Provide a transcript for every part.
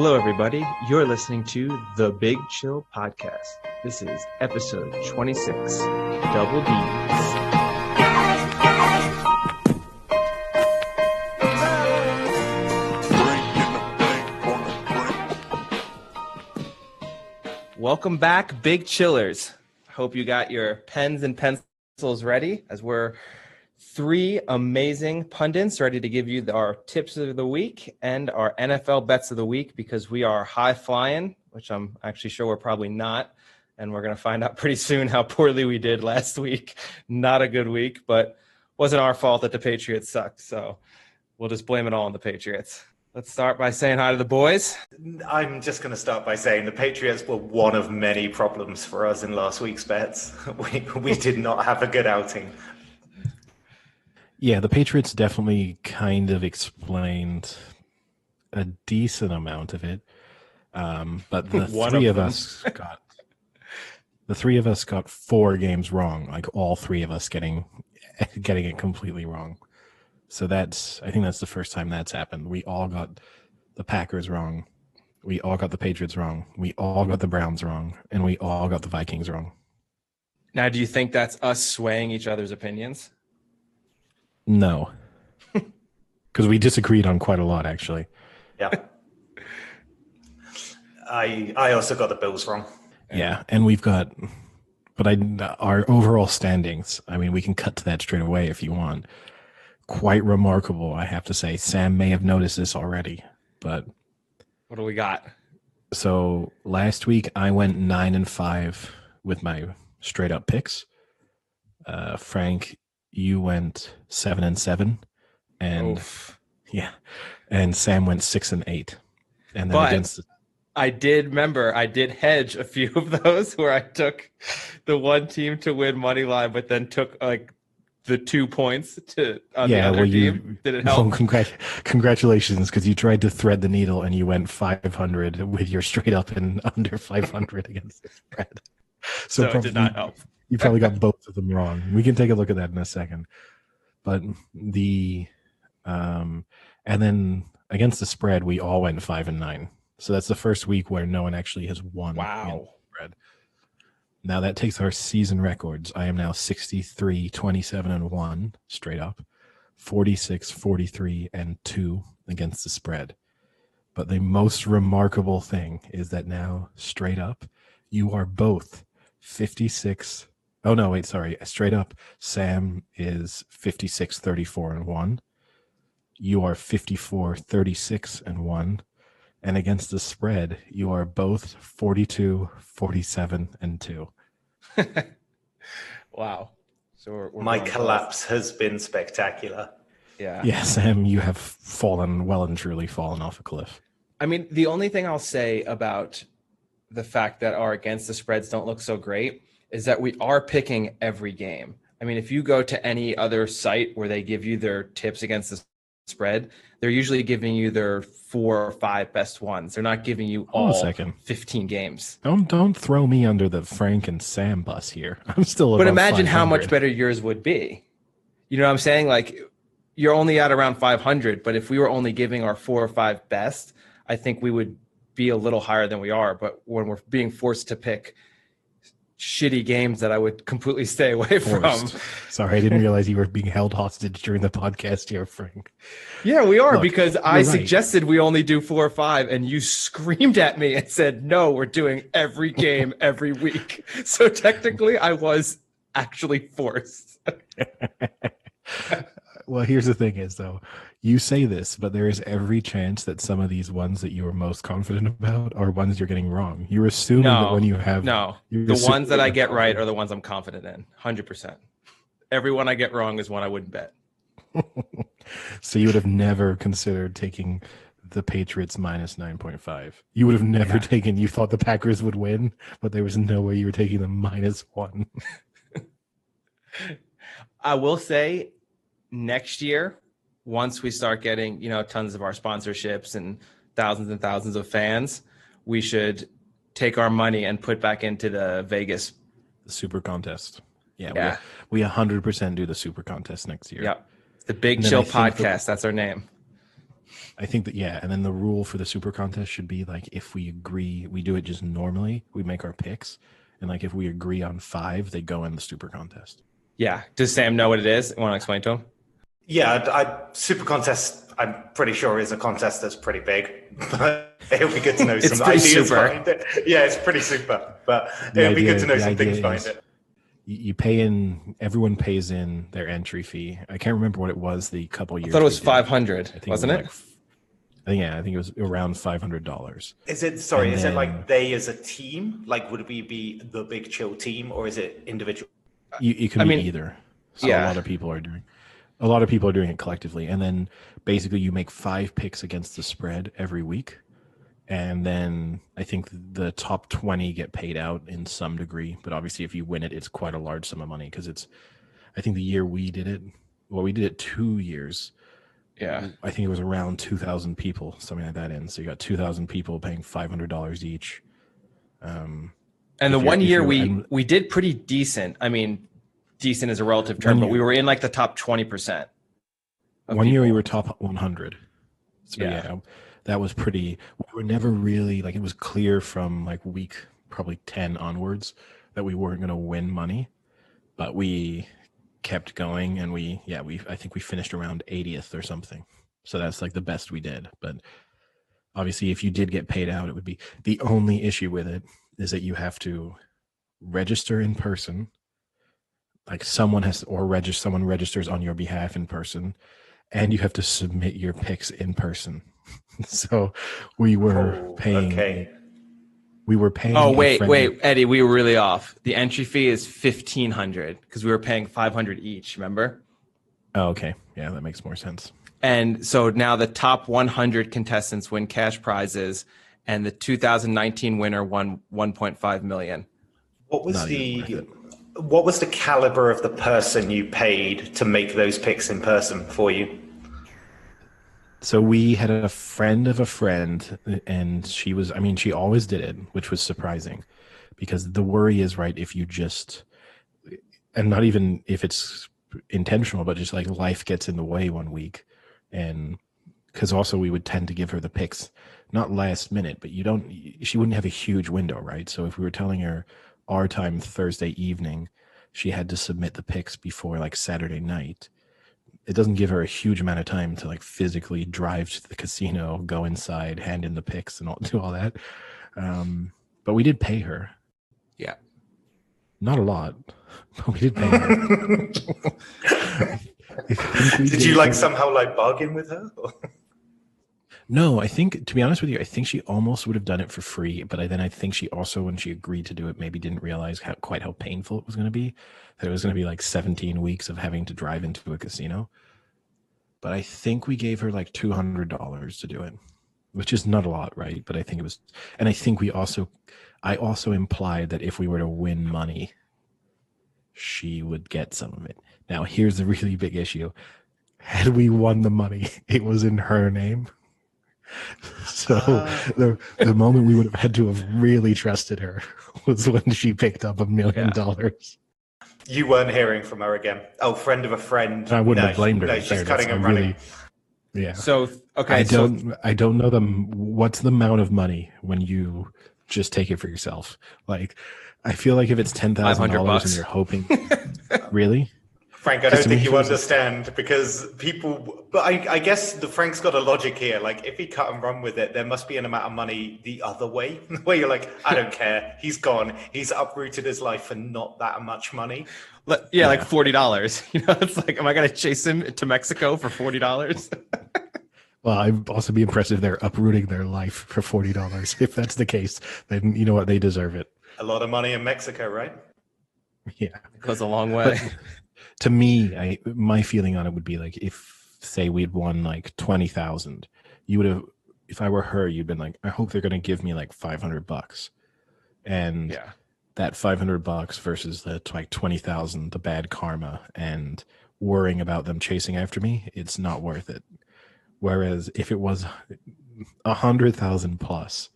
Hello, everybody. You're listening to the Big Chill Podcast. This is episode 26, Double D's. Welcome back, Big Chillers. Hope you got your pens and pencils ready as we're three amazing pundits ready to give you our tips of the week and our NFL bets of the week, because we are high flying, which I'm actually sure we're probably not. And we're going to find out pretty soon how poorly we did last week. Not a good week, but wasn't our fault that the Patriots sucked. So we'll just blame it all on the Patriots. Let's start by saying hi to the boys. I'm just going to start by saying the Patriots were one of many problems for us in last week's bets. We did not have a good outing. Yeah, the Patriots definitely kind of explained a decent amount of it, but the three of us got 4 games wrong. Like all 3 of us getting it completely wrong. So I think that's the first time that's happened. We all got the Packers wrong. We all got the Patriots wrong. We all got the Browns wrong, and we all got the Vikings wrong. Now, do you think that's us swaying each other's opinions? No, because we disagreed on quite a lot, actually. Yeah. I also got the Bills wrong. Yeah, and our overall standings, I mean, we can cut to that straight away if you want. Quite remarkable, I have to say. Sam may have noticed this already, but... What do we got? So last week I went 9-5 with my straight up picks. Frank, you went 7-7, and Oof. Yeah, and Sam went 6-8. And then but I did hedge a few of those where I took the one team to win money line, but then took like the 2 points the other team. Did it help? Well, congratulations, because you tried to thread the needle and you went 500 with your straight up and under 500 against the spread. So it did not help. You probably got both of them wrong. We can take a look at that in a second. But and then against the spread, we all went 5-9. So that's the first week where no one actually has won. Wow. Spread. Now that takes our season records. I am now 63-27-1 straight up, 46-43-2 against the spread. But the most remarkable thing is that now straight up, you are both 56. Oh no, wait, sorry. Straight up, Sam is 56-34-1. You are 54-36-1. And against the spread, you are both 42-47-2. Wow. So we're my collapse has been spectacular. Yeah. Yeah, Sam, you have well and truly fallen off a cliff. I mean, the only thing I'll say about the fact that our against the spreads don't look so great is that we are picking every game. I mean, if you go to any other site where they give you their tips against the spread, they're usually giving you their 4 or 5 best ones. They're not giving you all 15 games. Don't throw me under the Frank and Sam bus here. I'm still But imagine 500. how much better yours would be. You know what I'm saying? Like, you're only at around 500, but if we were only giving our 4 or 5 best, I think we would be a little higher than we are. But when we're being forced to pick shitty games that I would completely stay away from. Sorry, I didn't realize you were being held hostage during the podcast here, Frank. Yeah, we are. Look, because I suggested we only do 4 or 5, and you screamed at me and said, no, we're doing every game every week. So technically, I was actually forced. Well, here's the thing is, though, you say this, but there is every chance that some of these ones that you are most confident about are ones you're getting wrong. You're assuming that when you have... No, the ones that I get right are the ones I'm confident in, 100%. Every one I get wrong is one I wouldn't bet. So you would have never considered taking the Patriots minus 9.5. You would have never taken... You thought the Packers would win, but there was no way you were taking them -1. I will say... Next year, once we start getting, tons of our sponsorships and thousands of fans, we should take our money and put back into the Vegas. The Super Contest. Yeah. We 100% do the Super Contest next year. Yeah. The Big Chill Podcast. That's our name. I think that, yeah. And then the rule for the super contest should be like, if we agree, we do it just normally, we make our picks. And like, if we agree on 5, they go in the super contest. Yeah. Does Sam know what it is? Want to explain to him? Yeah, Super Contest, I'm pretty sure, is a contest that's pretty big, but it'll be good to know some ideas behind it. Yeah, it's pretty super, but it'll be good to know some things behind it. You pay in, everyone pays in their entry fee. I can't remember what it was the couple years. I thought it was 500, wasn't it? I think it was around $500. Is it like they as a team? Like, would we be the Big Chill team, or is it individual? You can be either. So a lot of people are doing it collectively. And then basically you make 5 picks against the spread every week. And then I think the top 20 get paid out in some degree. But obviously if you win it, it's quite a large sum of money, because I think the year we did it, we did it 2 years. Yeah. I think it was around 2,000 people, something like that. So you got 2,000 people paying $500 each. And the 1 year we did pretty decent. I mean, decent is a relative term, but we were in like the top 20%. One year we were top 100. So yeah, that was pretty. We were never really like, it was clear from like week probably 10 onwards that we weren't going to win money, but we kept going, and I think we finished around 80th or something. So that's like the best we did. But obviously if you did get paid out, it would be, the only issue with it is that you have to register in person. Like someone registers on your behalf in person, and you have to submit your picks in person. So we were paying. Okay. We were paying. Oh wait, Eddie, we were really off. The entry fee is $1,500 because we were paying $500 each. Remember? Oh, okay. Yeah, that makes more sense. And so now the top 100 contestants win cash prizes, and the 2019 winner won $1.5 million. What was the caliber of the person you paid to make those picks in person for you? So we had a friend of a friend, and she always did it, which was surprising, because the worry is, right, if you just, and not even if it's intentional, but just like life gets in the way one week. And because also we would tend to give her the picks, not last minute, but she wouldn't have a huge window, right? So if we were telling her our time Thursday evening, she had to submit the picks before like Saturday night. It doesn't give her a huge amount of time to like physically drive to the casino, go inside, hand in the picks, and do all that. But we did pay her. Yeah. Not a lot, but we did pay her. Did you somehow bargain with her? No, I think, to be honest with you, I think she almost would have done it for free. But then I think she also, when she agreed to do it, maybe didn't realize quite how painful it was going to be. That it was going to be like 17 weeks of having to drive into a casino. But I think we gave her like $200 to do it, which is not a lot, right? But I think it was, and I think I also implied that if we were to win money, she would get some of it. Now, here's the really big issue. Had we won the money, it was in her name. So the moment we would have had to have really trusted her was when she picked up $1 million. You weren't hearing from her again. Oh, friend of a friend. I wouldn't have blamed her. No, she's cutting and running. Yeah. So okay. I don't know what's the amount of money when you just take it for yourself. Like, I feel like if it's $10,000 and you're hoping, really. Frank, I don't think you understand, because people, but I guess Frank's got a logic here. Like, if he cut and run with it, there must be an amount of money the other way, where you're like, I don't care. He's gone. He's uprooted his life for not that much money. Yeah, like $40. It's like, am I going to chase him to Mexico for $40? Well, I'd also be impressed if they're uprooting their life for $40. If that's the case, then you know what? They deserve it. A lot of money in Mexico, right? Yeah. It goes a long way. But, to me, my feeling on it would be like, if say we'd won like 20,000, you would have, if I were her, you'd been like, I hope they're going to give me like $500, and that $500 versus the like 20,000, the bad karma and worrying about them chasing after me, it's not worth it. Whereas if it was 100,000 plus,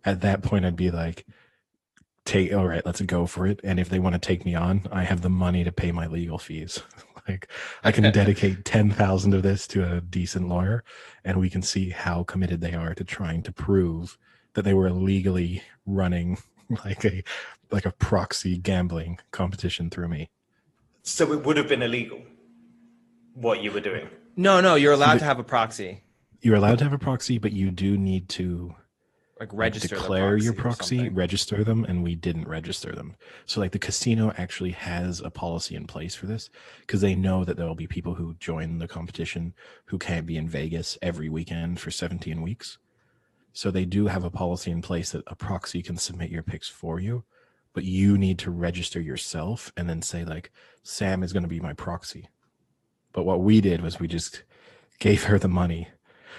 at that point I'd be like, all right, let's go for it. And if they want to take me on, I have the money to pay my legal fees. Like, I can dedicate 10,000 of this to a decent lawyer, and we can see how committed they are to trying to prove that they were illegally running like a proxy gambling competition through me. So it would have been illegal what you were doing. No, you're allowed to have a proxy. You're allowed to have a proxy, but you do need to Like register declare your proxy, proxy, register them, and we didn't register them. So like the casino actually has a policy in place for this because they know that there will be people who join the competition who can't be in Vegas every weekend for 17 weeks. So they do have a policy in place that a proxy can submit your picks for you, but you need to register yourself and then say like, Sam is going to be my proxy. But what we did was we just gave her the money.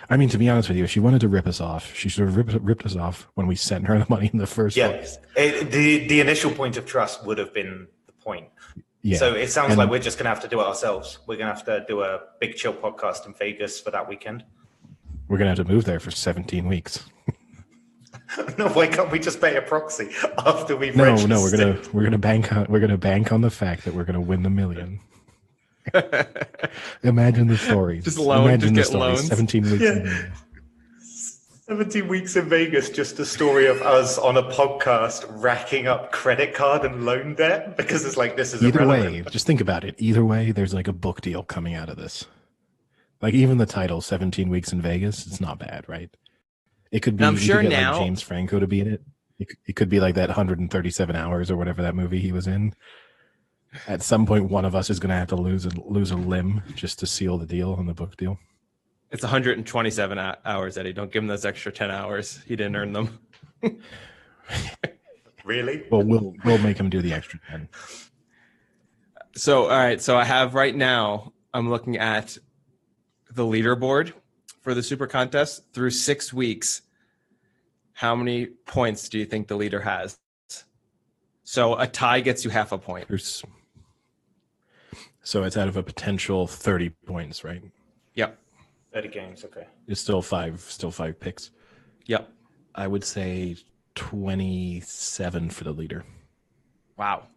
I mean, to be honest with you, if she wanted to rip us off, she should have ripped us off when we sent her the money in the first place. The initial point of trust would have been the point. Yeah. So it sounds like we're just going to have to do it ourselves. We're going to have to do a Big Chill podcast in Vegas for that weekend. We're going to have to move there for 17 weeks. No, why can't we just pay a proxy after we've registered? No, we're gonna bank on the fact that we're gonna win the million. Imagine the stories. Just loans. Imagine just the get stories. loans. 17 weeks. In Vegas. 17 weeks in Vegas, just a story of us on a podcast racking up credit card and loan debt because it's like this is either irrelevant. way. Just think about it. Either way, there's like a book deal coming out of this. Like even the title, 17 Weeks in Vegas, it's not bad, right? It could be. I'm sure get now like James Franco to be in it. It could be like that 137 hours or whatever that movie he was in. At some point, one of us is going to have to lose a limb just to seal the deal on the book deal. It's 127 hours, Eddie. Don't give him those extra 10 hours. He didn't earn them. Really? Well, we'll make him do the extra 10. So, all right. So I have right now, I'm looking at the leaderboard for the Super Contest through 6 weeks. How many points do you think the leader has? So a tie gets you half a point. So it's out of a potential 30 points, right? Yep. 30 games, okay. It's still five picks. Yep. I would say 27 for the leader. Wow.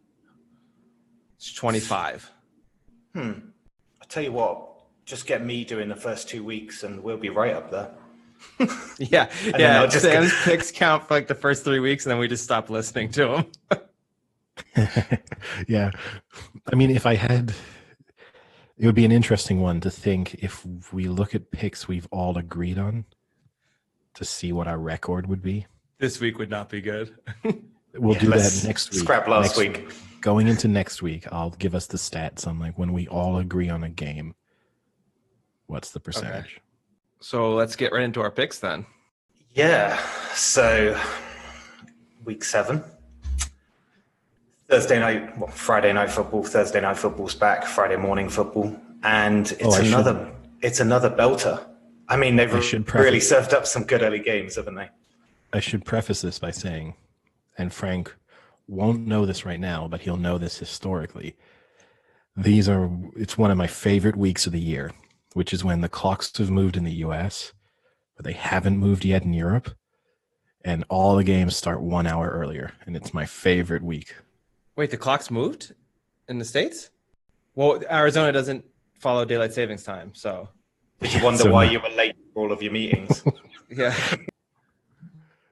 It's 25. I tell you what, just get me doing the first 2 weeks and we'll be right up there. Yeah. Sam's picks count for like the first 3 weeks and then we just stop listening to them. Yeah. I mean, if I had, it would be an interesting one to think if we look at picks we've all agreed on to see what our record would be. This week would not be good. We'll do that next week. Scrap last week. Going into next week, I'll give us the stats on like when we all agree on a game. What's the percentage? Okay. So let's get right into our picks then. Yeah. So week 7. Friday night football, Thursday night football's back, Friday morning football. And it's another belter. I mean, they've really served up some good early games, haven't they? I should preface this by saying, and Frank won't know this right now, but he'll know this historically. It's one of my favorite weeks of the year, which is when the clocks have moved in the US, but they haven't moved yet in Europe. And all the games start 1 hour earlier. And it's my favorite week. Wait, the clocks moved in the States? Well, Arizona doesn't follow daylight savings time, so. Did you wonder why you were late for all of your meetings? Yeah.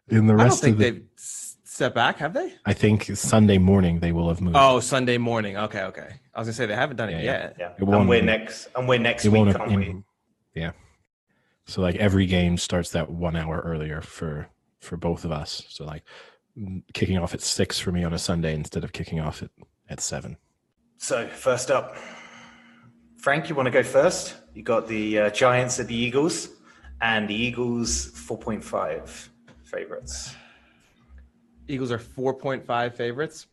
In the rest I don't think they've stepped back, have they? I think Sunday morning they will have moved. Oh, Sunday morning. Okay. I was gonna say they haven't done it yet. Yeah. And we're next week, aren't we? Yeah. So like every game starts that 1 hour earlier for both of us. So like kicking off at 6 for me on a Sunday instead of kicking off at 7. So first up, Frank, you want to go first? You got the Giants at the Eagles, and the Eagles 4.5 favorites. Eagles are 4.5 favorites.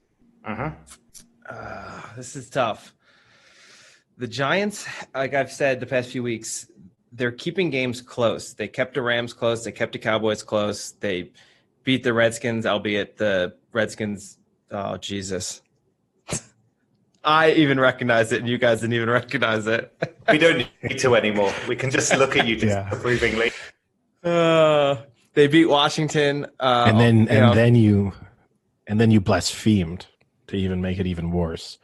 This is tough. The Giants, like I've said the past few weeks, they're keeping games close. They kept the Rams close. They kept the Cowboys close. They beat the Redskins, albeit the Redskins, oh, Jesus. I even recognize it, and you guys didn't even recognize it. We don't need to anymore. We can just look at you disapprovingly. They beat Washington, and then you blasphemed to even make it even worse.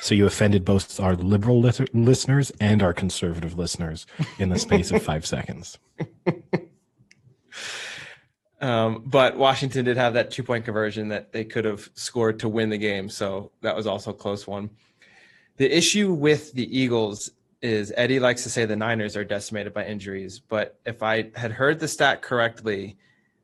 So you offended both our liberal listeners and our conservative listeners in the space of 5 seconds. But Washington did have that 2-point conversion that they could have scored to win the game. So that was also a close one. The issue with the Eagles is Eddie likes to say the Niners are decimated by injuries. But if I had heard the stat correctly,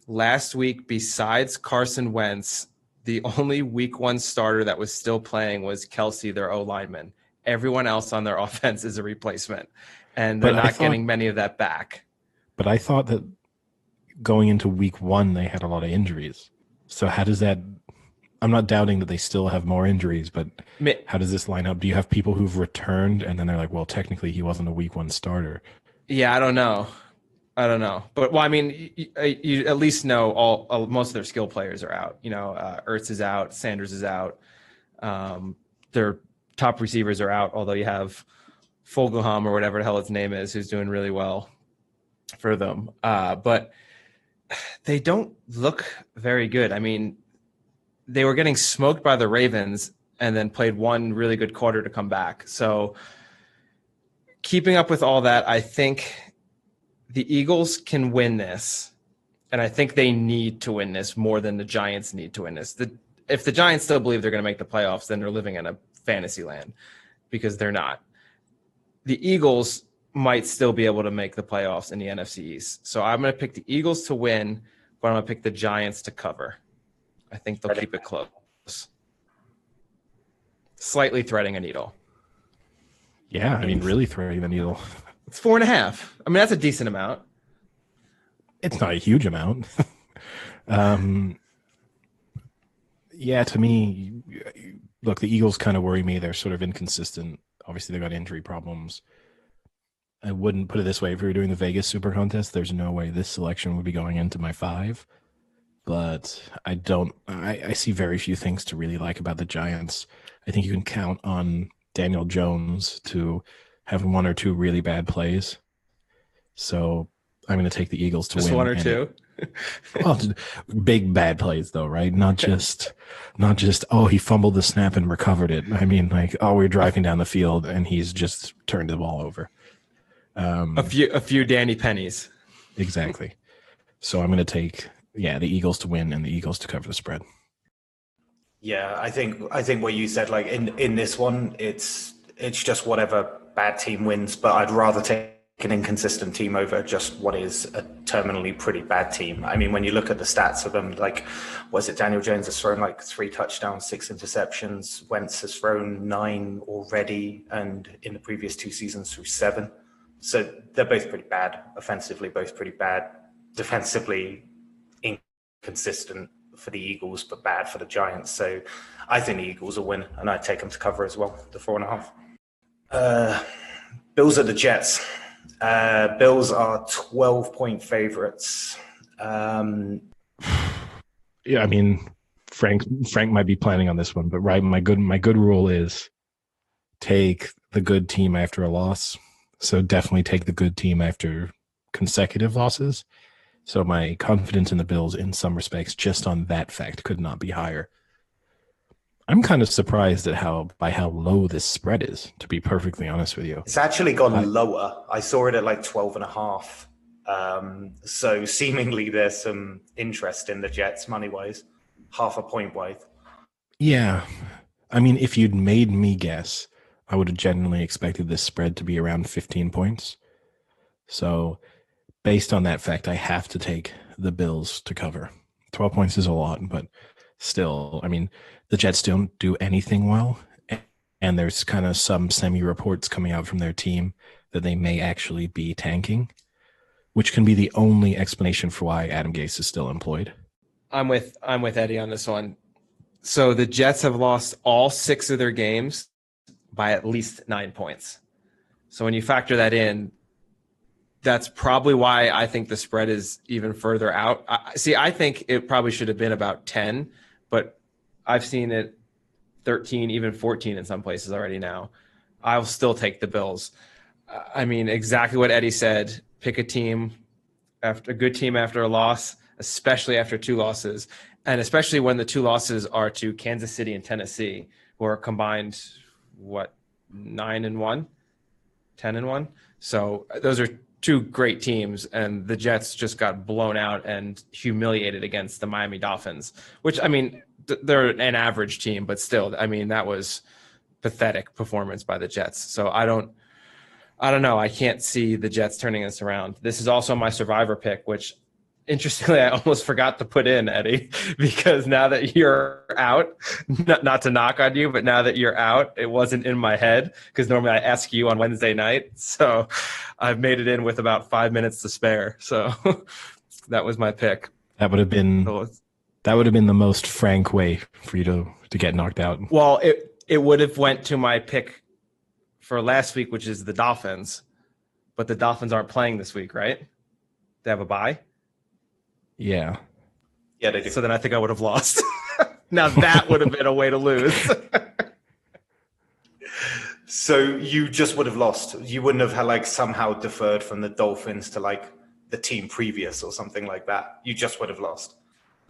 last week, besides Carson Wentz, the only week 1 starter that was still playing was Kelsey, their O-lineman. Everyone else on their offense is a replacement, and they're not getting many of that back. But I thought that going into week 1, they had a lot of injuries. So how does that – I'm not doubting that they still have more injuries, but how does this line up? Do you have people who've returned and then they're like, well, technically he wasn't a week 1 starter? Yeah, I don't know. But, well, I mean, you at least know most of their skill players are out. Ertz is out. Sanders is out. Their top receivers are out, although you have Fogelham or whatever the hell his name is, who's doing really well for them. But they don't look very good. I mean, they were getting smoked by the Ravens and then played one really good quarter to come back. So keeping up with all that, I think the Eagles can win this. And I think they need to win this more than the Giants need to win this. If the Giants still believe they're going to make the playoffs, then they're living in a fantasy land, because they're not. The Eagles might still be able to make the playoffs in the NFC East. So I'm going to pick the Eagles to win, but I'm going to pick the Giants to cover. I think they'll keep it close. Slightly threading a needle. Yeah, I mean, really threading the needle. It's 4.5. I mean, that's a decent amount. It's not a huge amount. Yeah, to me, look, the Eagles kind of worry me. They're sort of inconsistent. Obviously, they've got injury problems. I wouldn't put it this way. If we were doing the Vegas Super Contest, there's no way this selection would be going into my 5. But I see very few things to really like about the Giants. I think you can count on Daniel Jones to have 1 or 2 really bad plays. So I'm going to take the Eagles to win. Just 1 or 2? Well, big bad plays though, right? Not just, oh, he fumbled the snap and recovered it. I mean, like, oh, we're driving down the field and he's just turned the ball over. A few Danny Pennies. Exactly. So I'm going to take, the Eagles to win and the Eagles to cover the spread. Yeah, I think what you said, like in this one, it's just whatever bad team wins, but I'd rather take an inconsistent team over just what is a terminally pretty bad team. I mean, when you look at the stats of them, like, was it Daniel Jones has thrown like 3 touchdowns, 6 interceptions. Wentz has thrown 9 already, and in the previous 2 seasons through 7. So they're both pretty bad. Offensively, both pretty bad. Defensively, inconsistent for the Eagles, but bad for the Giants. So I think the Eagles will win, and I'd take them to cover as well, the 4.5. Bills are the Jets. Bills are 12-point favorites. Yeah, I mean, Frank might be planning on this one, but right, my good rule is take the good team after a loss. So definitely take the good team after consecutive losses. So my confidence in the Bills, in some respects, just on that fact, could not be higher. I'm kind of surprised at how low this spread is, to be perfectly honest with you. It's actually gone lower. I saw it at like 12.5. So seemingly there's some interest in the Jets money-wise, 0.5 point wide. Yeah. I mean, if you'd made me guess, I would have genuinely expected this spread to be around 15 points. So based on that fact, I have to take the Bills to cover. 12 points is a lot, but still, I mean, the Jets don't do anything well, and there's kind of some semi-reports coming out from their team that they may actually be tanking, which can be the only explanation for why Adam Gase is still employed. I'm with Eddie on this one. So the Jets have lost all 6 of their games by at least 9 points. So when you factor that in, that's probably why I think the spread is even further out. I think it probably should have been about 10, but I've seen it 13, even 14 in some places already now. I'll still take the Bills. I mean, exactly what Eddie said. Pick a team, after a good team after a loss, especially after 2 losses, and especially when the 2 losses are to Kansas City and Tennessee, who are combined 9-1, 10-1. So those are two great teams, and the Jets just got blown out and humiliated against the Miami Dolphins, which, I mean, they're an average team, but still, I mean, that was pathetic performance by the Jets. So I don't know. I can't see the Jets turning this around. This is also my survivor pick, which interestingly, I almost forgot to put in, Eddie, because now that you're out, not to knock on you, but now that you're out, it wasn't in my head because normally I ask you on Wednesday night. So I've made it in with about 5 minutes to spare. So that was my pick. That would have been the most frank way for you to get knocked out. Well, it would have went to my pick for last week, which is the Dolphins, but the Dolphins aren't playing this week, right? They have a bye. Yeah, they do. So then I think I would have lost. Now that would have been a way to lose. So you just would have lost. You wouldn't have had like somehow deferred from the Dolphins to like the team previous or something like that. You just would have lost.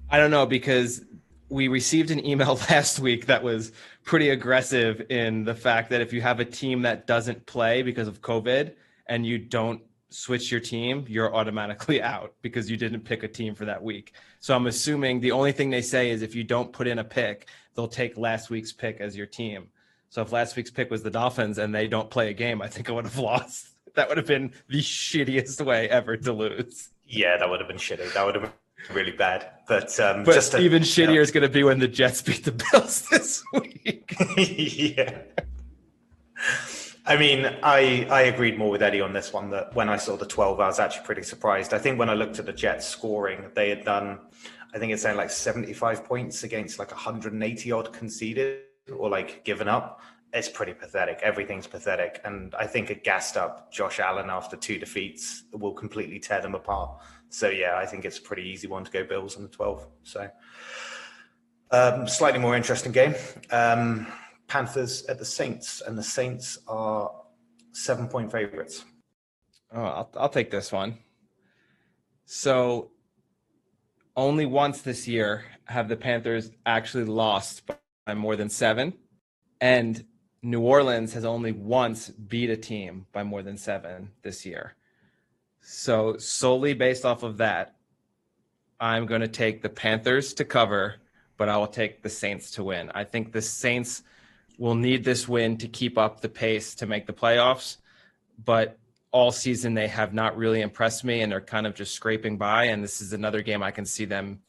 I don't know, because we received an email last week that was pretty aggressive in the fact that if you have a team that doesn't play because of COVID and you don't switch your team, you're automatically out because you didn't pick a team for that week. So I'm assuming the only thing they say is if you don't put in a pick, they'll take last week's pick as your team. So if last week's pick was the Dolphins and they don't play a game, I think I would have lost. That would have been the shittiest way ever to lose. Yeah, that would have been shitty. That would have been really bad. But just even shittier is going to be when the Jets beat the Bills this week. Yeah. I mean, I agreed more with Eddie on this one, that when I saw the 12, I was actually pretty surprised. I think when I looked at the Jets scoring, they had done, I think it's saying like 75 points against like 180 odd conceded or like given up. It's pretty pathetic. Everything's pathetic. And I think a gassed up Josh Allen after 2 defeats will completely tear them apart. So yeah, I think it's a pretty easy one to go Bills on the 12. So slightly more interesting game. Panthers at the Saints, and the Saints are 7-point favorites. Oh, I'll take this one. So only once this year have the Panthers actually lost by more than 7. And New Orleans has only once beat a team by more than 7 this year. So solely based off of that, I'm going to take the Panthers to cover, but I will take the Saints to win. I think the Saints will need this win to keep up the pace to make the playoffs, but all season they have not really impressed me, and they're kind of just scraping by, and this is another game I can see them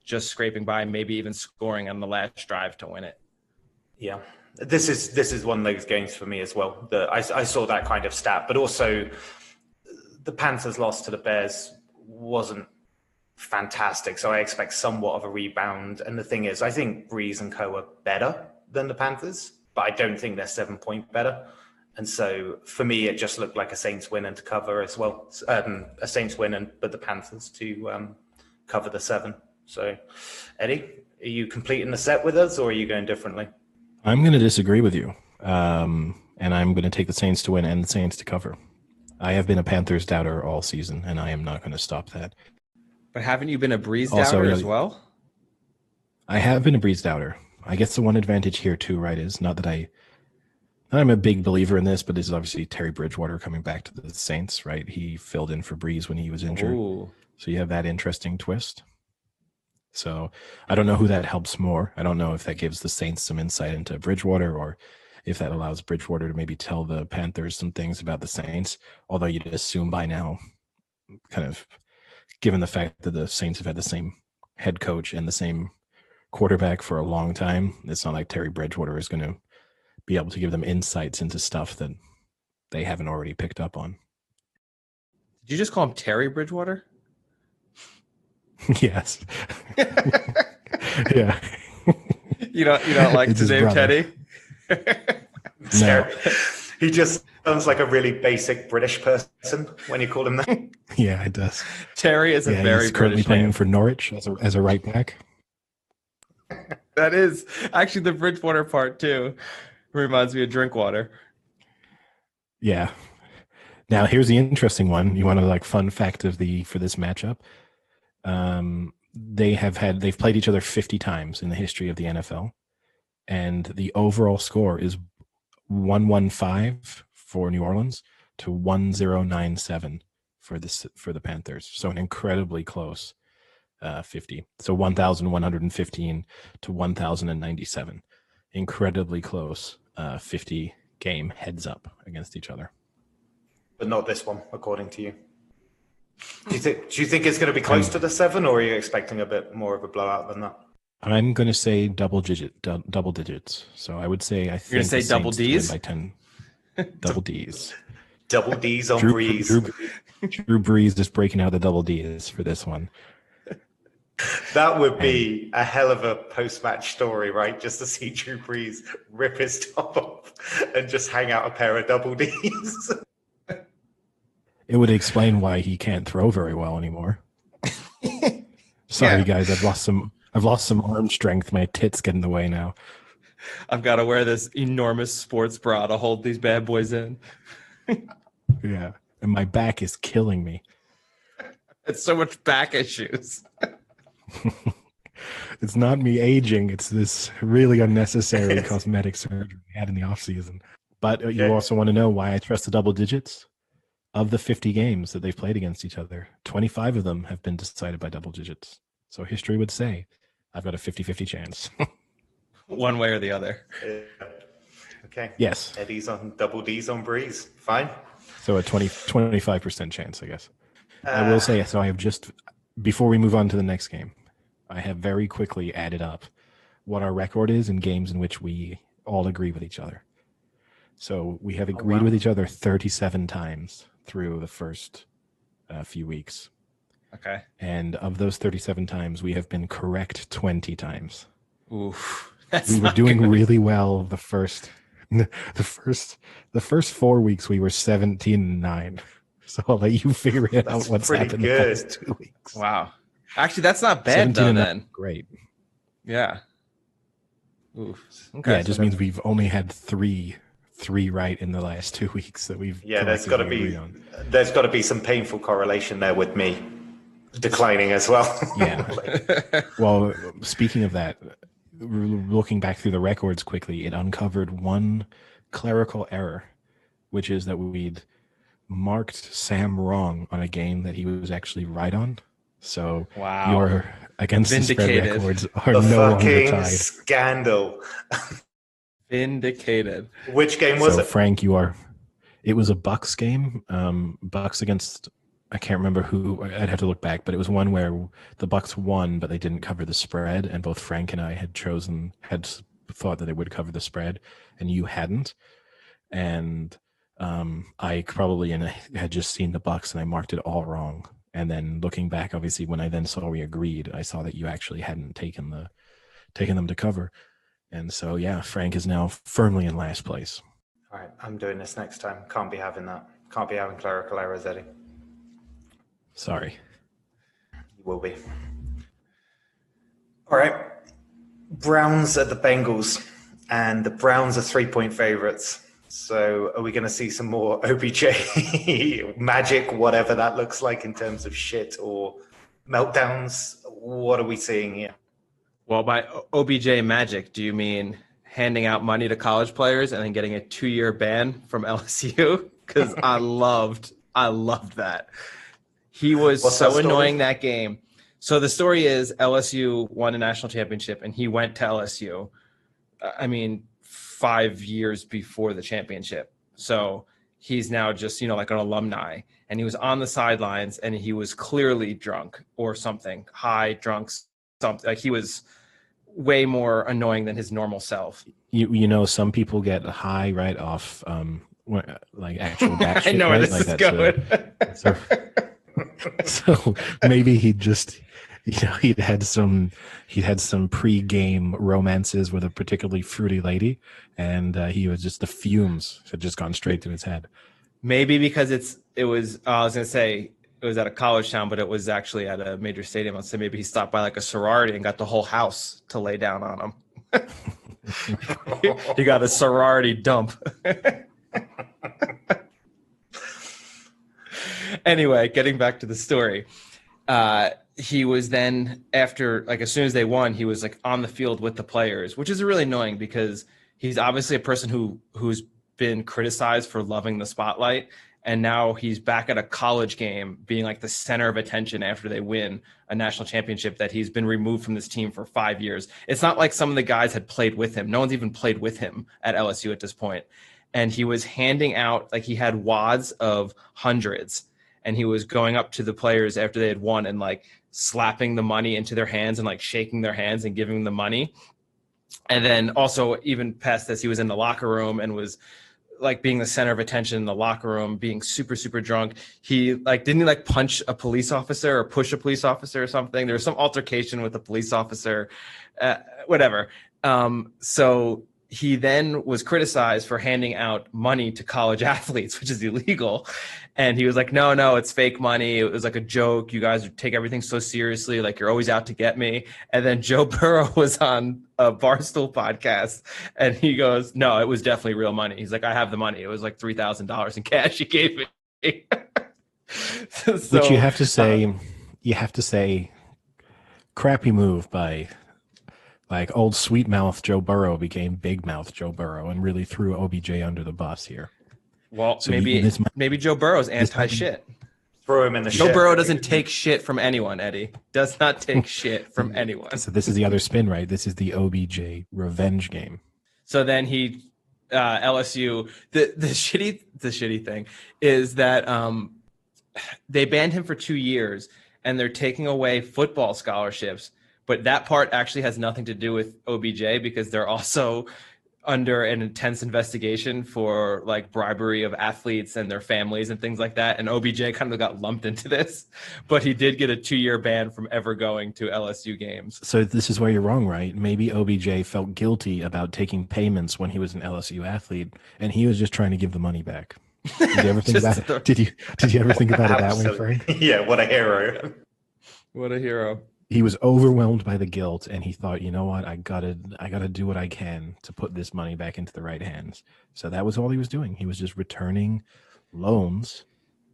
just scraping by, maybe even scoring on the last drive to win it. Yeah, this is one of those games for me as well. I saw that kind of stat, but also the Panthers' loss to the Bears wasn't fantastic, so I expect somewhat of a rebound. And the thing is, I think Brees and co are better than the Panthers, but I don't think they're 7-point better. And so for me, it just looked like a Saints win and to cover as well. A Saints win, but the Panthers to cover the 7. So, Eddie, are you completing the set with us, or are you going differently? I'm going to disagree with you, and I'm going to take the Saints to win and the Saints to cover. I have been a Panthers doubter all season, and I am not going to stop that. But haven't you been a Brees doubter as well? I have been a Brees doubter. I guess the one advantage here too, right, is not I'm a big believer in this, but this is obviously Terry Bridgewater coming back to the Saints, right? He filled in for Brees when he was injured. Ooh. So you have that interesting twist. So I don't know who that helps more. I don't know if that gives the Saints some insight into Bridgewater, or if that allows Bridgewater to maybe tell the Panthers some things about the Saints, although you'd assume by now, kind of given the fact that the Saints have had the same head coach and the same quarterback for a long time, it's not like Terry Bridgewater is going to be able to give them insights into stuff that they haven't already picked up on. Did you just call him Terry Bridgewater? Yes. Yeah. You don't like the name Teddy? No. He just sounds like a really basic British person when you call him that. Yeah, it does. Terry is a very he's currently British playing name. for Norwich as a right back. That is actually the Bridgewater part too. Reminds me of Drinkwater. Yeah. Now here's the interesting one. You want to like fun fact for this matchup. They've played each other 50 times in the history of the NFL, and the overall score is 115 for New Orleans to 1097 for the Panthers. So an incredibly close 50. So 1,115 to 1,097. Incredibly close 50 game heads up against each other. But not this one, according to you. Do you think it's going to be close to the 7, or are you expecting a bit more of a blowout than that? I'm going to say double digits. So I would say I think you're going to say double D's by 10. Double D's. Double D's on Brees. Drew Brees just breaking out the double D's for this one. That would be a hell of a post-match story, right? Just to see Drew Brees rip his top off and just hang out a pair of double D's. It would explain why he can't throw very well anymore. Sorry, guys, I've lost some arm strength. My tits get in the way now. I've got to wear this enormous sports bra to hold these bad boys in. Yeah, and my back is killing me. It's so much back issues. It's not me aging. It's this really unnecessary cosmetic surgery we had in the offseason. But you also want to know why I trust the double digits? Of the 50 games that they've played against each other, 25 of them have been decided by double digits. So history would say I've got a 50-50 chance. One way or the other. Okay. Yes. Eddie's on double D's on Breeze. Fine. So a 25% chance, I guess. I will say, so I have just, before we move on to the next game, I have very quickly added up what our record is in games in which we all agree with each other. So we have agreed with each other 37 times through the first few weeks. Okay. And of those 37 times, we have been correct 20 times. Oof. We were doing really well the first 4 weeks. We were 17-9. So I'll let you figure it out what's happened the past 2 weeks. Wow. Actually, that's not bad though. Then great. Yeah. Oof. Okay. Yeah, it just means we've only had three right in the last 2 weeks that we've there's got to be some painful correlation there with me declining as well. Yeah. Well, speaking of that, looking back through the records quickly, it uncovered one clerical error, which is that we'd marked Sam wrong on a game that he was actually right on. So your against the spread records are no longer tied. Scandal. Vindicated. Which game was it? Frank, it was a Bucks game. Bucks against, I can't remember who. I'd have to look back, but it was one where the Bucks won, but they didn't cover the spread, and both Frank and I had thought that they would cover the spread, and you hadn't. And I probably had just seen the Bucks, and I marked it all wrong. And then looking back, obviously, when I then saw we agreed, I saw that you actually hadn't taken them to cover. And so, Frank is now firmly in last place. All right, I'm doing this next time. Can't be having that. Can't be having clerical errors, Eddie. Sorry. You will be. All right. Browns at the Bengals, and the Browns are 3-point favorites. So are we going to see some more OBJ magic, whatever that looks like in terms of shit or meltdowns? What are we seeing here? Well, by OBJ magic, do you mean handing out money to college players and then getting a 2-year ban from LSU? Because I loved that. He was so annoying that game. So the story is LSU won a national championship and he went to LSU. 5 years before the championship. So he's now just, like an alumni, and he was on the sidelines and he was clearly drunk or something, high, drunk, something. Like he was way more annoying than his normal self. Some people get high right off like actual batshit. I know where this is going. So maybe he just, he'd had some pre-game romances with a particularly fruity lady, and he was just, the fumes had just gone straight to his head. Maybe because it was I was gonna say it was at a college town, but it was actually at a major stadium. I'd say maybe he stopped by like a sorority and got the whole house to lay down on him. He got a sorority dump. Anyway, getting back to the story. He was then, after, like, as soon as they won, he was like on the field with the players, which is really annoying because he's obviously a person who's been criticized for loving the spotlight. And now he's back at a college game being like the center of attention after they win a national championship that he's been removed from this team for 5 years. It's not like some of the guys had played with him. No one's even played with him at LSU at this point. And he was handing out, like he had wads of hundreds, and he was going up to the players after they had won and like slapping the money into their hands and like shaking their hands and giving them the money. And then also even past this, he was in the locker room and was like being the center of attention in the locker room, being super, super drunk. He like, didn't he like punch a police officer or push a police officer or something? There was some altercation with a police officer, whatever. So he then was criticized for handing out money to college athletes, which is illegal. And he was like, no, it's fake money. It was like a joke. You guys take everything so seriously. Like, you're always out to get me. And then Joe Burrow was on a Barstool podcast, and he goes, no, it was definitely real money. He's like, I have the money. It was like $3,000 in cash he gave me. So, which you have to say, crappy move by like old sweet mouth Joe Burrow became big mouth Joe Burrow and really threw OBJ under the bus here. Well, so maybe Joe Burrow's anti-shit. Throw him in the Joe Burrow doesn't take shit from anyone, Eddie. Does not take shit from anyone. So this is the other spin, right? This is the OBJ revenge game. So then he, LSU, the shitty thing is that they banned him for 2 years, and they're taking away football scholarships. But that part actually has nothing to do with OBJ, because they're also under an intense investigation for like bribery of athletes and their families and things like that. And OBJ kind of got lumped into this, but he did get a 2-year ban from ever going to LSU games. So this is where you're wrong, right? Maybe OBJ felt guilty about taking payments when he was an LSU athlete, and he was just trying to give the money back. Did you ever think about it? Did you ever think about it that way, Frank? Yeah, what a hero. What a hero. He was overwhelmed by the guilt, and he thought, you know what, I gotta do what I can to put this money back into the right hands. So that was all he was doing. He was just returning loans,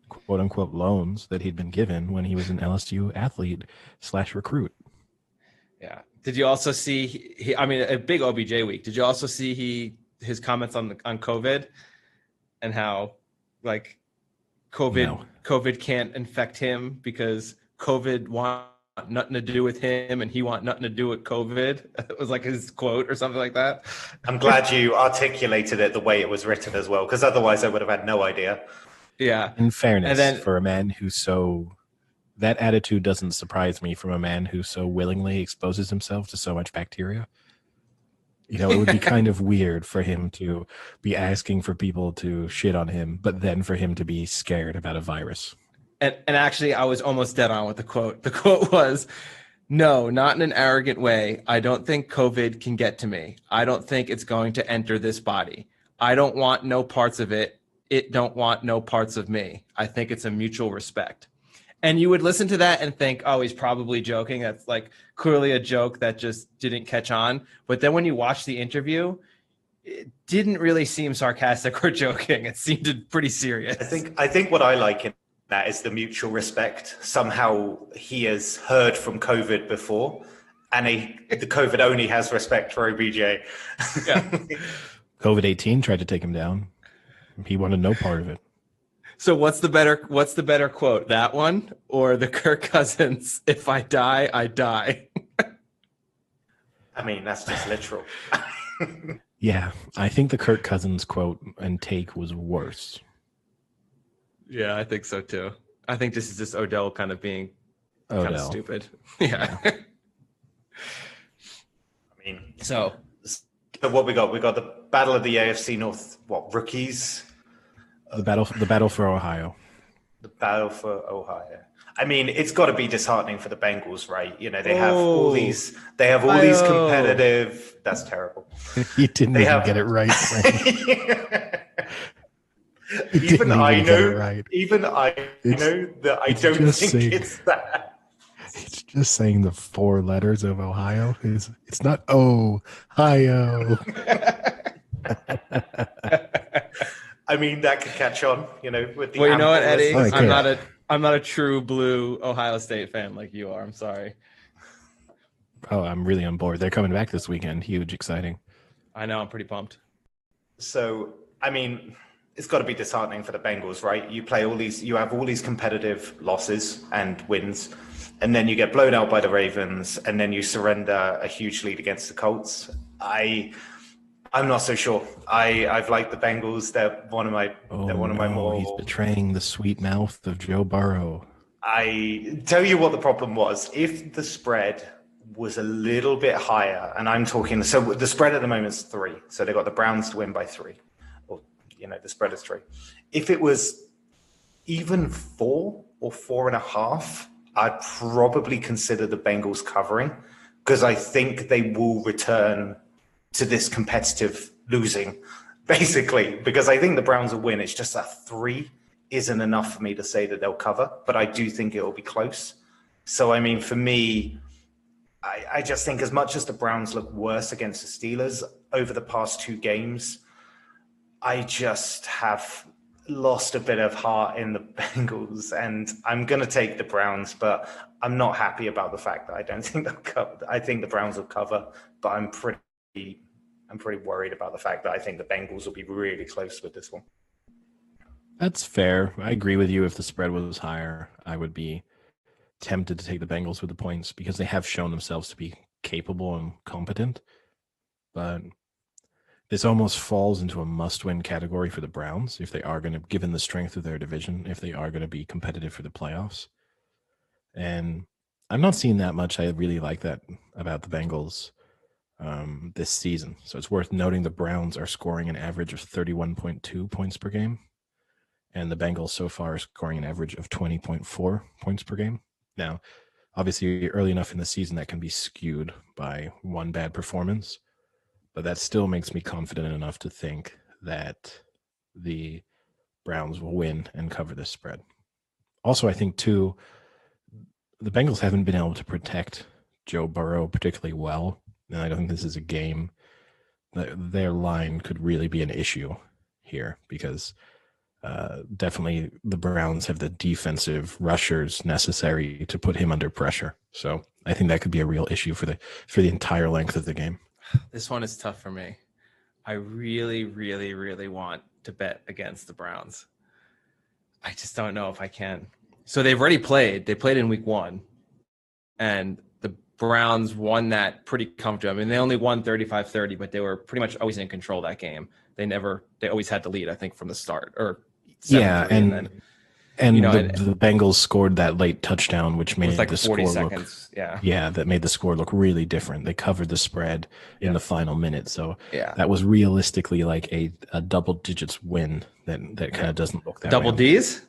quote unquote loans, that he'd been given when he was an LSU athlete / recruit. Yeah. Did you also see? A big OBJ week. Did you also see his comments on COVID and how like COVID can't infect him because COVID wants nothing to do with him and he want nothing to do with COVID. It was like his quote or something like that. I'm glad you articulated it the way it was written as well, because otherwise I would have had no idea. Yeah. In fairness, for a man that attitude doesn't surprise me from a man who so willingly exposes himself to so much bacteria. You know, it would be kind of weird for him to be asking for people to shit on him, but then for him to be scared about a virus. And actually, I was almost dead on with the quote. The quote was, no, not in an arrogant way. I don't think COVID can get to me. I don't think it's going to enter this body. I don't want no parts of it. It don't want no parts of me. I think it's a mutual respect. And you would listen to that and think, oh, he's probably joking. That's like clearly a joke that just didn't catch on. But then when you watch the interview, it didn't really seem sarcastic or joking. It seemed pretty serious. I think what I like in that is the mutual respect. Somehow he has heard from COVID before, and the COVID only has respect for OBJ. Yeah. COVID-18 tried to take him down. He wanted no part of it. So what's the better quote, that one or the Kirk Cousins, if I die, I die? I mean, that's just literal. Yeah, I think the Kirk Cousins quote and take was worse. Yeah, I think so too. I think this is just Odell kind of being kind of stupid. Yeah. I mean, so what we got? We got the battle of the AFC North. What, rookies? The battle for Ohio. The battle for Ohio. I mean, it's got to be disheartening for the Bengals, right? You know, they have all these competitive. That's terrible. You didn't get it right. Even I know that I don't think it's that. It's just saying the 4 letters of Ohio. It's not Ohio. I mean, that could catch on, you know, with the. Well, you know what, Eddie? Right, I'm not a true blue Ohio State fan like you are. I'm sorry. Oh, I'm really on board. They're coming back this weekend. Huge, exciting. I know. I'm pretty pumped. So I mean, it's got to be disheartening for the Bengals, right? You have all these competitive losses and wins, and then you get blown out by the Ravens, and then you surrender a huge lead against the Colts. I'm not so sure. I've liked the Bengals. They're one of my more. He's betraying the sweet mouth of Joe Burrow. I tell you what the problem was. If the spread was a little bit higher, and I'm talking, so the spread at the moment is 3. So they got the Browns to win by 3. Or, the spread is 3. If it was even 4 or 4.5, I'd probably consider the Bengals covering, because I think they will return to this competitive losing, basically, because I think the Browns will win. It's just that 3 isn't enough for me to say that they'll cover, but I do think it will be close. So, I mean, for me, I just think as much as the Browns look worse against the Steelers over the past 2 games, I just have lost a bit of heart in the Bengals, and I'm going to take the Browns, but I'm not happy about the fact that I don't think they'll cover. I think the Browns will cover, but I'm pretty worried about the fact that I think the Bengals will be really close with this one. That's fair. I agree with you. If the spread was higher, I would be tempted to take the Bengals with the points because they have shown themselves to be capable and competent. But this almost falls into a must-win category for the Browns if they are going to, given the strength of their division, if they are going to be competitive for the playoffs. And I'm not seeing that much I really like that about the Bengals this season. So it's worth noting the Browns are scoring an average of 31.2 points per game. And the Bengals so far are scoring an average of 20.4 points per game. Now, obviously, early enough in the season that can be skewed by one bad performance, but that still makes me confident enough to think that the Browns will win and cover this spread. Also, I think, too, the Bengals haven't been able to protect Joe Burrow particularly well, and I don't think this is a game that their line could really be an issue here because definitely the Browns have the defensive rushers necessary to put him under pressure. So I think that could be a real issue for the entire length of the game. This one is tough for me. I really, really, really want to bet against the Browns. I just don't know if I can. So they've already played. They played in week 1, and the Browns won that pretty comfortably. I mean, they only won 35-30, but they were pretty much always in control that game. They always had the lead, I think, from the start. Or yeah, and the Bengals scored that late touchdown, which made the score look that made the score look really different. They covered the spread in the final minute, so that was realistically like a double digits win. That kind of doesn't look that double way. D's.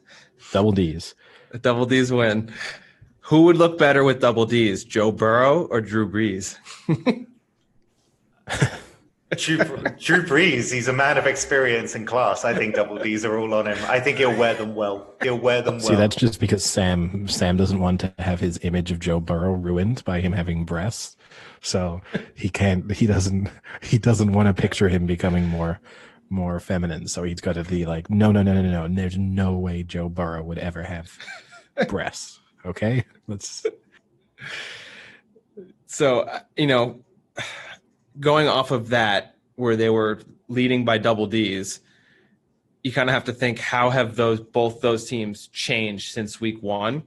Double D's. A double D's win. Who would look better with double D's, Joe Burrow or Drew Brees? Drew Brees, he's a man of experience and class. I think double D's are all on him. I think he'll wear them well. See, that's just because Sam doesn't want to have his image of Joe Burrow ruined by him having breasts. So he doesn't want to picture him becoming more feminine. So he's got to be like, no. There's no way Joe Burrow would ever have breasts. Okay? So, going off of that, where they were leading by double D's, you kind of have to think, how have both those teams changed since week 1?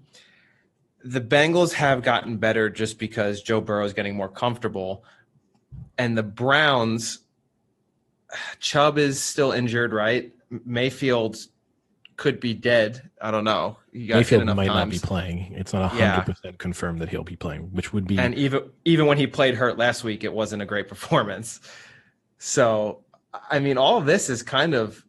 The Bengals have gotten better just because Joe Burrow is getting more comfortable. And the Browns, Chubb is still injured, right? Mayfield could be dead. I don't know. Mayfield might not be playing. It's not 100% confirmed that he'll be playing, which would be. And even when he played hurt last week, it wasn't a great performance. So, I mean, all of this is kind of.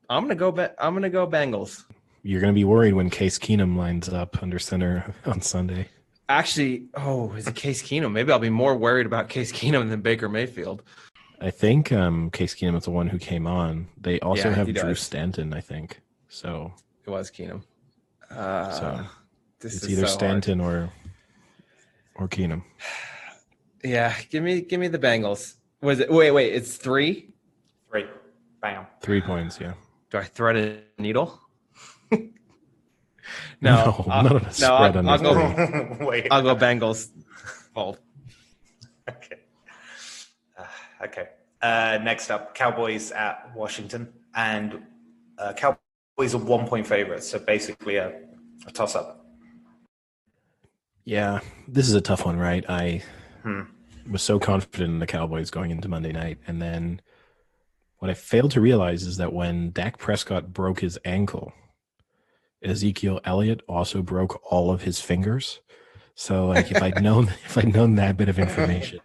I'm gonna go Bengals. You're gonna be worried when Case Keenum lines up under center on Sunday. Actually, is it Case Keenum? Maybe I'll be more worried about Case Keenum than Baker Mayfield. I think Case Keenum is the one who came on. They also have Drew Stanton, I think. So it was Keenum. So it's either Stanton or Keenum. Yeah, give me the Bengals. Was it? Wait, it's 3? 3. Bam. 3 points. Yeah. Do I thread a needle? No, not on a spread. I'll go Bengals. Fold. Okay. Next up, Cowboys at Washington, and Cowboys are 1-point favorites, so basically a toss-up. Yeah, this is a tough one, right? I was so confident in the Cowboys going into Monday night, and then what I failed to realize is that when Dak Prescott broke his ankle, Ezekiel Elliott also broke all of his fingers. So, like, if I'd known that bit of information,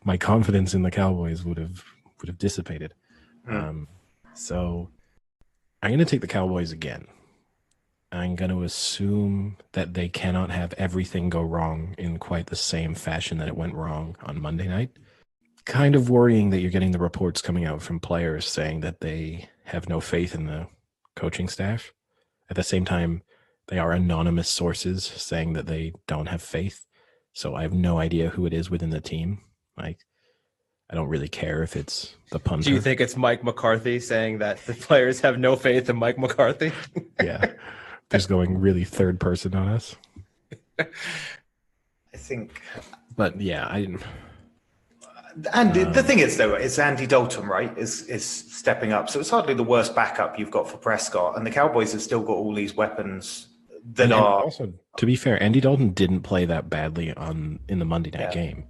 my confidence in the Cowboys would have dissipated. So, I'm going to take the Cowboys again. I'm going to assume that they cannot have everything go wrong in quite the same fashion that it went wrong on Monday night. Kind of worrying that you're getting the reports coming out from players saying that they have no faith in the coaching staff. At the same time, they are anonymous sources saying that they don't have faith. So I have no idea who it is within the team. Like, I don't really care if it's the punter. Do you think it's Mike McCarthy saying that the players have no faith in Mike McCarthy? Yeah. Just going really third person on us. I think. But yeah, I didn't. And the thing is, though, it's Andy Dalton, right? Is stepping up, so it's hardly the worst backup you've got for Prescott. And the Cowboys have still got all these weapons that are. Also, to be fair, Andy Dalton didn't play that badly in the Monday night game.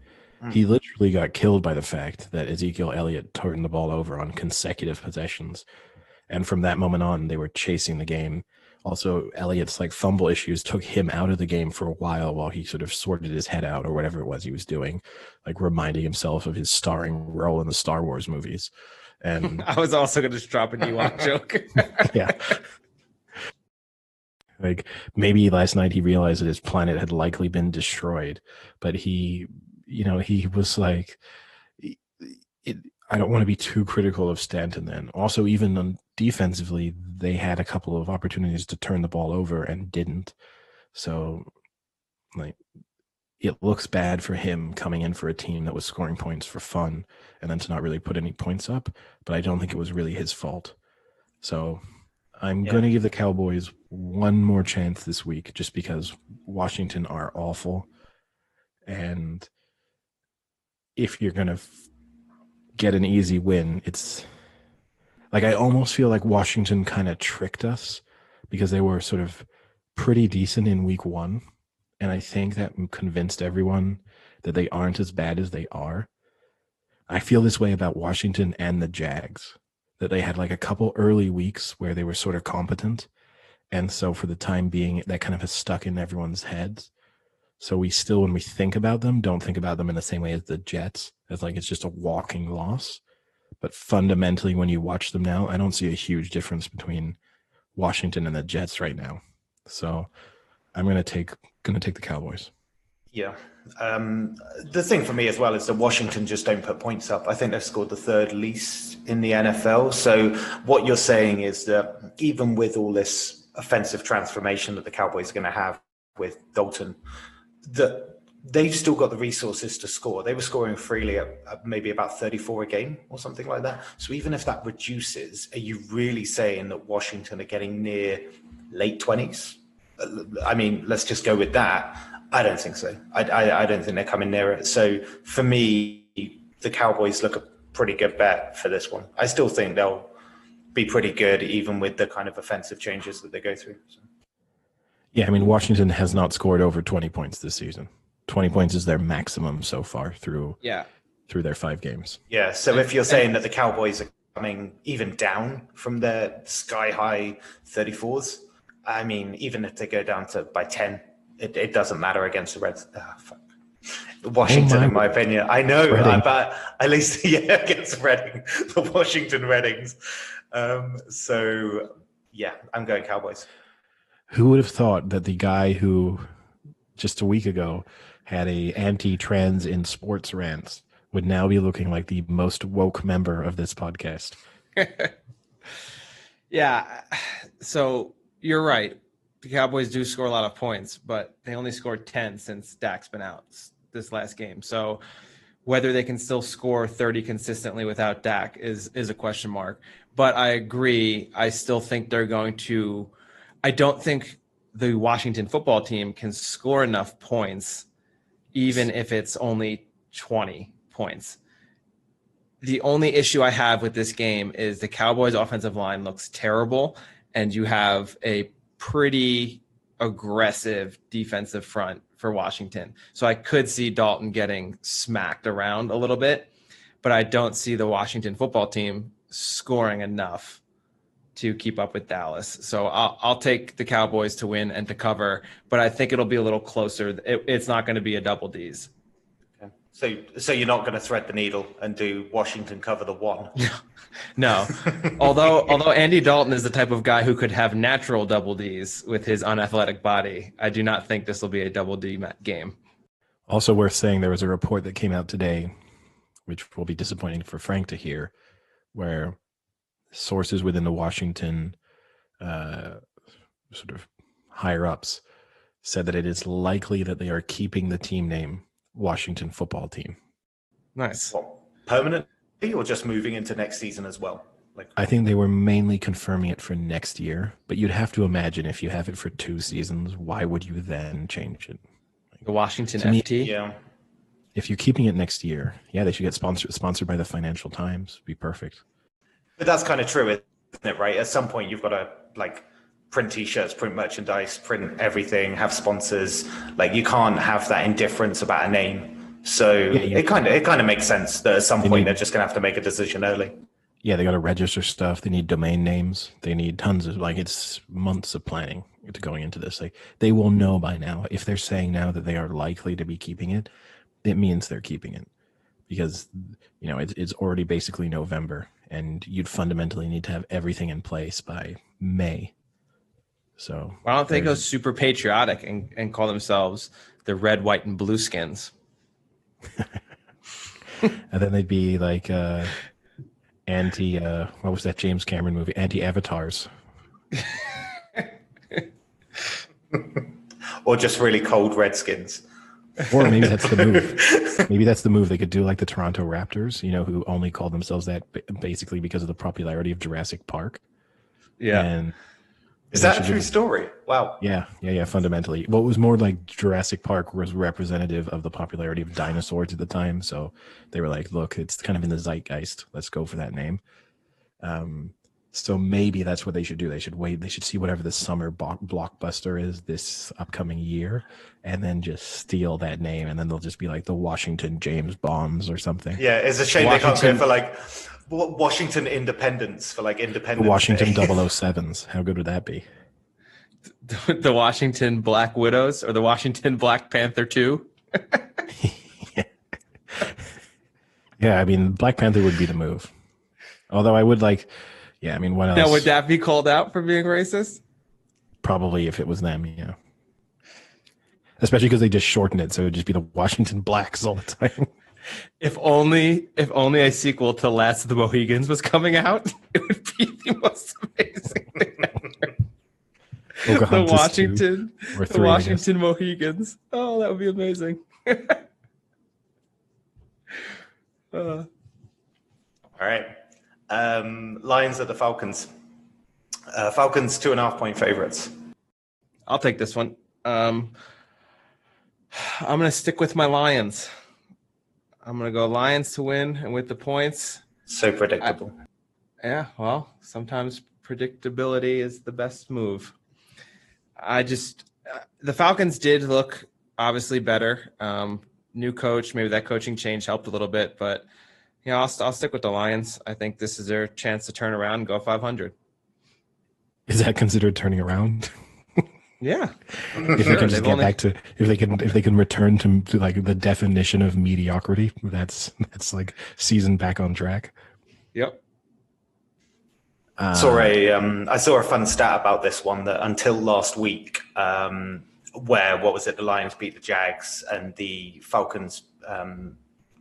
He literally got killed by the fact that Ezekiel Elliott turned the ball over on consecutive possessions, and from that moment on, they were chasing the game. Also, Elliott's fumble issues took him out of the game for a while he sort of sorted his head out or whatever it was he was doing, reminding himself of his starring role in the Star Wars movies. And I was also going to drop an Ewok joke. Yeah. Maybe last night he realized that his planet had likely been destroyed, but he was like, I don't want to be too critical of Stanton then. Also, even on defensively, they had a couple of opportunities to turn the ball over and didn't. So, it looks bad for him coming in for a team that was scoring points for fun and then to not really put any points up. But I don't think it was really his fault. So I'm going to give the Cowboys one more chance this week just because Washington are awful. And if you're going to get an easy win, it's I almost feel like Washington kind of tricked us because they were sort of pretty decent in week 1. And I think that convinced everyone that they aren't as bad as they are. I feel this way about Washington and the Jags, that they had a couple early weeks where they were sort of competent. And so for the time being, that kind of has stuck in everyone's heads. So we still, when we think about them, don't think about them in the same way as the Jets, as it's just a walking loss. But fundamentally, when you watch them now, I don't see a huge difference between Washington and the Jets right now. So I'm going to take the Cowboys. Yeah. The thing for me as well is that Washington just don't put points up. I think they've scored the third least in the NFL. So what you're saying is that even with all this offensive transformation that the Cowboys are going to have with Dalton, that they've still got the resources to score. They were scoring freely at maybe about 34 a game or something like that. So even if that reduces, are you really saying that Washington are getting near late 20s? I mean, let's just go with that. I don't think so. I don't think they're coming near it. So for me, the Cowboys look a pretty good bet for this one. I still think they'll be pretty good even with the kind of offensive changes that they go through. So. Yeah, I mean, Washington has not scored over 20 points this season. 20 points is their maximum so far through their 5 games. Yeah, so if you're saying that the Cowboys are coming even down from their sky-high 34s, I mean, even if they go down by 10, it doesn't matter against the Reds. Washington, in my opinion. I know, but at least, against Reading, the Washington Reddings. So, yeah, I'm going Cowboys. Who would have thought that the guy who just a week ago had a anti-trans in sports rants would now be looking like the most woke member of this podcast? Yeah. So you're right. The Cowboys do score a lot of points, but they only scored 10 since Dak's been out this last game. So whether they can still score 30 consistently without Dak is a question mark. But I agree. I still think they're going to – I don't think the Washington football team can score enough points, even if it's only 20 points. The only issue I have with this game is the Cowboys' offensive line looks terrible, and you have a pretty aggressive defensive front for Washington. So I could see Dalton getting smacked around a little bit, but I don't see the Washington football team scoring enough to keep up with Dallas. So I'll take the Cowboys to win and to cover, but I think it'll be a little closer. It's not going to be a double D's. Okay. So you're not going to thread the needle and do Washington cover the one? No. Although Andy Dalton is the type of guy who could have natural double D's with his unathletic body, I do not think this will be a double D game. Also worth saying, there was a report that came out today, which will be disappointing for Frank to hear, where sources within the Washington sort of higher ups said that it is likely that they are keeping the team name Washington Football Team. Nice. Well, permanently or just moving into next season as well? I think they were mainly confirming it for next year, but you'd have to imagine if you have it for 2 seasons, why would you then change it? The Washington FT? Yeah. If you're keeping it next year, yeah, they should get sponsored by the Financial Times. Be perfect. But that's kind of true, isn't it, right? At some point, you've got to print T-shirts, print merchandise, print everything, have sponsors. You can't have that indifference about a name. So it kind of makes sense that at some point they're just going to have to make a decision early. Yeah, they got to register stuff. They need domain names. They need tons of it's months of planning to going into this. They will know by now. If they're saying now that they are likely to be keeping it, it means they're keeping it, because it's already basically November, and you'd fundamentally need to have everything in place by May. So why don't they go super patriotic and call themselves the Red, White, and Blue Skins? And then they'd be anti what was that James Cameron movie? Anti-Avatars. Or just really cold Redskins. Or maybe that's the move. Maybe that's the move. They could do like the Toronto Raptors, who only call themselves that basically because of the popularity of Jurassic Park. Yeah. And is that a true story? Wow. Yeah. Fundamentally, what was more like Jurassic Park was representative of the popularity of dinosaurs at the time. So they were like, look, it's kind of in the zeitgeist. Let's go for that name. So maybe that's what they should do. They should wait. They should see whatever the summer blockbuster is this upcoming year, and then just steal that name. And then they'll just be like the Washington James Bonds or something. Yeah, it's a shame they can't go for Washington Independence for Independence. The Washington 007s. How good would that be? The Washington Black Widows or the Washington Black Panther 2? Yeah, I mean, Black Panther would be the move. Although I would what else? Now, would that be called out for being racist? Probably if it was them, yeah. Especially because they just shortened it, so it would just be the Washington Blacks all the time. If only a sequel to Last of the Mohegans was coming out, it would be the most amazing thing ever. The Washington Mohegans. Oh, that would be amazing. All right. Lions at the Falcons. Falcons 2.5-point favorites. I'll take this one. I'm going to stick with my Lions. I'm going to go Lions to win and with the points. So predictable. Sometimes predictability is the best move. The Falcons did look obviously better. New coach, maybe that coaching change helped a little bit, but I'll stick with the Lions. I think this is their chance to turn around and go 500. Is that considered turning around? Yeah. If they can just get back to, if they can return to the definition of mediocrity, that's like season back on track. Yep. I saw a fun stat about this one that until last week, where the Lions beat the Jags and the Falcons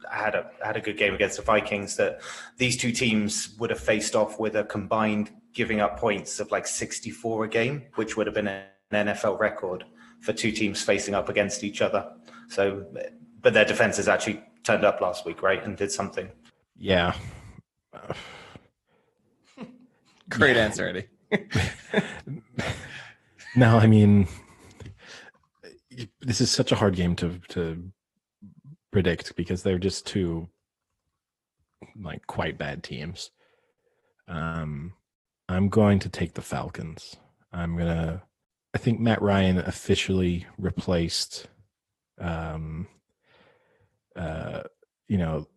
had a good game against the Vikings, that these two teams would have faced off with a combined giving up points of 64 a game, which would have been an NFL record for two teams facing up against each other. So, but their defenses actually turned up last week, right, and did something. Yeah. Great answer, Eddie. No, I mean, this is such a hard game to predict because they're just two like quite bad teams. I'm going to take the Falcons. I think Matt Ryan officially replaced, you know,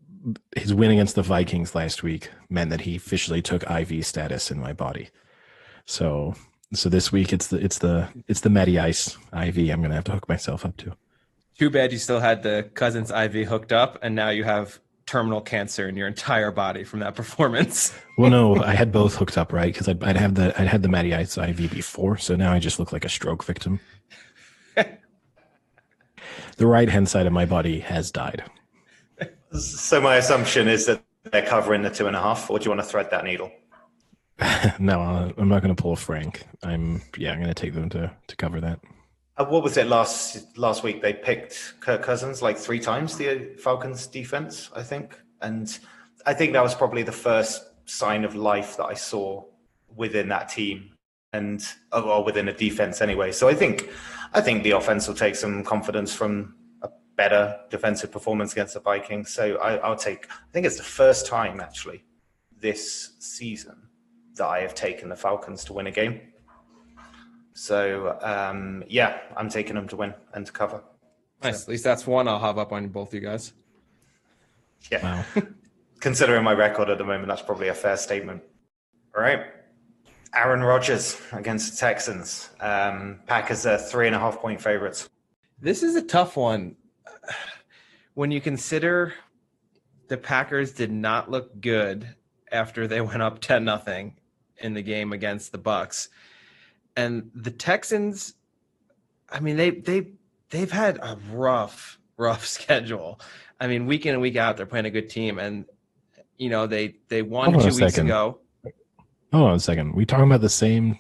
his win against the Vikings last week meant that he officially took IV status in my body. So this week it's the Matty Ice IV I'm gonna have to hook myself up to. Too bad you still had the Cousins IV hooked up, and now you have terminal cancer in your entire body from that performance. Well, no, I had both hooked up, right? Because I'd had the Matty Ice IV before, so now I just look like a stroke victim. The right-hand side of my body has died. So my assumption is that they're covering the 2.5, or do you want to thread that needle? No, I'm not going to pull a Frank. I'm going to take them to cover that. What was it last week? They picked Kirk Cousins like 3 times, the Falcons defense, I think. And I think that was probably the first sign of life that I saw within that team and or within a defense anyway. So I think the offense will take some confidence from a better defensive performance against the Vikings. So I think it's the first time actually this season that I have taken the Falcons to win a game. So, I'm taking them to win and to cover. Nice. So. At least that's one I'll have up on both you guys. Yeah. Wow. Considering my record at the moment, that's probably a fair statement. All right. Aaron Rodgers against the Texans. Packers are 3.5-point favorites. This is a tough one. When you consider the Packers did not look good after they went up 10-0 in the game against the Bucs. And the Texans, I mean, they've had a rough schedule. I mean, week in and week out, they're playing a good team, and they won 2 weeks ago. Hold on a second. We talking about the same?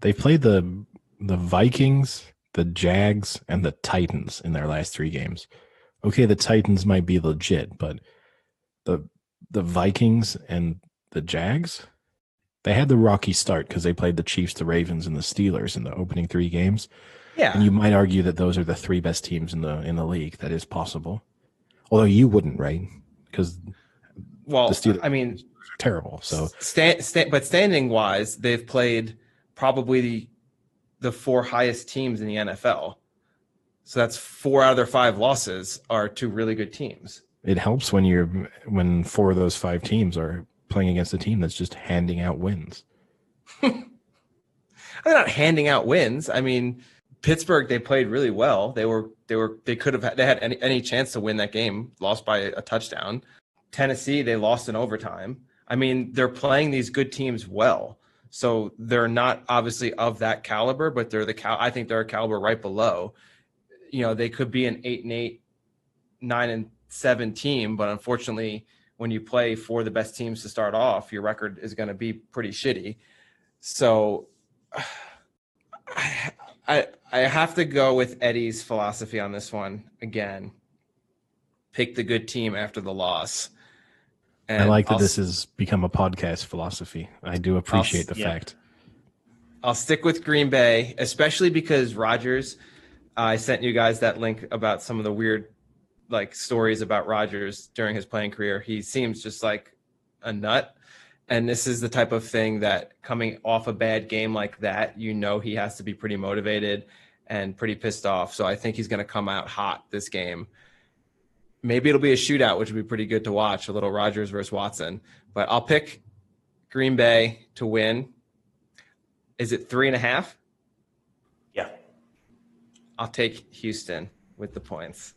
They played the Vikings, the Jags, and the Titans in their last 3 games. Okay, the Titans might be legit, but the Vikings and the Jags. They had the rocky start because they played the Chiefs, the Ravens, and the Steelers in the opening 3 games. Yeah, and you might argue that those are the 3 best teams in the league. That is possible, although you wouldn't, right? Because the Steelers are terrible. So, but standing wise, they've played probably the 4 highest teams in the NFL. So that's 4 out of their 5 losses are to really good teams. It helps when 4 of those 5 teams are playing against a team that's just handing out wins. They're not handing out wins. I mean, Pittsburgh, they played really well. They could have they had any chance to win that game, lost by a touchdown. Tennessee, they lost in overtime. I mean, they're playing these good teams well. So they're not obviously of that caliber, but I think they're a caliber right below. They could be an 8-8, 9-7 team, but unfortunately, when you play for the best teams to start off, your record is going to be pretty shitty. So I have to go with Eddie's philosophy on this one again. Pick the good team after the loss. And I like that this has become a podcast philosophy. I do appreciate the fact. I'll stick with Green Bay, especially because Rodgers, I sent you guys that link about some of the weird stories about Rodgers during his playing career. He seems just like a nut. And this is the type of thing that coming off a bad game like that, he has to be pretty motivated and pretty pissed off. So I think he's going to come out hot this game. Maybe it'll be a shootout, which would be pretty good to watch, a little Rodgers versus Watson. But I'll pick Green Bay to win. Is it 3.5? Yeah. I'll take Houston with the points.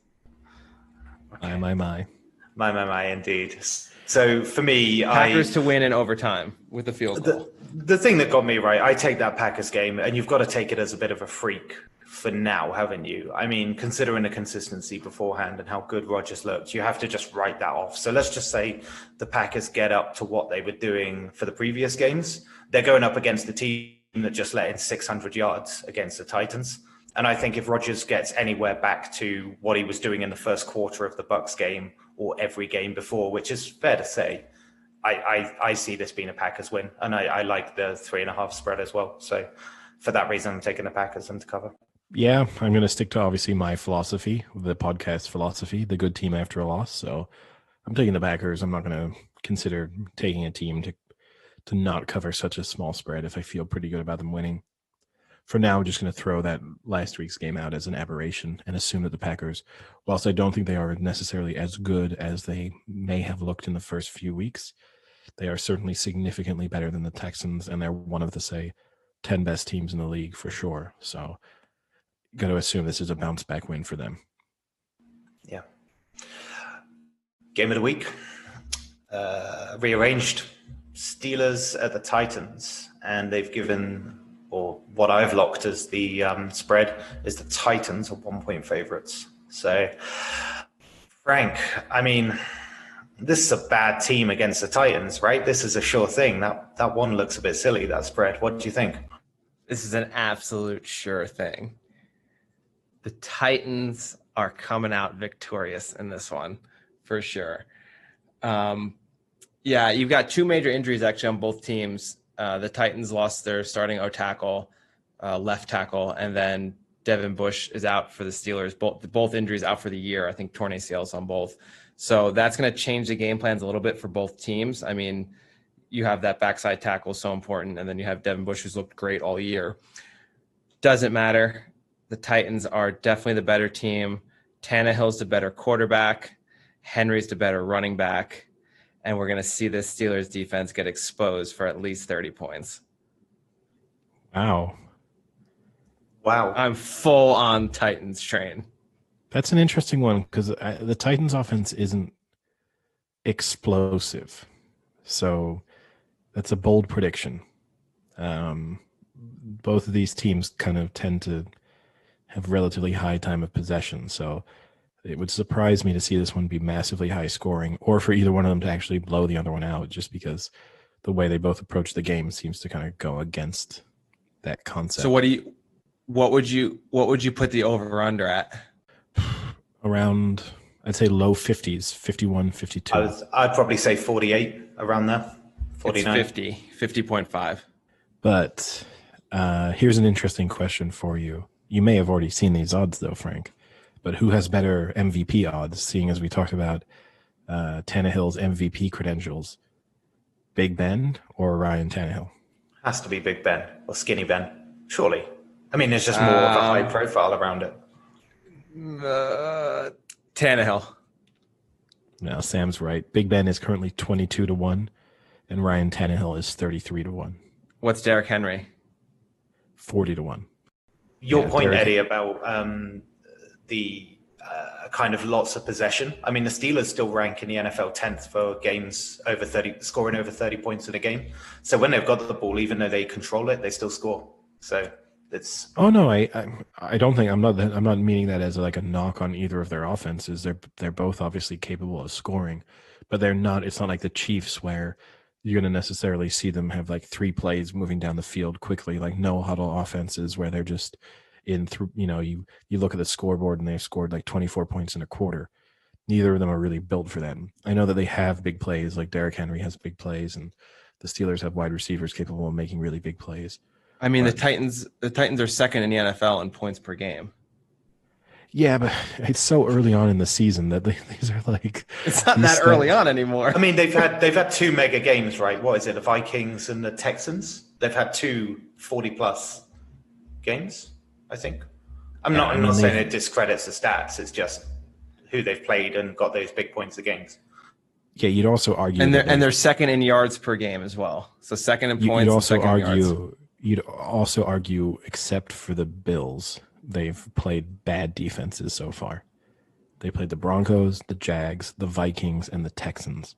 Okay. My, indeed. So for me, Packers to win in overtime with a field goal. The thing that got me right, I take that Packers game, and you've got to take it as a bit of a freak for now, haven't you? I mean, considering the consistency beforehand and how good Rodgers looked, you have to just write that off. So let's just say the Packers get up to what they were doing for the previous games. They're going up against the team that just let in 600 yards against the Titans. And I think if Rodgers gets anywhere back to what he was doing in the first quarter of the Bucs game or every game before, which is fair to say, I see this being a Packers win. And I like the 3.5 spread as well. So for that reason, I'm taking the Packers and to cover. Yeah, I'm going to stick to obviously my philosophy, the podcast philosophy, the good team after a loss. So I'm taking the Packers. I'm not going to consider taking a team to not cover such a small spread if I feel pretty good about them winning. For now, I'm just going to throw that last week's game out as an aberration and assume that the Packers, whilst I don't think they are necessarily as good as they may have looked in the first few weeks, they are certainly significantly better than the Texans, and they're one of the, say, 10 best teams in the league for sure. So got to assume this is a bounce back win for them. Yeah. Game of the week. Rearranged. Steelers at the Titans, and they've given, or what I've locked as the spread is the Titans are 1-point favorites. So, Frank, I mean, this is a bad team against the Titans, right? This is a sure thing. That one looks a bit silly, that spread. What do you think? This is an absolute sure thing. The Titans are coming out victorious in this one, for sure. Yeah, you've got two major injuries actually on both teams. The Titans lost their starting O-tackle, left tackle, and then Devin Bush is out for the Steelers. Both injuries out for the year. I think torn ACLs on both. So that's going to change the game plans a little bit for both teams. I mean, you have that backside tackle so important, and then you have Devin Bush who's looked great all year. Doesn't matter. The Titans are definitely the better team. Tannehill's the better quarterback. Henry's the better running back. And we're going to see this Steelers defense get exposed for at least 30 points. Wow. I'm full on Titans train. That's an interesting one because the Titans offense isn't explosive. So that's a bold prediction. Both of these teams kind of tend to have relatively high time of possession. So it would surprise me to see this one be massively high scoring or for either one of them to actually blow the other one out, just because the way they both approach the game seems to kind of go against that concept. So what would you put the over under at? Around, I'd say low 50s, 51, 52. I'd probably say 48, around there. 49. It's 50.5. But here's an interesting question for you. You may have already seen these odds though, Frank. But who has better MVP odds, seeing as we talked about Tannehill's MVP credentials? Big Ben or Ryan Tannehill? Has to be Big Ben or Skinny Ben, surely. I mean, there's just more of a high profile around it. Tannehill. No, Sam's right. Big Ben is currently 22-1, and Ryan Tannehill is 33-1. What's Derrick Henry? 40-1. Your point, Eddie, about the kind of lots of possession. I mean, the Steelers still rank in the NFL 10th for games over 30, scoring over 30 points in a game. So when they've got the ball, even though they control it, they still score. So it's. Oh no, I don't think I'm not meaning that as like a knock on either of their offenses. They're both obviously capable of scoring, but they're not. It's not like the Chiefs where you're going to necessarily see them have like 3 plays moving down the field quickly, like no huddle offenses where they're just in through, you look at the scoreboard and they've scored like 24 points in a quarter. Neither of them are really built for that. I know that they have big plays, like Derrick Henry has big plays, and the Steelers have wide receivers capable of making really big plays. I mean, the Titans are second in the NFL in points per game. Yeah, but it's so early on in the season that these are like. It's not that early on anymore. I mean, they've had 2 mega games, right? What is it? The Vikings and the Texans. They've had 2 40+ games, I think. I'm not saying it discredits the stats. It's just who they've played and got those big points of games. Yeah, you'd also argue, and they're second in yards per game as well. So second in points. You'd also argue, except for the Bills, they've played bad defenses so far. They played the Broncos, the Jags, the Vikings, and the Texans.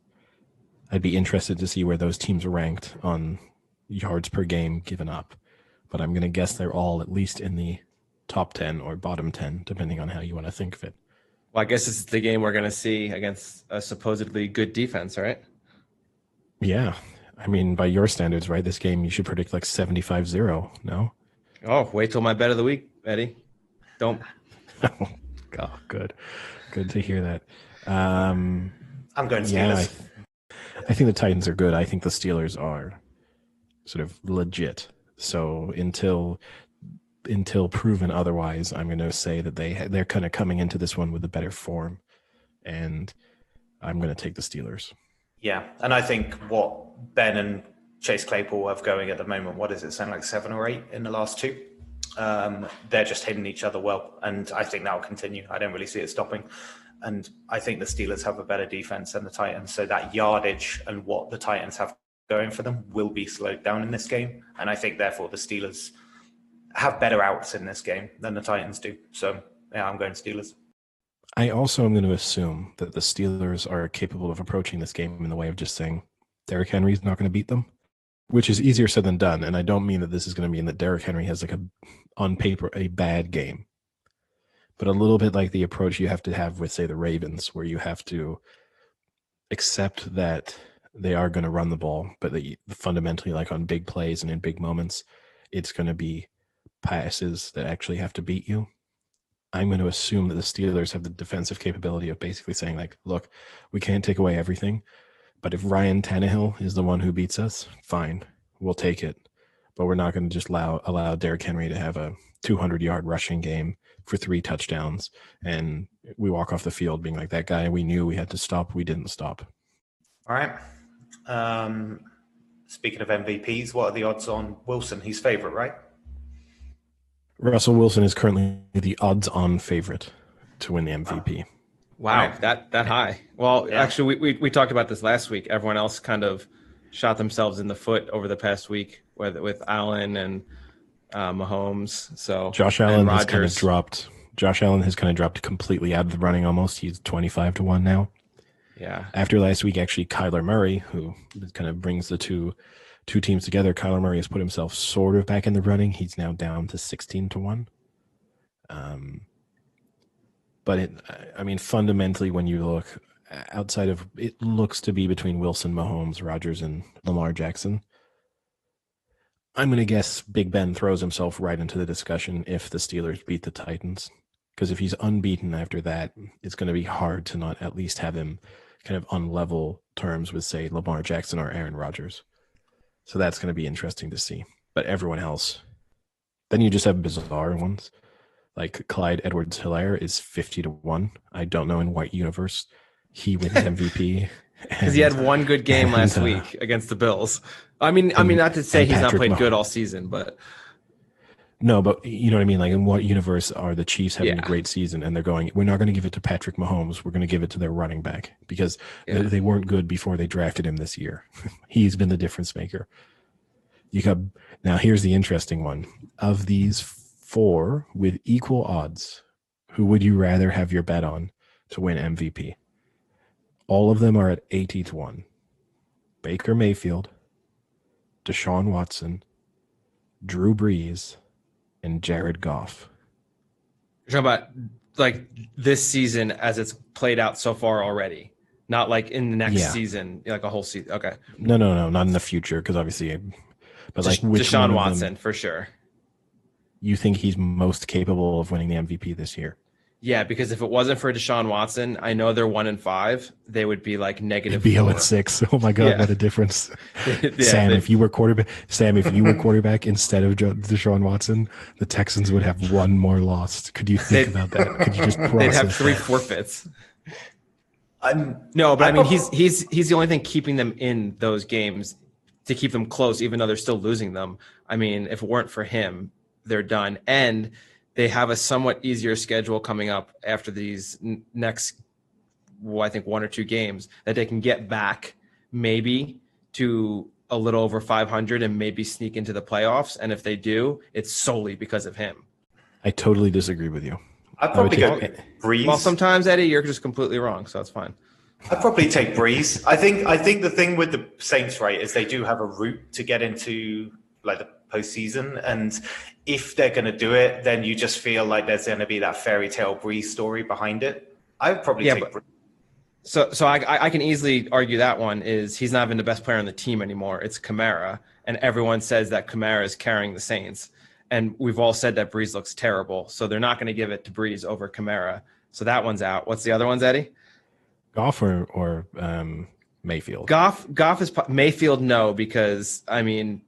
I'd be interested to see where those teams are ranked on yards per game given up. But I'm going to guess they're all at least in the top 10 or bottom 10, depending on how you want to think of it. Well, I guess this is the game we're going to see against a supposedly good defense, right? Yeah. I mean, by your standards, right, this game you should predict like 75-0, no? Oh, wait till my bet of the week, Eddie. Don't. Oh, good. Good to hear that. I'm going Steelers. Yeah, I think the Titans are good. I think the Steelers are sort of legit. So until proven otherwise, I'm going to say that they're kind of coming into this one with a better form. And I'm going to take the Steelers. Yeah, and I think what Ben and Chase Claypool have going at the moment, what is it, sound like 7 or 8 in the last 2? They're just hitting each other well, and I think that will continue. I don't really see it stopping. And I think the Steelers have a better defense than the Titans, so that yardage and what the Titans have going for them will be slowed down in this game. And I think, therefore, the Steelers have better outs in this game than the Titans do. So, yeah, I'm going Steelers. I also am going to assume that the Steelers are capable of approaching this game in the way of just saying Derrick Henry's not going to beat them, which is easier said than done. And I don't mean that this is going to mean that Derrick Henry has on paper, a bad game, but a little bit like the approach you have to have with, say, the Ravens, where you have to accept that they are going to run the ball, but fundamentally, like on big plays and in big moments, it's going to be passes that actually have to beat you. I'm going to assume that the Steelers have the defensive capability of basically saying, like, look, we can't take away everything, but if Ryan Tannehill is the one who beats us, fine, we'll take it. But we're not going to just allow Derrick Henry to have a 200-yard rushing game for 3 touchdowns, and we walk off the field being like, that guy we knew we had to stop, we didn't stop. All right. Speaking of MVPs, what are the odds on Wilson? He's favorite, right? Russell Wilson is currently the odds-on favorite to win the MVP. Wow, that high. Well, yeah. Actually, we talked about this last week. Everyone else kind of shot themselves in the foot over the past week with Allen and Mahomes. So Josh Allen has kind of dropped. Josh Allen has kind of dropped completely out of the running almost. He's 25-1 now. Yeah. After last week, actually, Kyler Murray, who kind of brings the two teams together, Kyler Murray has put himself sort of back in the running. He's now down to 16-1. But fundamentally, when you look outside of, it looks to be between Wilson, Mahomes, Rodgers, and Lamar Jackson. I'm going to guess Big Ben throws himself right into the discussion if the Steelers beat the Titans. Because if he's unbeaten after that, it's going to be hard to not at least have him kind of on level terms with, say, Lamar Jackson or Aaron Rodgers. So that's going to be interesting to see. But everyone else, then you just have bizarre ones. Like Clyde Edwards-Helaire is 50-1. I don't know in what universe he wins MVP. Because he had one good game last week against the Bills. I mean, not to say he's not played good all season, but no, but you know what I mean. Like, in what universe are the Chiefs having a great season and they're going, we're not going to give it to Patrick Mahomes. We're going to give it to their running back because they weren't good before they drafted him this year. He's been the difference maker. Now here's the interesting one. Of these 4 with equal odds, who would you rather have your bet on to win MVP? All of them are at 80-1. Baker Mayfield, Deshaun Watson, Drew Brees, and Jared Goff. You're talking about like this season as it's played out so far already, not like in the next season, like a whole season. Okay. No, not in the future, because obviously, but like Deshaun Watson for sure. You think he's most capable of winning the MVP this year? Yeah, because if it wasn't for Deshaun Watson, I know they're 1-5. They would be like negative. Be 0-6. Oh my God, what a difference! Sam, if you were quarterback instead of Deshaun Watson, the Texans would have 1 more loss. Could you think about that? Could you just process? They'd have 3 forfeits. No, but I mean, he's the only thing keeping them in those games to keep them close, even though they're still losing them. I mean, if it weren't for him, they're done. And they have a somewhat easier schedule coming up after these next, I think 1 or 2 games that they can get back maybe to a little over 500 and maybe sneak into the playoffs. And if they do, it's solely because of him. I totally disagree with you. I'd probably go Brees. Well, sometimes, Eddie, you're just completely wrong, so that's fine. I'd probably take Brees. I think the thing with the Saints, right, is they do have a route to get into like the postseason, and if they're going to do it, then you just feel like there's going to be that fairy tale Brees story behind it. I would probably take Brees. So I can easily argue that one is he's not even the best player on the team anymore. It's Kamara, and everyone says that Kamara is carrying the Saints, and we've all said that Brees looks terrible, so they're not going to give it to Brees over Kamara. So that one's out. What's the other ones, Eddie? Goff or Mayfield? Goff is Mayfield. No, because I mean,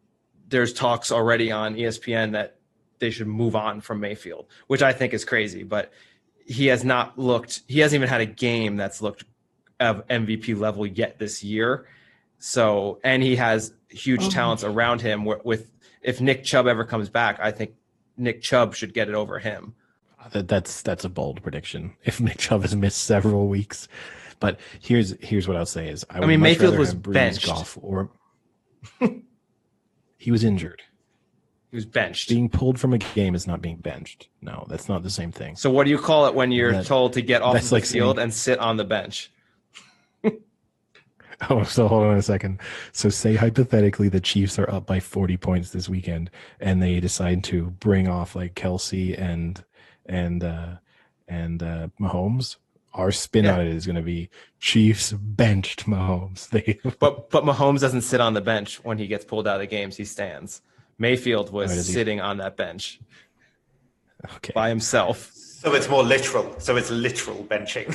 there's talks already on ESPN that they should move on from Mayfield, which I think is crazy. But he hasn't even had a game that's looked of MVP level yet this year. So, and he has huge talents around him with if Nick Chubb ever comes back, I think Nick Chubb should get it over him. That's a bold prediction. If Nick Chubb has missed several weeks, but here's what I'll say is I mean Mayfield was benched. Goff, or he was injured. He was benched. Being pulled from a game is not being benched. No, that's not the same thing. So what do you call it when you're told to get off the field and sit on the bench? Oh, so hold on a second. So say hypothetically the Chiefs are up by 40 points this weekend and they decide to bring off like Kelsey and Mahomes. Our spin on it is going to be Chiefs benched Mahomes. But Mahomes doesn't sit on the bench when he gets pulled out of the games. He stands. Mayfield was sitting on that bench by himself. So it's more literal. So it's literal benching.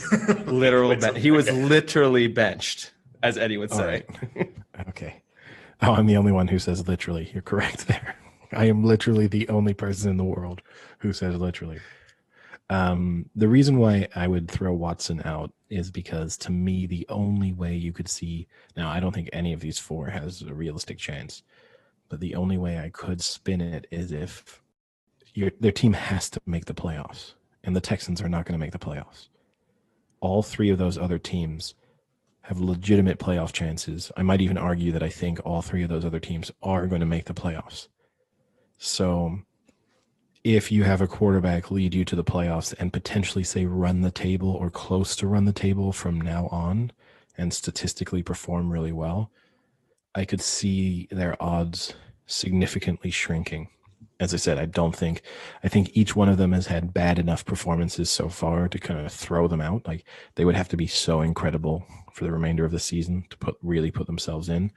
He was literally benched, as Eddie would say. Right. Okay. Oh, I'm the only one who says literally. You're correct there. I am literally the only person in the world who says literally. The reason why I would throw Watson out is because to me, the only way you could see, now I don't think any of these four has a realistic chance, but the only way I could spin it is if their team has to make the playoffs, and the Texans are not going to make the playoffs. All three of those other teams have legitimate playoff chances. I might even argue that I think all three of those other teams are going to make the playoffs. So if you have a quarterback lead you to the playoffs and potentially say run the table or close to run the table from now on and statistically perform really well, I could see their odds significantly shrinking. As I said, I think each one of them has had bad enough performances so far to kind of throw them out. Like they would have to be so incredible for the remainder of the season to really put themselves in,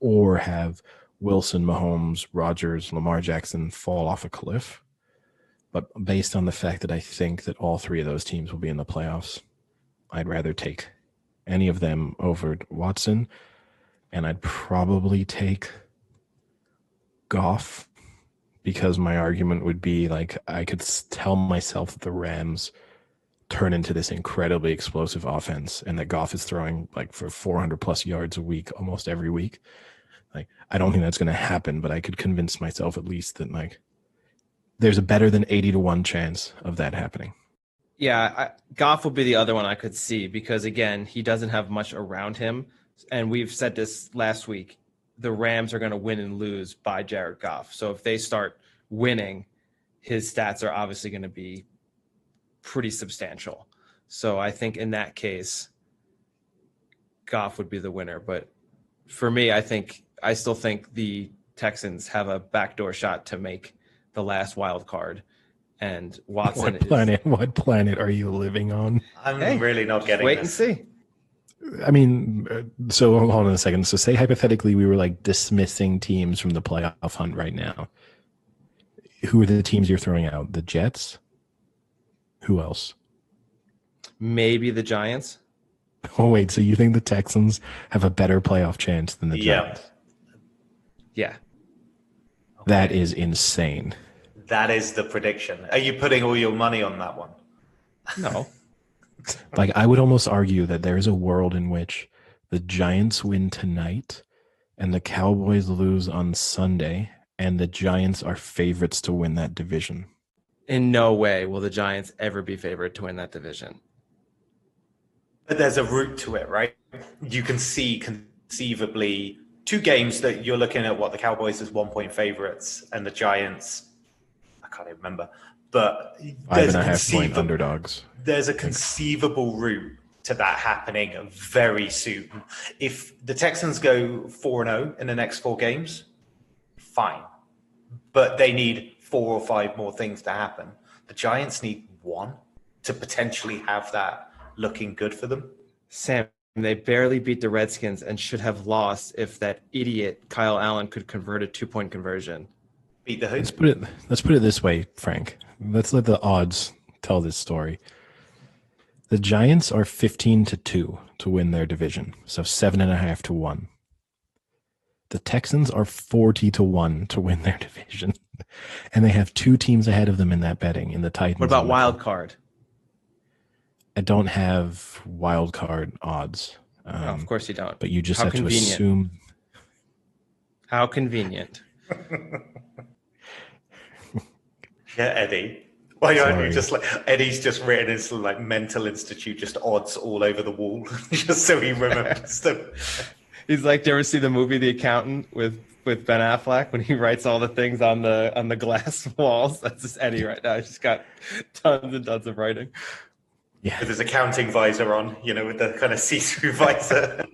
or have Wilson, Mahomes, Rodgers, Lamar Jackson fall off a cliff. But based on the fact that I think that all three of those teams will be in the playoffs, I'd rather take any of them over Watson, and I'd probably take Goff, because my argument would be like I could tell myself that the Rams turn into this incredibly explosive offense and that Goff is throwing like for 400 plus yards a week almost every week. Like I don't think that's going to happen, but I could convince myself at least that like there's a better than 80-1 chance of that happening. Yeah, Goff would be the other one I could see because, again, he doesn't have much around him. And we've said this last week. The Rams are going to win and lose by Jared Goff. So if they start winning, his stats are obviously going to be pretty substantial. So I think in that case, Goff would be the winner. But for me, I still think the Texans have a backdoor shot to make the last wild card, and Watson. What planet are you living on? I'm really not getting. Wait and see. I mean, so hold on a second. So say hypothetically we were like dismissing teams from the playoff hunt right now. Who are the teams you're throwing out? The Jets? Who else? Maybe the Giants. Oh wait, so you think the Texans have a better playoff chance than the Giants? Yeah. That is insane. That is the prediction. Are you putting all your money on that one? No. Like I would almost argue that there is a world in which the Giants win tonight and the Cowboys lose on Sunday and the Giants are favorites to win that division. In no way will the Giants ever be favored to win that division. But there's a route to it, right? You can see conceivably two games that you're looking at what the Cowboys as 1-point favorites and the Giants, I can't even remember, but 5.5 point underdogs. There's a conceivable route to that happening very soon. If the Texans go 4-0 in the next 4 games, fine. But they need 4 or 5 more things to happen. The Giants need 1 to potentially have that looking good for them. Sam, they barely beat the Redskins and should have lost if that idiot Kyle Allen could convert a 2-point conversion. Beat the who? Let's put it this way, Frank. Let's let the odds tell this story. The Giants are 15-2 to win their division, so 7.5 to 1. The Texans are 40-1 to win their division, and they have 2 teams ahead of them in that betting in the Titans. What about wild card? I don't have wild card odds. No, of course you don't. But you just How have convenient. to assume. How convenient. Yeah, Eddie. Why aren't you Sorry. just like Eddie's just written his like mental institute just odds all over the wall just so he remembers them. He's like, do you ever see the movie The Accountant with Ben Affleck when he writes all the things on the glass walls? That's just Eddie right now. He's just got tons and tons of writing. Yeah. With his accounting visor on, with the kind of see-through visor.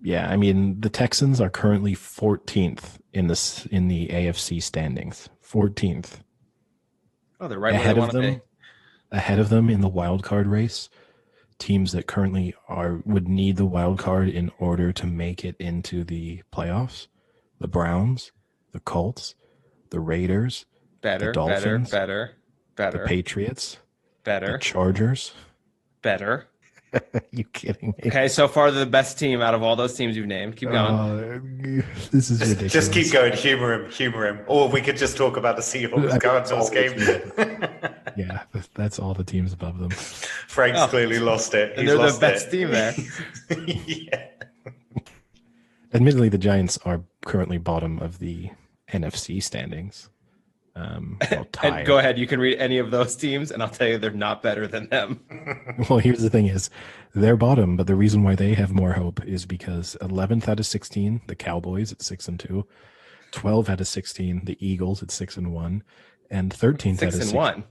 Yeah, I mean, the Texans are currently 14th in the AFC standings. 14th. Oh, they're right where they want to be. Ahead of them in the wild card race, teams that currently would need the wild card in order to make it into the playoffs: the Browns, the Colts, the Raiders, the Dolphins, better, the Patriots, better, the Chargers. better. Are you kidding me? Okay, so far they're the best team out of all those teams you've named. Keep going. This is ridiculous. Just keep going. Humor him. Or we could just talk about the Seahawks Cardinals game. Yeah, that's all the teams above them. Frank's clearly lost it. And they're the best team there. Yeah. Admittedly, the Giants are currently bottom of the NFC standings. Tied. And go ahead, you can read any of those teams, and I'll tell you they're not better than them. Well, here's the thing: is they're bottom, but the reason why they have more hope is because 11th out of 16, the Cowboys at 6-2, 12 out of 16, the Eagles at 6-1, and 13th out of 6-1.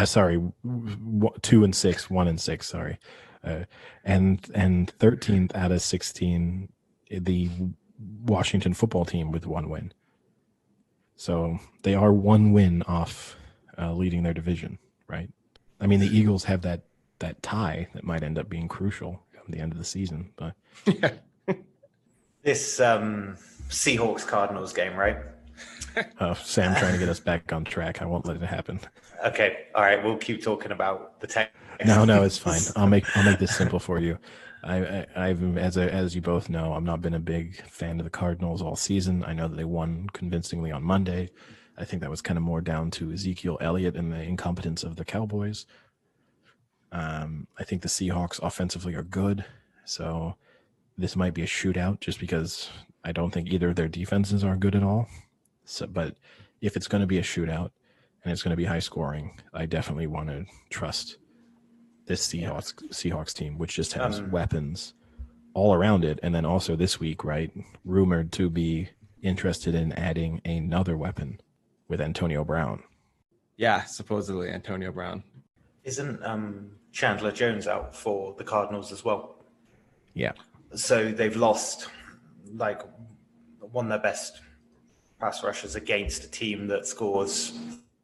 Sorry, 2-6, 1-6. Sorry, and 13th out of 16, the Washington football team with 1 win. So they are 1 win off leading their division, right? I mean, the Eagles have that tie that might end up being crucial at the end of the season. But This Seahawks Cardinals game, right? Sam trying to get us back on track. I won't let it happen. Okay, all right. We'll keep talking about the tech. No, it's fine. I'll make this simple for you. I've as you both know, I've not been a big fan of the Cardinals all season. I know that they won convincingly on Monday. I think that was kind of more down to Ezekiel Elliott and the incompetence of the Cowboys. I think the Seahawks offensively are good, so this might be a shootout just because I don't think either of their defenses are good at all. So, but if it's going to be a shootout and it's going to be high scoring, I definitely want to trust this Seahawks team, which just has weapons all around it. And then also this week, right, rumored to be interested in adding another weapon with Antonio Brown. Yeah, supposedly Antonio Brown. Isn't Chandler Jones out for the Cardinals as well? Yeah. So they've lost one of their best pass rushers against a team that scores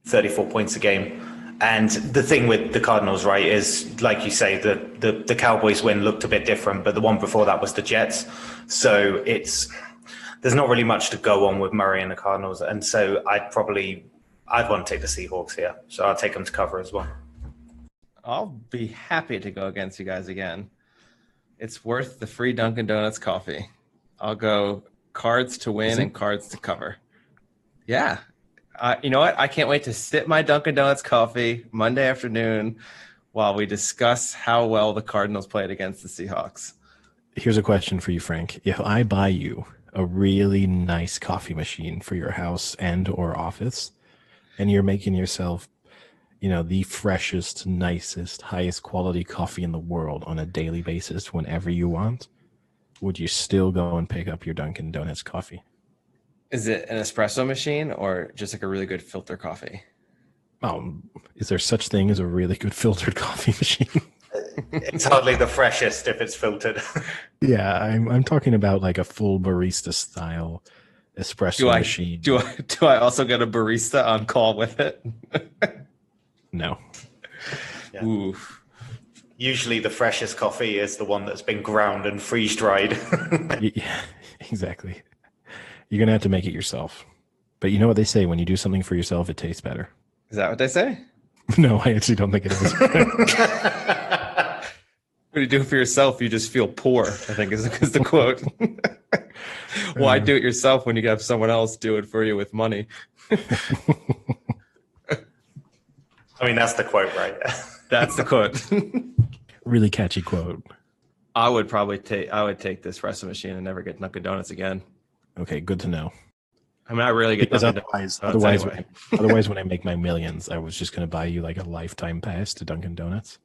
34 points a game. And the thing with the Cardinals, right, is like you say, the Cowboys win looked a bit different, but the one before that was the Jets. So there's not really much to go on with Murray and the Cardinals. And so I'd want to take the Seahawks here. So I'll take them to cover as well. I'll be happy to go against you guys again. It's worth the free Dunkin' Donuts coffee. I'll go Cards to win and Cards to cover. Yeah. You know what? I can't wait to sip my Dunkin' Donuts coffee Monday afternoon while we discuss how well the Cardinals played against the Seahawks. Here's a question for you, Frank. If I buy you a really nice coffee machine for your house and or office, and you're making yourself, the freshest, nicest, highest quality coffee in the world on a daily basis whenever you want, would you still go and pick up your Dunkin' Donuts coffee? Is it an espresso machine or just like a really good filter coffee? Is there such thing as a really good filtered coffee machine? It's hardly the freshest if it's filtered. Yeah, I'm talking about like a full barista style espresso machine. Do I also get a barista on call with it? No. Yeah. Oof. Usually the freshest coffee is the one that's been ground and freeze dried. Yeah, exactly. You're going to have to make it yourself. But you know what they say, when you do something for yourself, it tastes better. Is that what they say? No, I actually don't think it is. When you do it for yourself, you just feel poor, I think is the quote. Why do it yourself when you have someone else do it for you with money? I mean, that's the quote, right? That's the quote. Really catchy quote. I would take this espresso machine and never get Dunkin' Donuts again. Okay, good to know. I mean, I really get Because Dunkin' otherwise, anyway. otherwise, when I make my millions, I was just going to buy you like a lifetime pass to Dunkin' Donuts,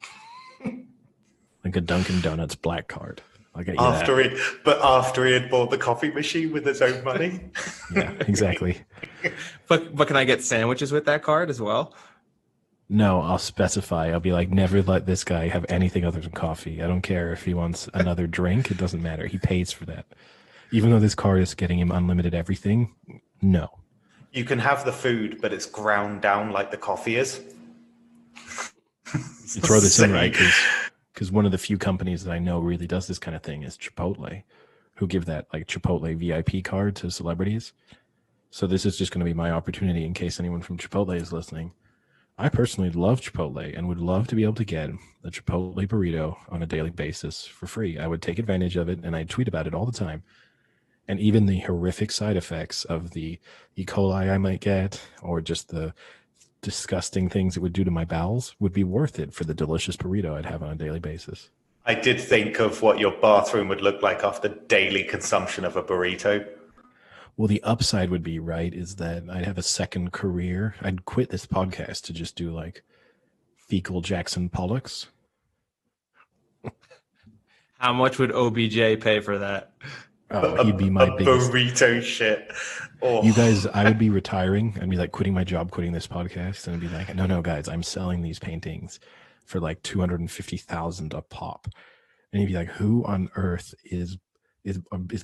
like a Dunkin' Donuts black card. I'll get you after he had bought the coffee machine with his own money. Yeah, exactly. But can I get sandwiches with that card as well? No, I'll specify. I'll be like, never let this guy have anything other than coffee. I don't care if he wants another drink. It doesn't matter. He pays for that. Even though this card is getting him unlimited everything, no. You can have the food, but it's ground down like the coffee is. You throw this in, right? Because one of the few companies that I know really does this kind of thing is Chipotle, who give that like Chipotle VIP card to celebrities. So this is just going to be my opportunity in case anyone from Chipotle is listening. I personally love Chipotle and would love to be able to get the Chipotle burrito on a daily basis for free. I would take advantage of it, and I tweet about it all the time. And even the horrific side effects of the E. coli I might get, or just the disgusting things it would do to my bowels, would be worth it for the delicious burrito I'd have on a daily basis. I did think of what your bathroom would look like after daily consumption of a burrito. Well, the upside would be, right, is that I'd have a second career. I'd quit this podcast to just do like fecal Jackson Pollocks. How much would OBJ pay for that? Oh, he'd be my biggest burrito shit. Oh. You guys, I would be retiring. I'd be like quitting my job, quitting this podcast, and I'd be like, no, guys, I'm selling these paintings for like $250,000 a pop. And he'd be like, who on earth is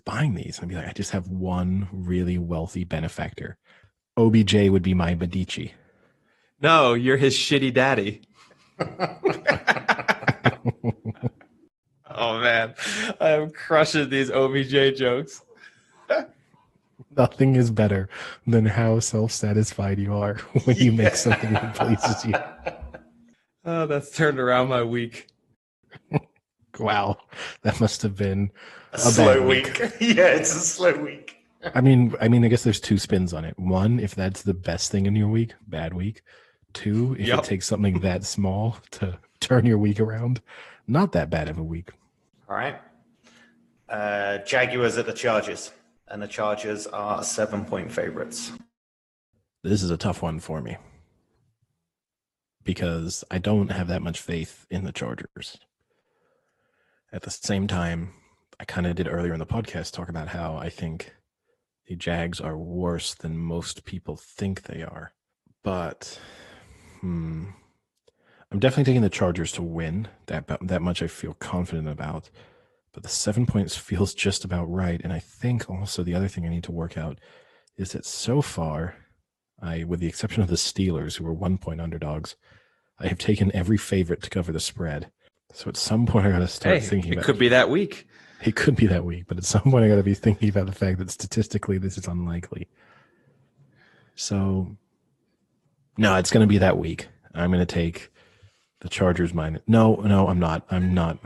buying these? And I'd be like, I just have one really wealthy benefactor. OBJ would be my Medici. No, you're his shitty daddy. Oh man, I'm crushing these OBJ jokes. Nothing is better than how self-satisfied you are when you make something that pleases you. Oh, that's turned around my week. Wow, that must have been a slow week. Yeah, it's a slow week. I mean, I guess there's two spins on it. One, if that's the best thing in your week, bad week. Two, if it takes something that small to turn your week around, not that bad of a week. All right. Jaguars at the Chargers, and the Chargers are 7-point favorites. This is a tough one for me because I don't have that much faith in the Chargers. At the same time, I kind of did earlier in the podcast talk about how I think the Jags are worse than most people think they are. But I'm definitely taking the Chargers to win. That much I feel confident about. But the 7 points feels just about right. And I think also the other thing I need to work out is that so far, with the exception of the Steelers, who were 1 point underdogs, I have taken every favorite to cover the spread. So at some point I got to start thinking about it. It could be that week. It could be that week, but at some point I got to be thinking about the fact that statistically this is unlikely. So, no, it's going to be that week. I'm going to take the Chargers minus. No, I'm not. I'm going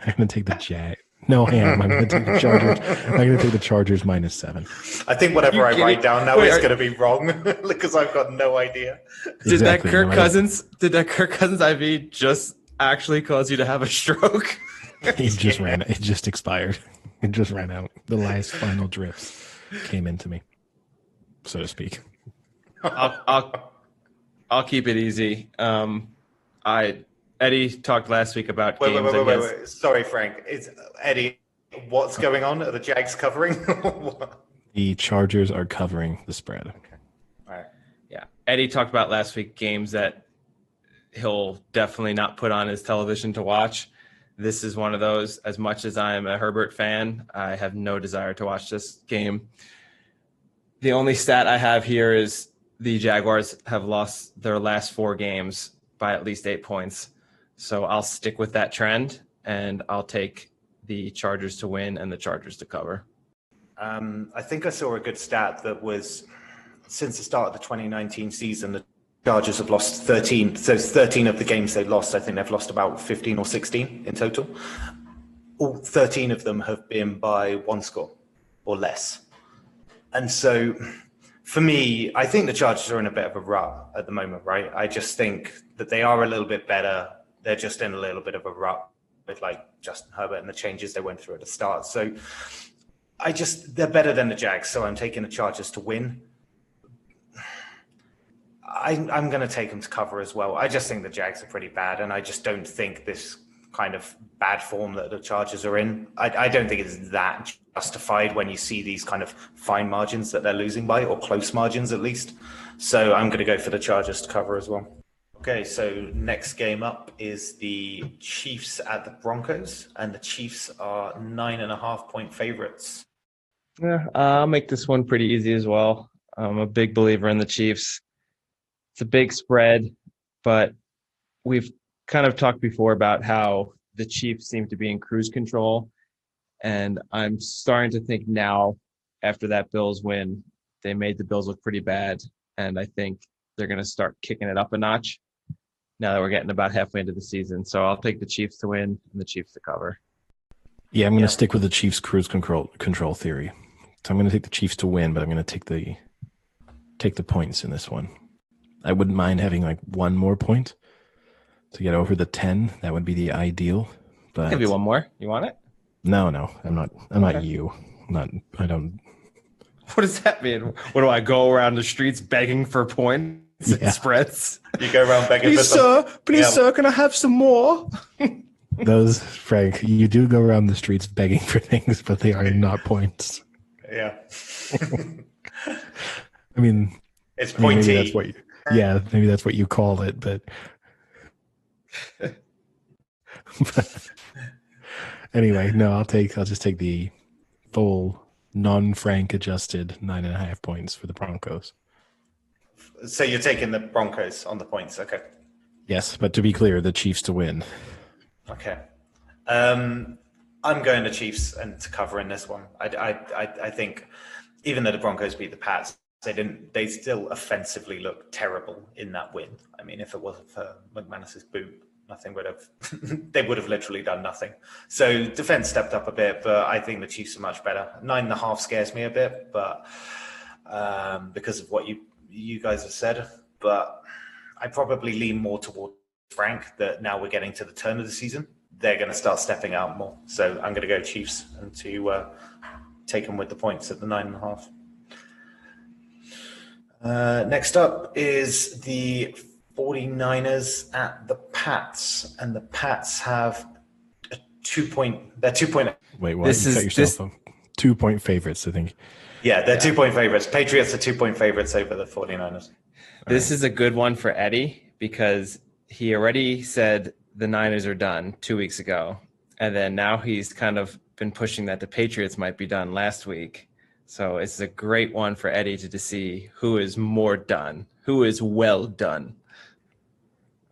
to take the Jag. No, I am. I'm going to take the Chargers. I'm going to take the Chargers minus 7. I think whatever I write down now is going to be wrong because I've got no idea. Did that Kirk Cousins IV just actually cause you to have a stroke? It just expired. It just ran out. The last final drifts came into me, so to speak. I'll keep it easy. Eddie talked last week about games. Wait. Sorry, Frank. It's Eddie. What's going on? Are the Jags covering? The Chargers are covering the spread. Okay. All right. Yeah. Eddie talked about last week games that he'll definitely not put on his television to watch. This is one of those. As much as I am a Herbert fan, I have no desire to watch this game. The only stat I have here is the Jaguars have lost their last 4 games by at least 8 points. So I'll stick with that trend, and I'll take the Chargers to win and the Chargers to cover. I think I saw a good stat that was since the start of the 2019 season, the Chargers have lost 13. So 13 of the games they've lost, I think they've lost about 15 or 16 in total. All 13 of them have been by 1 score or less. And so For me, I think the Chargers are in a bit of a rut at the moment, right? I just think that they are a little bit better. They're just in a little bit of a rut with like Justin Herbert and the changes they went through at the start. So they're better than the Jags. So I'm taking the Chargers to win. I'm going to take them to cover as well. I just think the Jags are pretty bad, and I just don't think this kind of bad form that the Chargers are in, I don't think it's that justified when you see these kind of fine margins that they're losing by, or close margins at least. So I'm going to go for the Chargers to cover as well. Okay, so next game up is the Chiefs at the Broncos, and the Chiefs are 9.5-point favorites. Yeah, I'll make this one pretty easy as well. I'm a big believer in the Chiefs. It's a big spread, but we've kind of talked before about how the Chiefs seem to be in cruise control. And I'm starting to think now, after that Bills win, they made the Bills look pretty bad. And I think they're going to start kicking it up a notch now that we're getting about halfway into the season. So I'll take the Chiefs to win and the Chiefs to cover. Yeah, I'm going to stick with the Chiefs cruise control theory. So I'm going to take the Chiefs to win, but I'm going to take the points in this one. I wouldn't mind having like one more point to get over the 10. That would be the ideal. But Give you one more. You want it? No, I'm not. I'm not you. I don't. What does that mean? What do I go around the streets begging for points and spreads? You go around begging for some. Please, sir, can I have some more? Those, Frank, you do go around the streets begging for things, but they are not points. Yeah. I mean, it's pointy. Maybe that's what you call it, but anyway, no, I'll just take the full non-Frank adjusted 9.5 points for the Broncos. So you're taking the Broncos on the points, okay? Yes, but to be clear, the Chiefs to win. Okay. I'm going to Chiefs and to cover in this one. I think even though the Broncos beat the Pats, they still offensively look terrible in that win. I mean, if it wasn't for McManus's boot, they would have literally done nothing. So defense stepped up a bit, but I think the Chiefs are much better. 9.5 scares me a bit, but because of what you guys have said, but I probably lean more towards Frank that now we're getting to the turn of the season. They're going to start stepping out more. So I'm going to go Chiefs and to take them with the points at the 9.5. Next up is the 49ers at the Pats, and the Pats have a 2-point. They're 2-point. Wait, what? You cut yourself off. 2-point favorites, I think. Yeah, they're 2-point favorites. Patriots are 2-point favorites over the 49ers. This is a good one for Eddie because he already said the Niners are done 2 weeks ago, and then now he's kind of been pushing that the Patriots might be done last week. So it's a great one for Eddie to see who is more done, who is well done.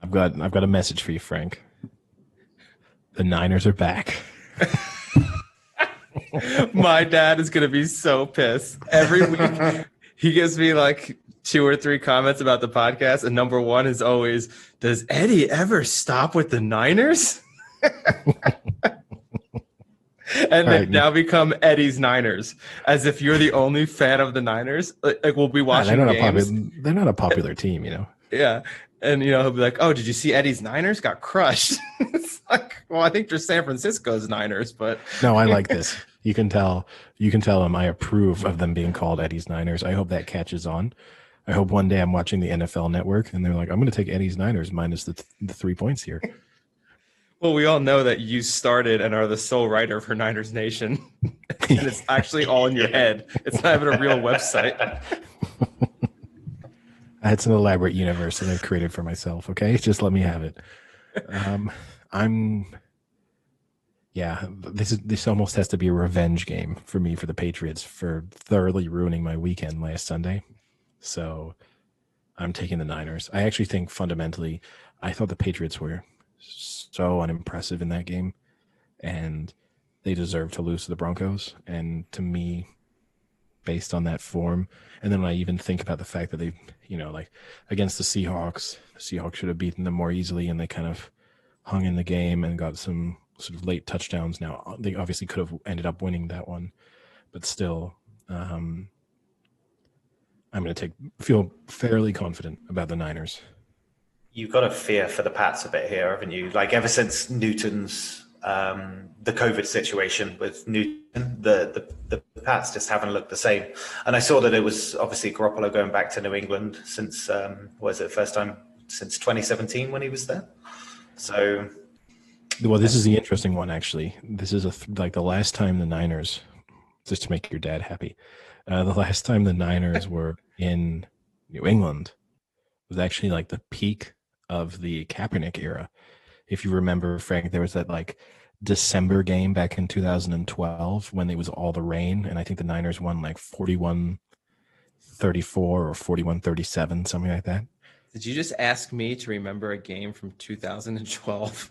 I've got a message for you, Frank. The Niners are back. My dad is going to be so pissed. Every week he gives me like 2 or 3 comments about the podcast, and number one is always, does Eddie ever stop with the Niners? And they now become Eddie's Niners, as if you're the only fan of the Niners. Like we'll be watching games. They're not a popular team, you know. Yeah. And, he'll be like, oh, did you see Eddie's Niners got crushed? It's like, well, I think just San Francisco's Niners, but. No, I like this. You can tell them I approve of them being called Eddie's Niners. I hope that catches on. I hope one day I'm watching the NFL Network and they're like, I'm going to take Eddie's Niners minus the 3 points here. Well, we all know that you started and are the sole writer for Niners Nation. And it's actually all in your head. It's not even a real website. It's an elaborate universe that I've created for myself, okay? Just let me have it. This almost has to be a revenge game for me for the Patriots for thoroughly ruining my weekend last Sunday. So I'm taking the Niners. I actually think fundamentally, I thought the Patriots were so unimpressive in that game, and they deserve to lose to the Broncos. And to me, based on that form, and then when I even think about the fact that they, like against the Seahawks should have beaten them more easily, and they kind of hung in the game and got some sort of late touchdowns. Now, they obviously could have ended up winning that one, but still, I'm going to feel fairly confident about the Niners. You've got a fear for the Pats a bit here, haven't you? Like ever since Newton's the COVID situation with Newton, the Pats just haven't looked the same. And I saw that it was obviously Garoppolo going back to New England since was it first time since 2017 when he was there. So, well, this is the interesting one actually. This is like the last time the Niners, just to make your dad happy, the last time the Niners were in New England was actually like the peak of the Kaepernick era. If you remember, Frank, there was that like December game back in 2012 when it was all the rain, and I think the Niners won like 41-34 or 41-37, something like that. Did you just ask me to remember a game from 2012?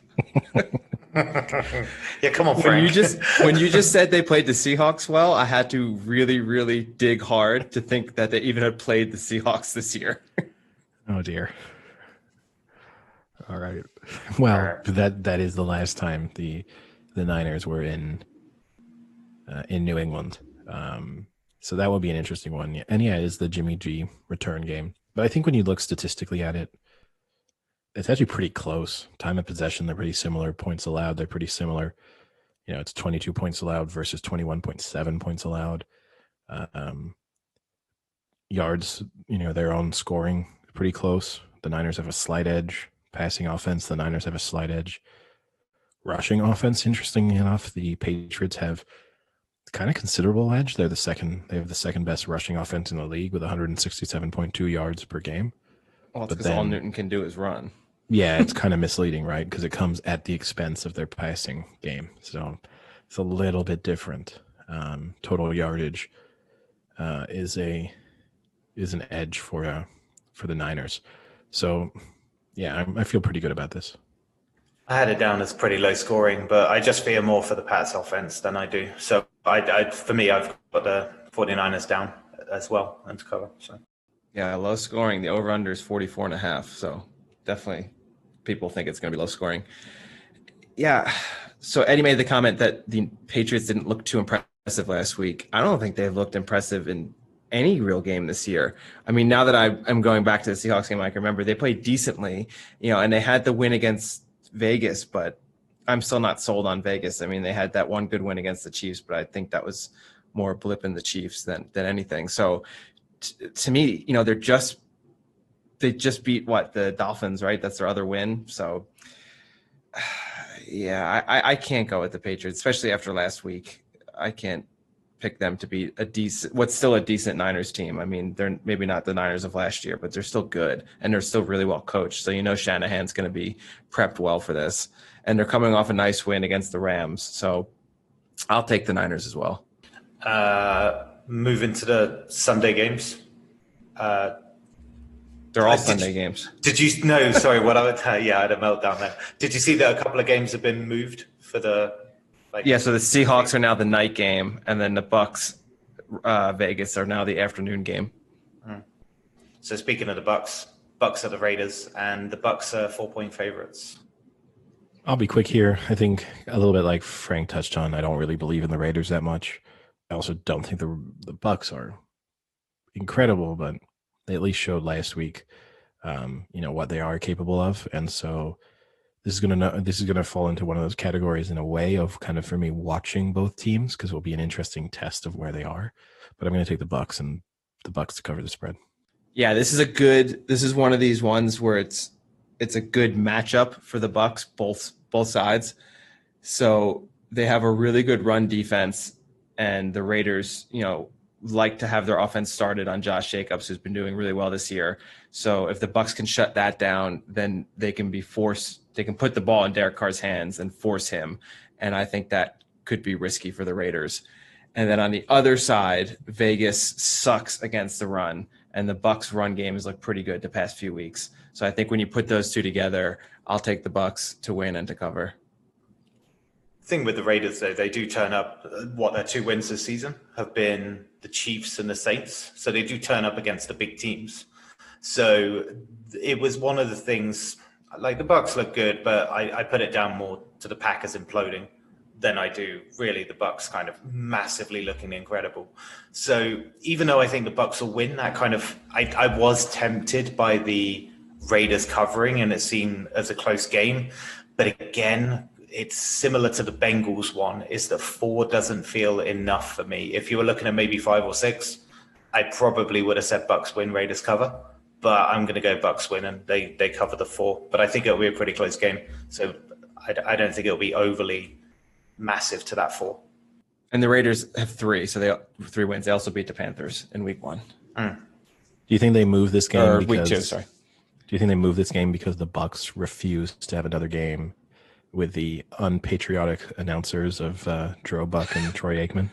Yeah, come on, Frank. When you just said they played the Seahawks well, I had to really, really dig hard to think that they even had played the Seahawks this year. Oh dear. All right. Well, that is the last time the Niners were in New England. So that will be an interesting one. And yeah, it is the Jimmy G return game. But I think when you look statistically at it, it's actually pretty close. Time of possession, they're pretty similar. Points allowed, they're pretty similar. You know, it's 22 points allowed versus 21.7 points allowed. Yards, you know, their own scoring, pretty close. The Niners have a slight edge. Passing offense, the Niners have a slight edge. Rushing offense, interestingly enough, the Patriots have kind of considerable edge. They have the second best rushing offense in the league with 167.2 yards per game. Well, it's because all Newton can do is run. Yeah, it's kind of misleading, right? Because it comes at the expense of their passing game. So it's a little bit different. Total yardage is an edge for the Niners. So yeah, I feel pretty good about this. I had it down as pretty low scoring, but I just fear more for the Pats offense than I do. So for me, I've got the 49ers down as well and to cover. So yeah, low scoring. The over-under is 44.5. So definitely people think it's going to be low scoring. Yeah. So Eddie made the comment that the Patriots didn't look too impressive last week. I don't think they've looked impressive in any real game this year. I mean, now that I'm going back to the Seahawks game, I can remember they played decently, you know, and they had the win against Vegas, but I'm still not sold on Vegas. I mean, they had that one good win against the Chiefs, but I think that was more a blip in the Chiefs than anything. So to me, you know, they just beat the Dolphins, right? That's their other win. So yeah, I can't go with the Patriots, especially after last week. I can't pick them to be what's still a decent Niners team. I mean, they're maybe not the Niners of last year, but they're still good and they're still really well coached. So, you know, Shanahan's going to be prepped well for this, and they're coming off a nice win against the Rams. So I'll take the Niners as well. Move into the Sunday games. They're all Sunday games. Did you know? Sorry, what I would tell you, I had a meltdown there. Did you see that a couple of games have been moved for the? So the Seahawks are now the night game, and then the Bucks, Vegas are now the afternoon game. So speaking of the Bucks are the Raiders, and the Bucks are 4-point favorites. I'll be quick here. I think a little bit like Frank touched on, I don't really believe in the Raiders that much. I also don't think the Bucks are incredible, but they at least showed last week, you know, what they are capable of, and so. This is gonna fall into one of those categories in a way of kind of for me watching both teams because it will be an interesting test of where they are. But I'm going to take the Bucks to cover the spread. Yeah, this is one of these ones where it's a good matchup for the Bucks, both sides. So they have a really good run defense, and the Raiders, you know, like to have their offense started on Josh Jacobs, who's been doing really well this year. So if the Bucks can shut that down, then they can put the ball in Derek Carr's hands and force him. And I think that could be risky for the Raiders. And then on the other side, Vegas sucks against the run, and the Bucks run game has looked pretty good the past few weeks. So I think when you put those two together, I'll take the Bucks to win and to cover. Thing with the Raiders, though, they do turn up. Their two wins this season have been the Chiefs and the Saints. So they do turn up against the big teams. So it was one of the things, like the Bucks look good, but I put it down more to the Packers imploding than I do really the Bucks kind of massively looking incredible. So even though I think the Bucks will win, that kind of I was tempted by the Raiders covering, and it seemed as a close game. But again, it's similar to the Bengals one, is that 4 doesn't feel enough for me. If you were looking at maybe 5 or 6, I probably would have said Bucks win, Raiders cover. But I'm going to go Bucks win, and they cover the 4. But I think it'll be a pretty close game. So I don't think it'll be overly massive to that 4. And the Raiders have 3, so they 3 wins. They also beat the Panthers in week 1. Do you think they move this game? Or week 2, sorry. Do you think they move this game because the Bucks refuse to have another game with the unpatriotic announcers of Drew Buck and Troy Aikman?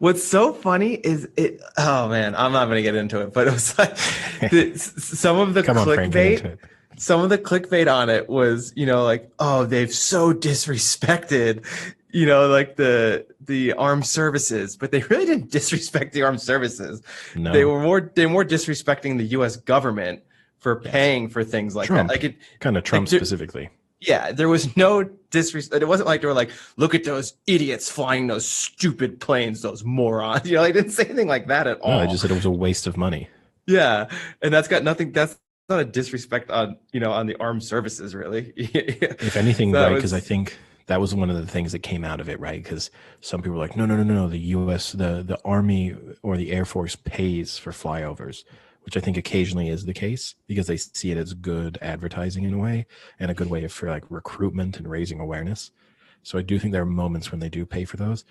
What's so funny is it. Oh man, I'm not going to get into it, but it was like some of the clickbait. Some of the clickbait on it was, like, oh, they've so disrespected, like the armed services, but they really didn't disrespect the armed services. No. They were more disrespecting the U.S. government for paying for things like Trump. that. Like kind of Trump specifically. Yeah, there was no disrespect. It wasn't like they were like, look at those idiots flying those stupid planes, those morons. They didn't say anything like that at all. No, I just said it was a waste of money. Yeah, and that's got nothing. That's not a disrespect on on the armed services, really. If anything, so right? Because I think that was one of the things that came out of it, right? Because some people were like, no, the U.S., the Army or the Air Force pays for flyovers, which I think occasionally is the case because they see it as good advertising in a way and a good way for like recruitment and raising awareness. So I do think there are moments when they do pay for those.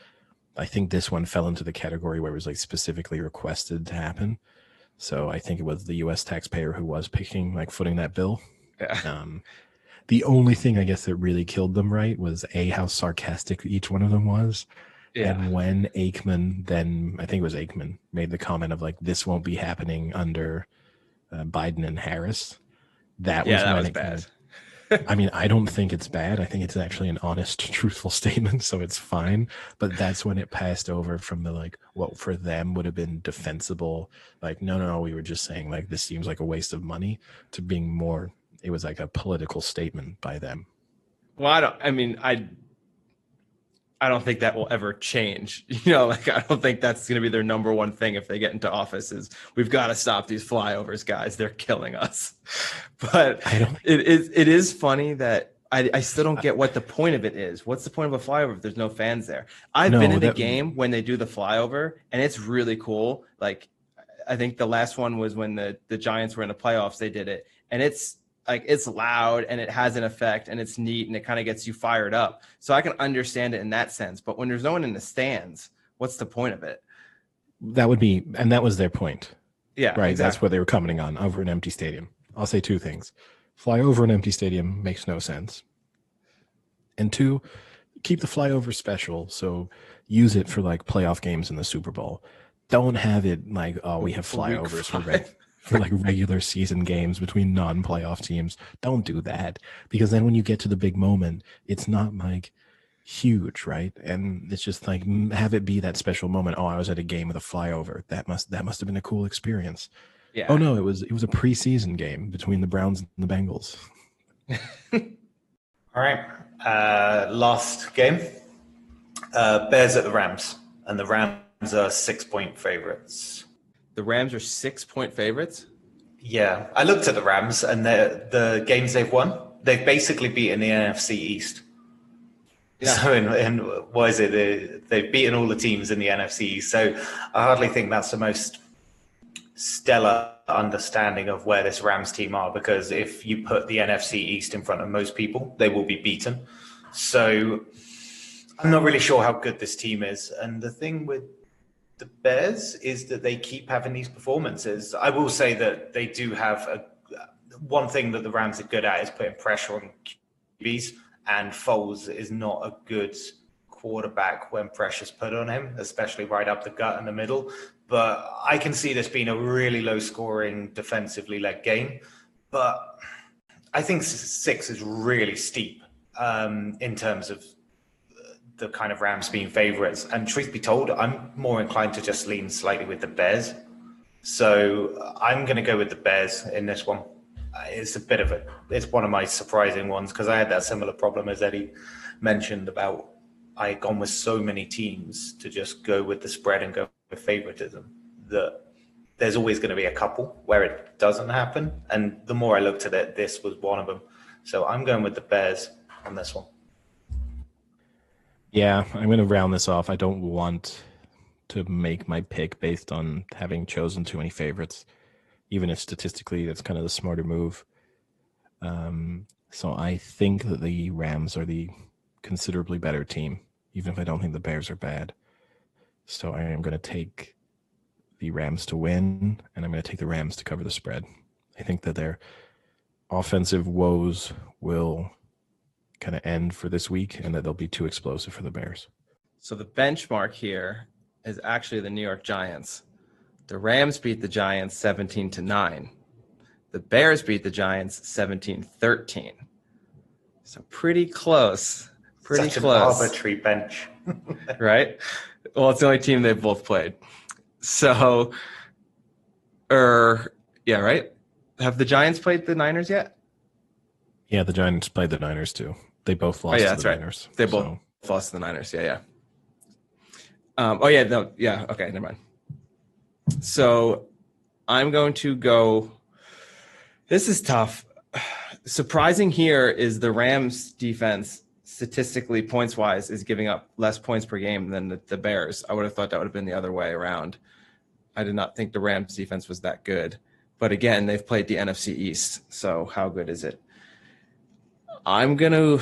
I think this one fell into the category where it was like specifically requested to happen. So I think it was the U.S. taxpayer who was footing that bill. Yeah. The only thing I guess that really killed them, right, was how sarcastic each one of them was. Yeah. And when Aikman, then I think it was Aikman, made the comment of like, this won't be happening under Biden and Harris. That was bad. I mean, I don't think it's bad. I think it's actually an honest, truthful statement, so it's fine. But that's when it passed over from the like, what for them would have been defensible. Like, no, we were just saying like, this seems like a waste of money, to being more, it was like a political statement by them. Well, I don't think that will ever change. I don't think that's going to be their number one thing if they get into office is we've got to stop these flyovers, guys. They're killing us. But it is funny that I still don't get what the point of it is. What's the point of a flyover if there's no fans there? I've been in a game when they do the flyover, and it's really cool. Like, I think the last one was when the Giants were in the playoffs. They did it, and it's loud and it has an effect and it's neat and it kind of gets you fired up. So I can understand it in that sense. But when there's no one in the stands, what's the point of it? That would be, and that was their point. Yeah, right. Exactly. That's what they were commenting on over an empty stadium. I'll say 2 things. Fly over an empty stadium makes no sense. And 2, keep the flyover special. So use it for like playoff games in the Super Bowl. Don't have it like, oh, we have flyovers for like regular season games between non-playoff teams. Don't do that, because then when you get to the big moment, it's not like huge, right? And it's just like, have it be that special moment. Oh, I was at a game with a flyover. That must have been a cool experience. Yeah. Oh no, it was a preseason game between the Browns and the Bengals. All right. Last game. Bears at the Rams, and the Rams are 6-point favorites. The Rams are 6-point favorites? Yeah. I looked at the Rams and the games they've won, they've basically beaten the NFC East. Yeah. So in what is it? They've beaten all the teams in the NFC East. So I hardly think that's the most stellar understanding of where this Rams team are, because if you put the NFC East in front of most people, they will be beaten. So I'm not really sure how good this team is. And the thing with the Bears is that they keep having these performances. I will say that they do have one thing that the Rams are good at is putting pressure on QBs, and Foles is not a good quarterback when pressure's put on him, especially right up the gut in the middle. But I can see this being a really low-scoring, defensively led game. But I think 6 is really steep in terms of the kind of Rams being favorites. And truth be told, I'm more inclined to just lean slightly with the Bears. So I'm going to go with the Bears in this one. It's one of my surprising ones, because I had that similar problem as Eddie mentioned about I've gone with so many teams to just go with the spread and go with favoritism that there's always going to be a couple where it doesn't happen. And the more I looked at it, this was one of them. So I'm going with the Bears on this one. Yeah, I'm going to round this off. I don't want to make my pick based on having chosen too many favorites, even if statistically that's kind of the smarter move. So I think that the Rams are the considerably better team, even if I don't think the Bears are bad. So I am going to take the Rams to win, and I'm going to take the Rams to cover the spread. I think that their offensive woes will kind of end for this week, and that they'll be too explosive for the Bears. So the benchmark here is actually the New York Giants. The Rams beat the Giants 17-9. The Bears beat the Giants 17-13. So pretty close. Pretty Such close. An arbitrary bench. Right? Well, it's the only team they've both played. So, yeah, right? Have the Giants played the Niners yet? Yeah, the Giants played the Niners too. They both lost to the Niners. They both lost to the Niners. Yeah. Okay, never mind. So I'm going to go. This is tough. Surprising here is the Rams defense, statistically, points-wise, is giving up less points per game than the Bears. I would have thought that would have been the other way around. I did not think the Rams defense was that good. But again, they've played the NFC East, so how good is it? I'm going to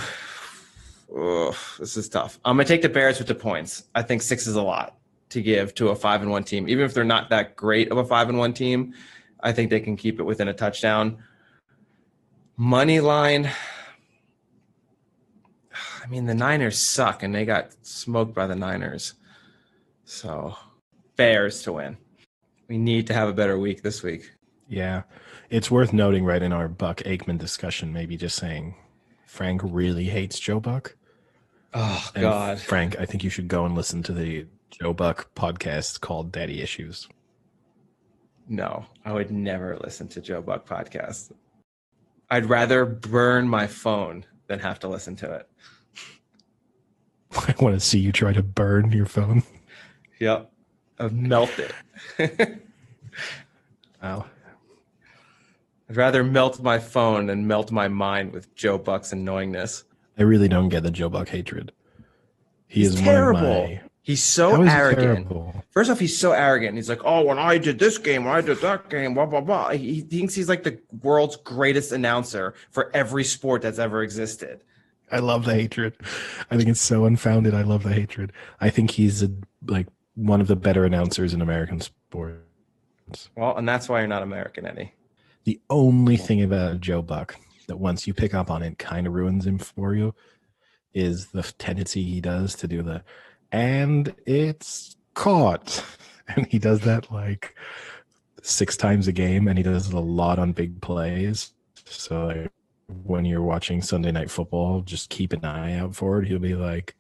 – this is tough. I'm going to take the Bears with the points. I think 6 is a lot to give to a 5-1 team. Even if they're not that great of a 5-1 team, I think they can keep it within a touchdown. Money line – I mean, the Niners suck, and they got smoked by the Niners. So, Bears to win. We need to have a better week this week. Yeah. It's worth noting, right, in our Buck Aikman discussion, maybe just saying Frank really hates Joe Buck. Oh, and God. Frank, I think you should go and listen to the Joe Buck podcast called Daddy Issues. No, I would never listen to Joe Buck podcast. I'd rather burn my phone than have to listen to it. I want to see you try to burn your phone. Yep. Melt it. Wow. I'd rather melt my phone than melt my mind with Joe Buck's annoyingness. I really don't get the Joe Buck hatred. He's terrible. He's so arrogant. First off, he's so arrogant. He's like, oh, when I did this game, when I did that game, blah, blah, blah. He thinks he's like the world's greatest announcer for every sport that's ever existed. I love the hatred. I think it's so unfounded. I love the hatred. I think he's one of the better announcers in American sports. Well, and that's why you're not American, Eddie. The only thing about Joe Buck that once you pick up on it kind of ruins him for you is the tendency he does to do and it's caught. And he does that like 6 times a game, and he does it a lot on big plays. So when you're watching Sunday Night Football, just keep an eye out for it. He'll be like,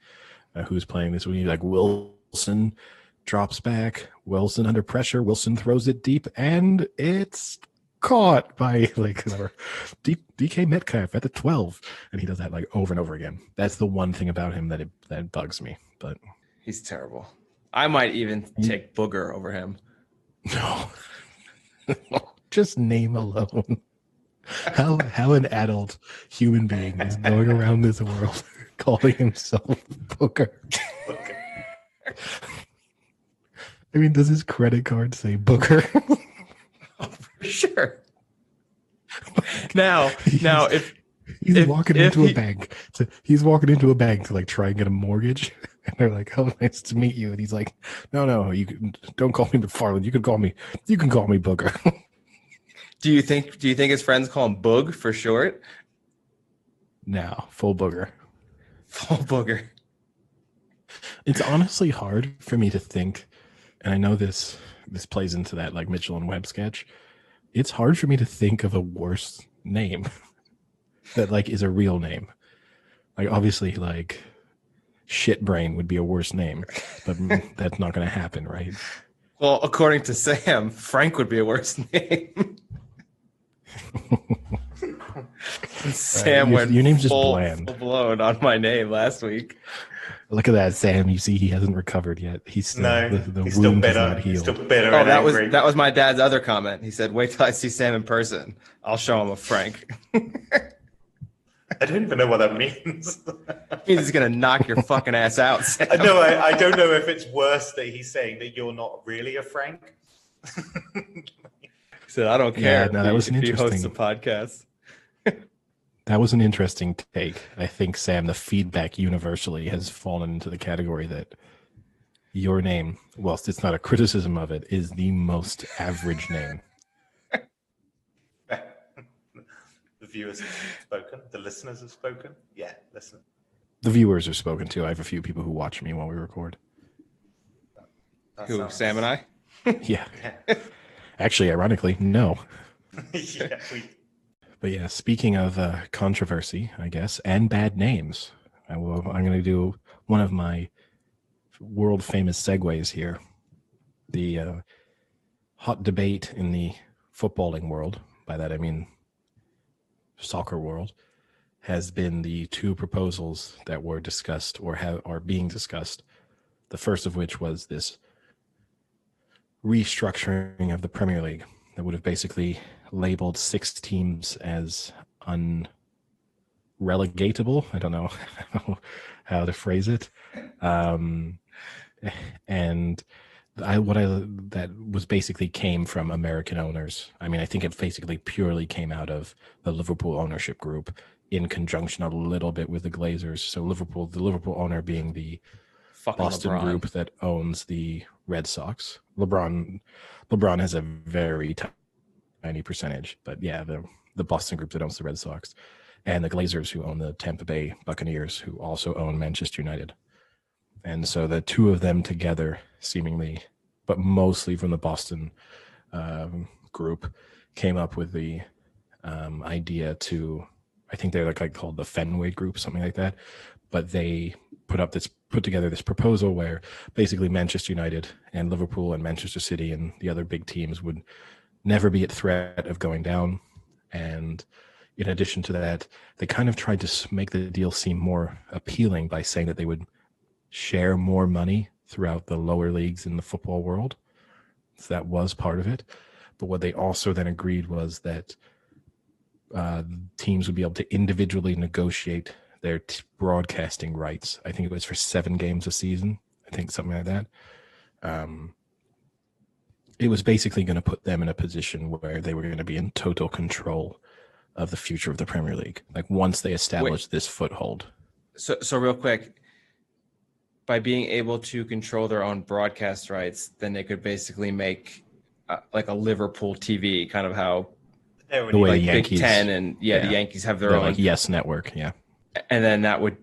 who's playing this week? Like Wilson drops back, Wilson under pressure, Wilson throws it deep, and it's caught by DK Metcalf at the 12. And he does that like over and over again. That's the one thing about him that bugs me. But he's terrible. I might even take Booger over him. No. Just name alone. How an adult human being is going around this world calling himself Booker. I mean, does his credit card say Booker? Oh, for sure. Now, if he's walking into a bank to like try and get a mortgage, and they're like, "Oh, nice to meet you," and he's like, "No, don't call me McFarland. You can call me Booker." Do you think his friends call him Boog for short? No, full Booger. Full Booger. It's honestly hard for me to think, and I know this plays into that like Mitchell and Webb sketch. It's hard for me to think of a worse name that like is a real name. Like obviously like Shitbrain would be a worse name, but that's not going to happen, right? Well, according to Sam, Frank would be a worse name. Sam went your name's just full bland. blown on my name last week. Look at that, Sam. You see, he hasn't recovered yet. He's still No, the he's still wound is not bitter. He's still healed. bitter Oh, and angry. that was my dad's other comment. He said, "Wait till I see Sam in person. I'll show him a Frank." I don't even know what that means. He's gonna knock your fucking ass out, Sam. No, I don't know if it's worse that he's saying that you're not really a Frank. He said, "I don't care." Yeah, no, that was an if he hosts a interesting. podcast. That was an interesting take. I think, Sam, the feedback universally has fallen into the category that your name, whilst it's not a criticism of it, is the most average name. The viewers have spoken. The listeners have spoken. Yeah, listen. The viewers are spoken to. I have a few people who watch me while we record. Who, Sam and I? Yeah. Actually, ironically, no. Yeah, But yeah, speaking of controversy, I guess, and bad names, I'm going to do one of my world famous segues here. The hot debate in the footballing world, by that I mean soccer world, has been the two proposals that were discussed or are being discussed. The first of which was this restructuring of the Premier League that would have basically labeled 6 teams as unrelegatable. I don't know how to phrase it. And that was basically came from American owners. I mean, I think it basically purely came out of the Liverpool ownership group in conjunction a little bit with the Glazers. So the Liverpool owner being the Fucking Boston LeBron. group that owns the Red Sox. LeBron has a very tiny percentage, but yeah, the Boston group that owns the Red Sox, and the Glazers who own the Tampa Bay Buccaneers, who also own Manchester United. And so the two of them together, seemingly, but mostly from the Boston group, came up with the idea to, I think they're like called the Fenway Group, something like that. But they put together this proposal where basically Manchester United and Liverpool and Manchester City and the other big teams would never be at threat of going down. And in addition to that, they kind of tried to make the deal seem more appealing by saying that they would share more money throughout the lower leagues in the football world. So that was part of it. But what they also then agreed was that teams would be able to individually negotiate their broadcasting rights. I think it was for 7 games a season. I think something like that. It was basically going to put them in a position where they were going to be in total control of the future of the Premier League. Like once they established this foothold. So real quick, by being able to control their own broadcast rights, then they could basically make like a Liverpool TV, kind of how the way like the Big Yankees, Ten and the Yankees have their own like Yes Network, yeah. And then that would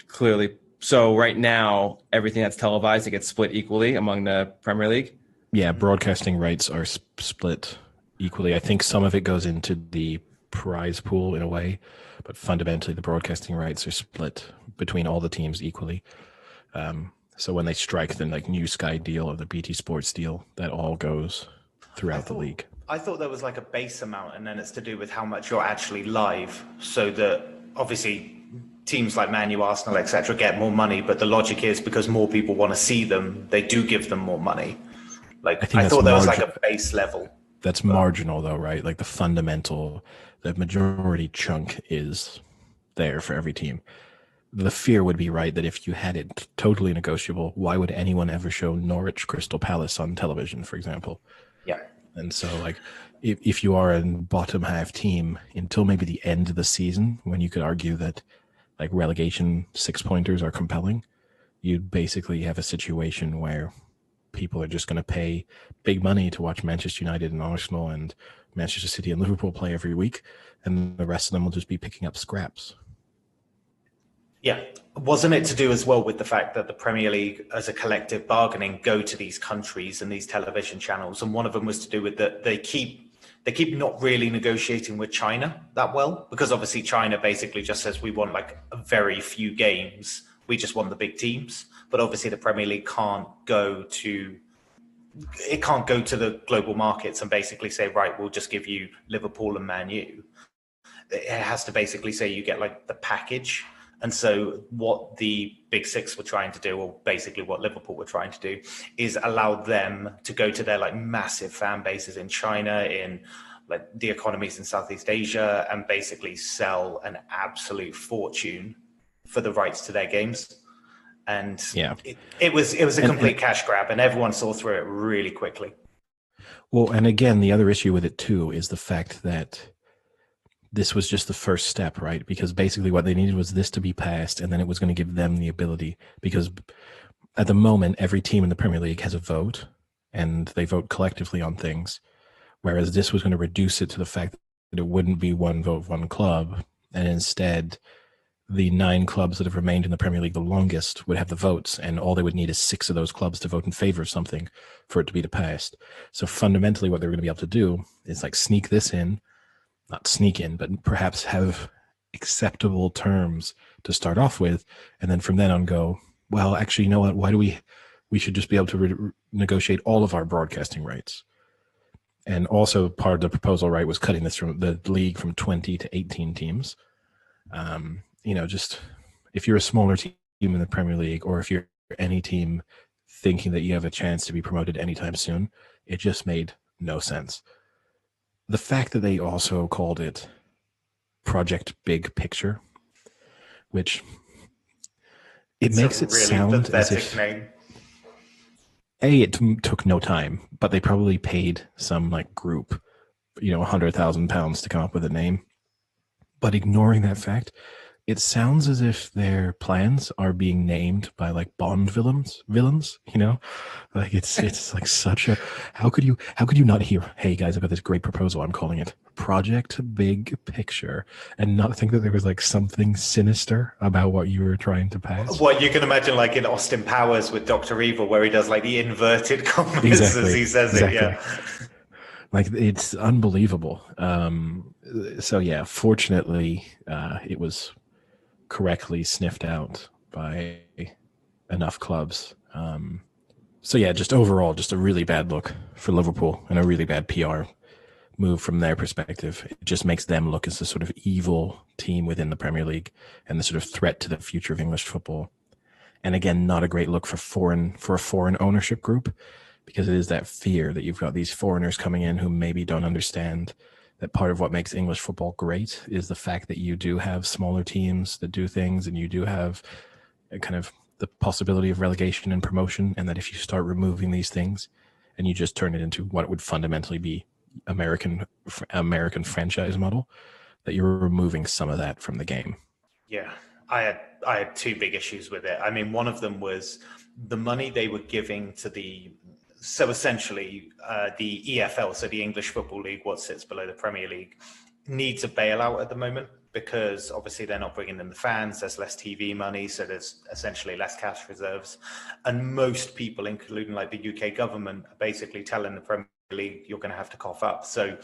clearly. So right now, everything that's televised, it gets split equally among the Premier League. Yeah, broadcasting rights are split equally. I think some of it goes into the prize pool in a way, but fundamentally the broadcasting rights are split between all the teams equally. So when they strike the New Sky deal or the BT Sports deal, that all goes throughout the league. I thought there was like a base amount, and then it's to do with how much you're actually live, so that obviously teams like Man U, Arsenal, etc. get more money, but the logic is because more people want to see them, they do give them more money. Like I thought there was like a base level. That's marginal though, right? Like the majority chunk is there for every team. The fear would be right that if you had it totally negotiable, why would anyone ever show Norwich Crystal Palace on television, for example? Yeah. And so like if you are a bottom half team until maybe the end of the season, when you could argue that like relegation 6-pointers are compelling, you'd basically have a situation where people are just going to pay big money to watch Manchester United and Arsenal and Manchester City and Liverpool play every week, and the rest of them will just be picking up scraps. Yeah. Wasn't it to do as well with the fact that the Premier League as a collective bargaining go to these countries and these television channels, and one of them was to do with that they keep not really negotiating with China that well, because obviously China basically just says we want like a very few games, we just want the big teams. But obviously the Premier League can't go to the global markets and basically say, right, we'll just give you Liverpool and Man U. It has to basically say you get like the package. And so what the Big Six were trying to do, or basically what Liverpool were trying to do, is allow them to go to their like massive fan bases in China, in like the economies in Southeast Asia, and basically sell an absolute fortune for the rights to their games. And it was a complete cash grab, and everyone saw through it really quickly. Well, and again, the other issue with it too is the fact that this was just the first step, right? Because basically what they needed was this to be passed, and then it was going to give them the ability, because at the moment, every team in the Premier League has a vote, and they vote collectively on things, whereas this was going to reduce it to the fact that it wouldn't be one vote, one club, and instead the 9 clubs that have remained in the Premier League the longest would have the votes, and all they would need is 6 of those clubs to vote in favor of something for it to be passed. So fundamentally what they're going to be able to do is like sneak this in, not sneak in, but perhaps have acceptable terms to start off with, and then from then on go, well, actually, you know what, why do we should just be able to negotiate all of our broadcasting rights. And also part of the proposal, right, was cutting this from the league from 20 to 18 teams. Just if you're a smaller team in the Premier League, or if you're any team thinking that you have a chance to be promoted anytime soon, it just made no sense. The fact that they also called it Project Big Picture, which it makes it really sound as if name. It took no time, but they probably paid some like group, £100,000 to come up with a name. But ignoring that fact, it sounds as if their plans are being named by like Bond villains, like it's like such a, how could you not hear, hey guys, I've got this great proposal, I'm calling it Project Big Picture, and not think that there was like something sinister about what you were trying to pass. What you can imagine, like in Austin Powers with Dr. Evil, where he does like the inverted commas as he says it. Yeah. Like, it's unbelievable. So yeah, fortunately, it was correctly sniffed out by enough clubs. So yeah, just overall, just a really bad look for Liverpool and a really bad PR move from their perspective. It just makes them look as a sort of evil team within the Premier League and the sort of threat to the future of English football. And again, not a great look for a foreign ownership group, because it is that fear that you've got these foreigners coming in who maybe don't understand that part of what makes English football great is the fact that you do have smaller teams that do things, and you do have a kind of the possibility of relegation and promotion, and that if you start removing these things and you just turn it into what would fundamentally be American franchise model, that you're removing some of that from the game. Yeah, I had 2 big issues with it. I mean, one of them was the money they were giving to so essentially the EFL, so the English Football League, what sits below the Premier League, needs a bailout at the moment, because obviously they're not bringing in the fans, there's less TV money, so there's essentially less cash reserves. And most people, including like the UK government, are basically telling the Premier League, you're going to have to cough up. So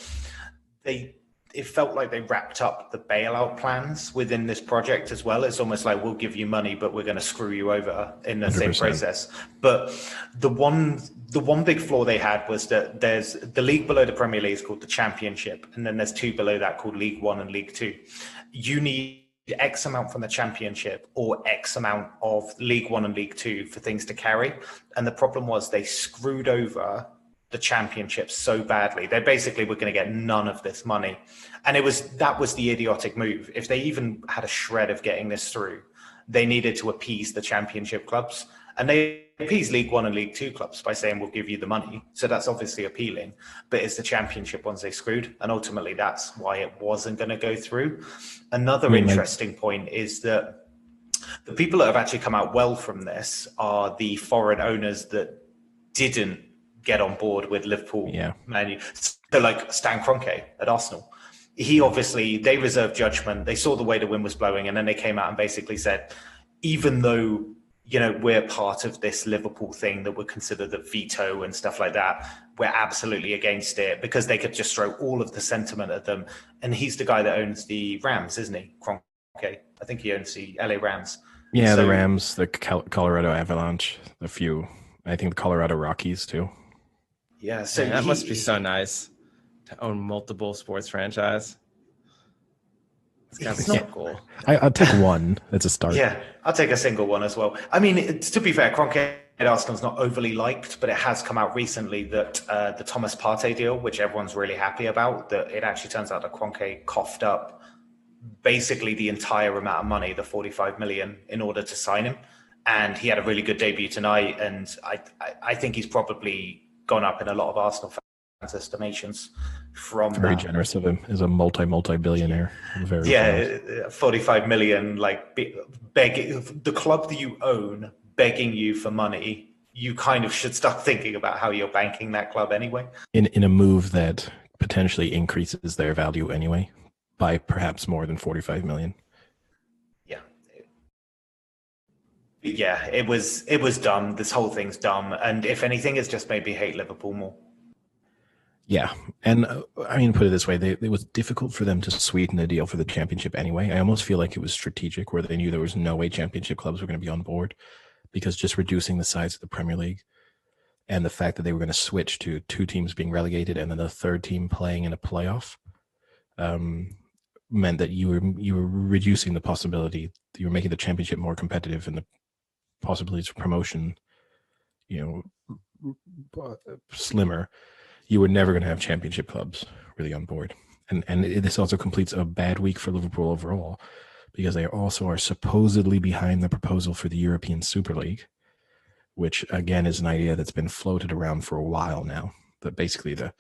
it felt like they wrapped up the bailout plans within this project as well. It's almost like, we'll give you money, but we're going to screw you over in the 100%. Same process. But the one big flaw they had was that there's the league below the Premier League is called the Championship, and then there's 2 below that called League One and League Two. You need X amount from the Championship or X amount of League One and League Two for things to carry. And the problem was they screwed over the Championship so badly. They basically were going to get none of this money. And that was the idiotic move. If they even had a shred of getting this through, they needed to appease the Championship clubs. And they appeased League One and League Two clubs by saying, we'll give you the money. So that's obviously appealing. But it's the Championship ones they screwed. And ultimately, that's why it wasn't going to go through. Another interesting point is that the people that have actually come out well from this are the foreign owners that didn't get on board with Liverpool. Yeah. Man U. So like Stan Kroenke at Arsenal. They reserved judgment. They saw the way the wind was blowing, and then they came out and basically said, even though, we're part of this Liverpool thing that would consider the veto and stuff like that, we're absolutely against it, because they could just throw all of the sentiment at them. And he's the guy that owns the Rams, isn't he? Kroenke. I think he owns the LA Rams. Yeah, the Rams, the Colorado Avalanche, I think the Colorado Rockies too. Yeah, so that must be so nice to own multiple sports franchise. It's gotta be It's so not. cool. I'll take one as a start. Yeah, I'll take a single one as well. I mean, to be fair, Kroenke at Arsenal's not overly liked, but it has come out recently that the Thomas Partey deal, which everyone's really happy about, that it actually turns out that Kroenke coughed up basically the entire amount of money, the 45 million, in order to sign him. And he had a really good debut tonight, and I think he's probably gone up in a lot of Arsenal fans' estimations from Very that. generous of him. Is a multi-billionaire. Very generous. Yeah, 45 million, like begging the club that you own, begging you for money. You kind of should start thinking about how you're banking that club anyway. In a move that potentially increases their value anyway by perhaps more than 45 million. Yeah, it was dumb. This whole thing's dumb, and if anything, it's just made me hate Liverpool more. Yeah, and I mean, put it this way, it was difficult for them to sweeten the deal for the championship anyway. I almost feel like it was strategic, where they knew there was no way championship clubs were going to be on board, because just reducing the size of the Premier League and the fact that they were going to switch to two teams being relegated and then the third team playing in a playoff meant that you were reducing the possibility. You were making the championship more competitive and the possibilities for promotion, slimmer. You were never going to have championship clubs really on board. And this also completes a bad week for Liverpool overall, because they also are supposedly behind the proposal for the European Super League, which again is an idea that's been floated around for a while now. But basically the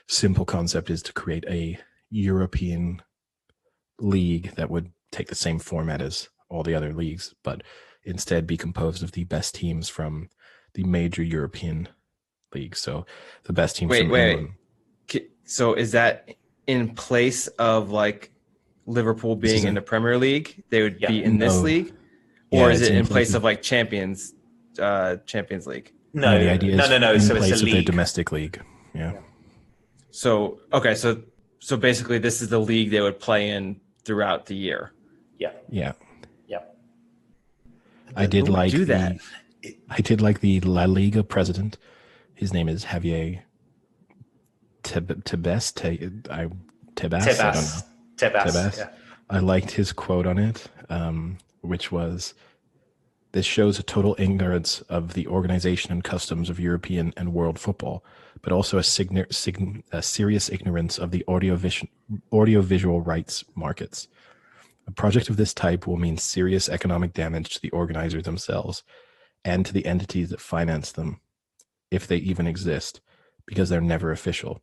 simple concept is to create a European league that would take the same format as all the other leagues, but instead be composed of the best teams from the major European leagues. So the best teams from England. So is that in place of like Liverpool being in the Premier League? They would be in this league, or is it in place of like Champions League? No, the idea is no. In So place it's a of their league. domestic league. Yeah. So okay, so basically this is the league they would play in throughout the year. Yeah. Who would do that? I did like the La Liga president. His name is Javier Tebas. I don't know. Tebas. Yeah. I liked his quote on it, which was, "This shows a total ignorance of the organization and customs of European and world football, but also a serious ignorance of the audiovisual rights markets. A project of this type will mean serious economic damage to the organizers themselves and to the entities that finance them, if they even exist, because they're never official.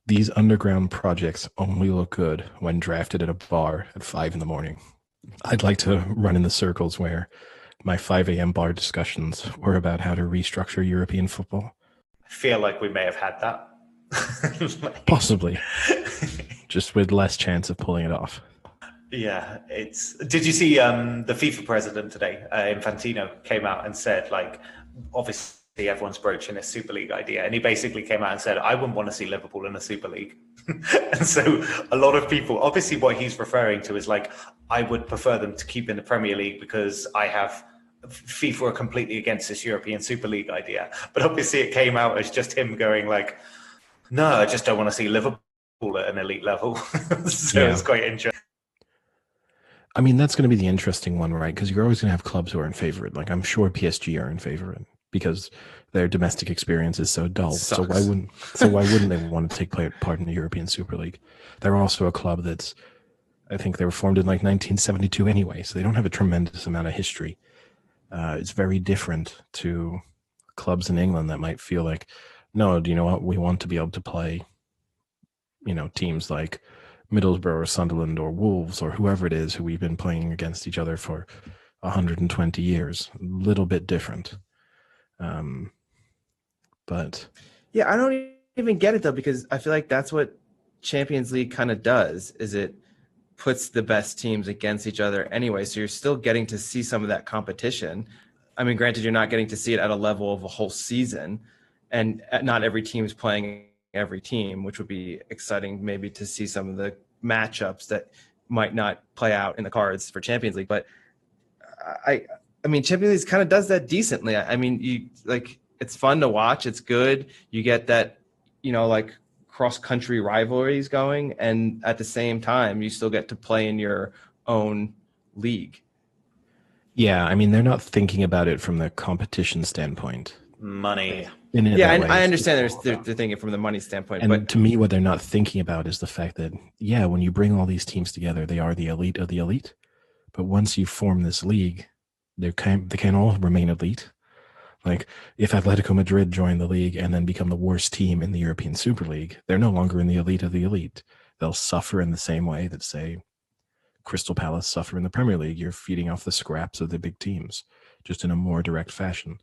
These underground projects only look good when drafted at a bar at 5 a.m. I'd like to run in the circles where my 5 a.m. bar discussions were about how to restructure European football. I feel like we may have had that. Possibly. Just with less chance of pulling it off. Yeah, Did you see the FIFA president today? Infantino came out and said, like, obviously everyone's broaching a Super League idea, and he basically came out and said, "I wouldn't want to see Liverpool in a Super League." And so a lot of people, obviously, what he's referring to is like, I would prefer them to keep in the Premier League because FIFA are completely against this European Super League idea. But obviously, it came out as just him going like, "No, I just don't want to see Liverpool at an elite level." So it's quite interesting. I mean, that's going to be the interesting one, right? Because you're always going to have clubs who are in favor. Like, I'm sure PSG are in favor because their domestic experience is so dull. So why wouldn't they want to take part in the European Super League? They're also a club that's, I think they were formed in like 1972 anyway, so they don't have a tremendous amount of history. It's very different to clubs in England that might feel like, no, do you know what? We want to be able to play, teams like Middlesbrough or Sunderland or Wolves or whoever it is who we've been playing against each other for 120 years. A little bit different. But yeah, I don't even get it though, because I feel like that's what Champions League kind of does, is it puts the best teams against each other anyway. So you're still getting to see some of that competition. I mean, granted, you're not getting to see it at a level of a whole season, and not every team's playing every team, which would be exciting maybe to see some of the matchups that might not play out in the cards for Champions League. But I mean, Champions League kind of does that decently. I mean, it's fun to watch. It's good. You get that, like cross-country rivalries going, and at the same time, you still get to play in your own league. Yeah, I mean, they're not thinking about it from the competition standpoint. Money. Yeah, I understand they're thinking from the money standpoint. And but to me, what they're not thinking about is the fact that, yeah, when you bring all these teams together, they are the elite of the elite. But once you form this league, they can all remain elite. Like, if Atletico Madrid join the league and then become the worst team in the European Super League, they're no longer in the elite of the elite. They'll suffer in the same way that, say, Crystal Palace suffer in the Premier League. You're feeding off the scraps of the big teams, just in a more direct fashion.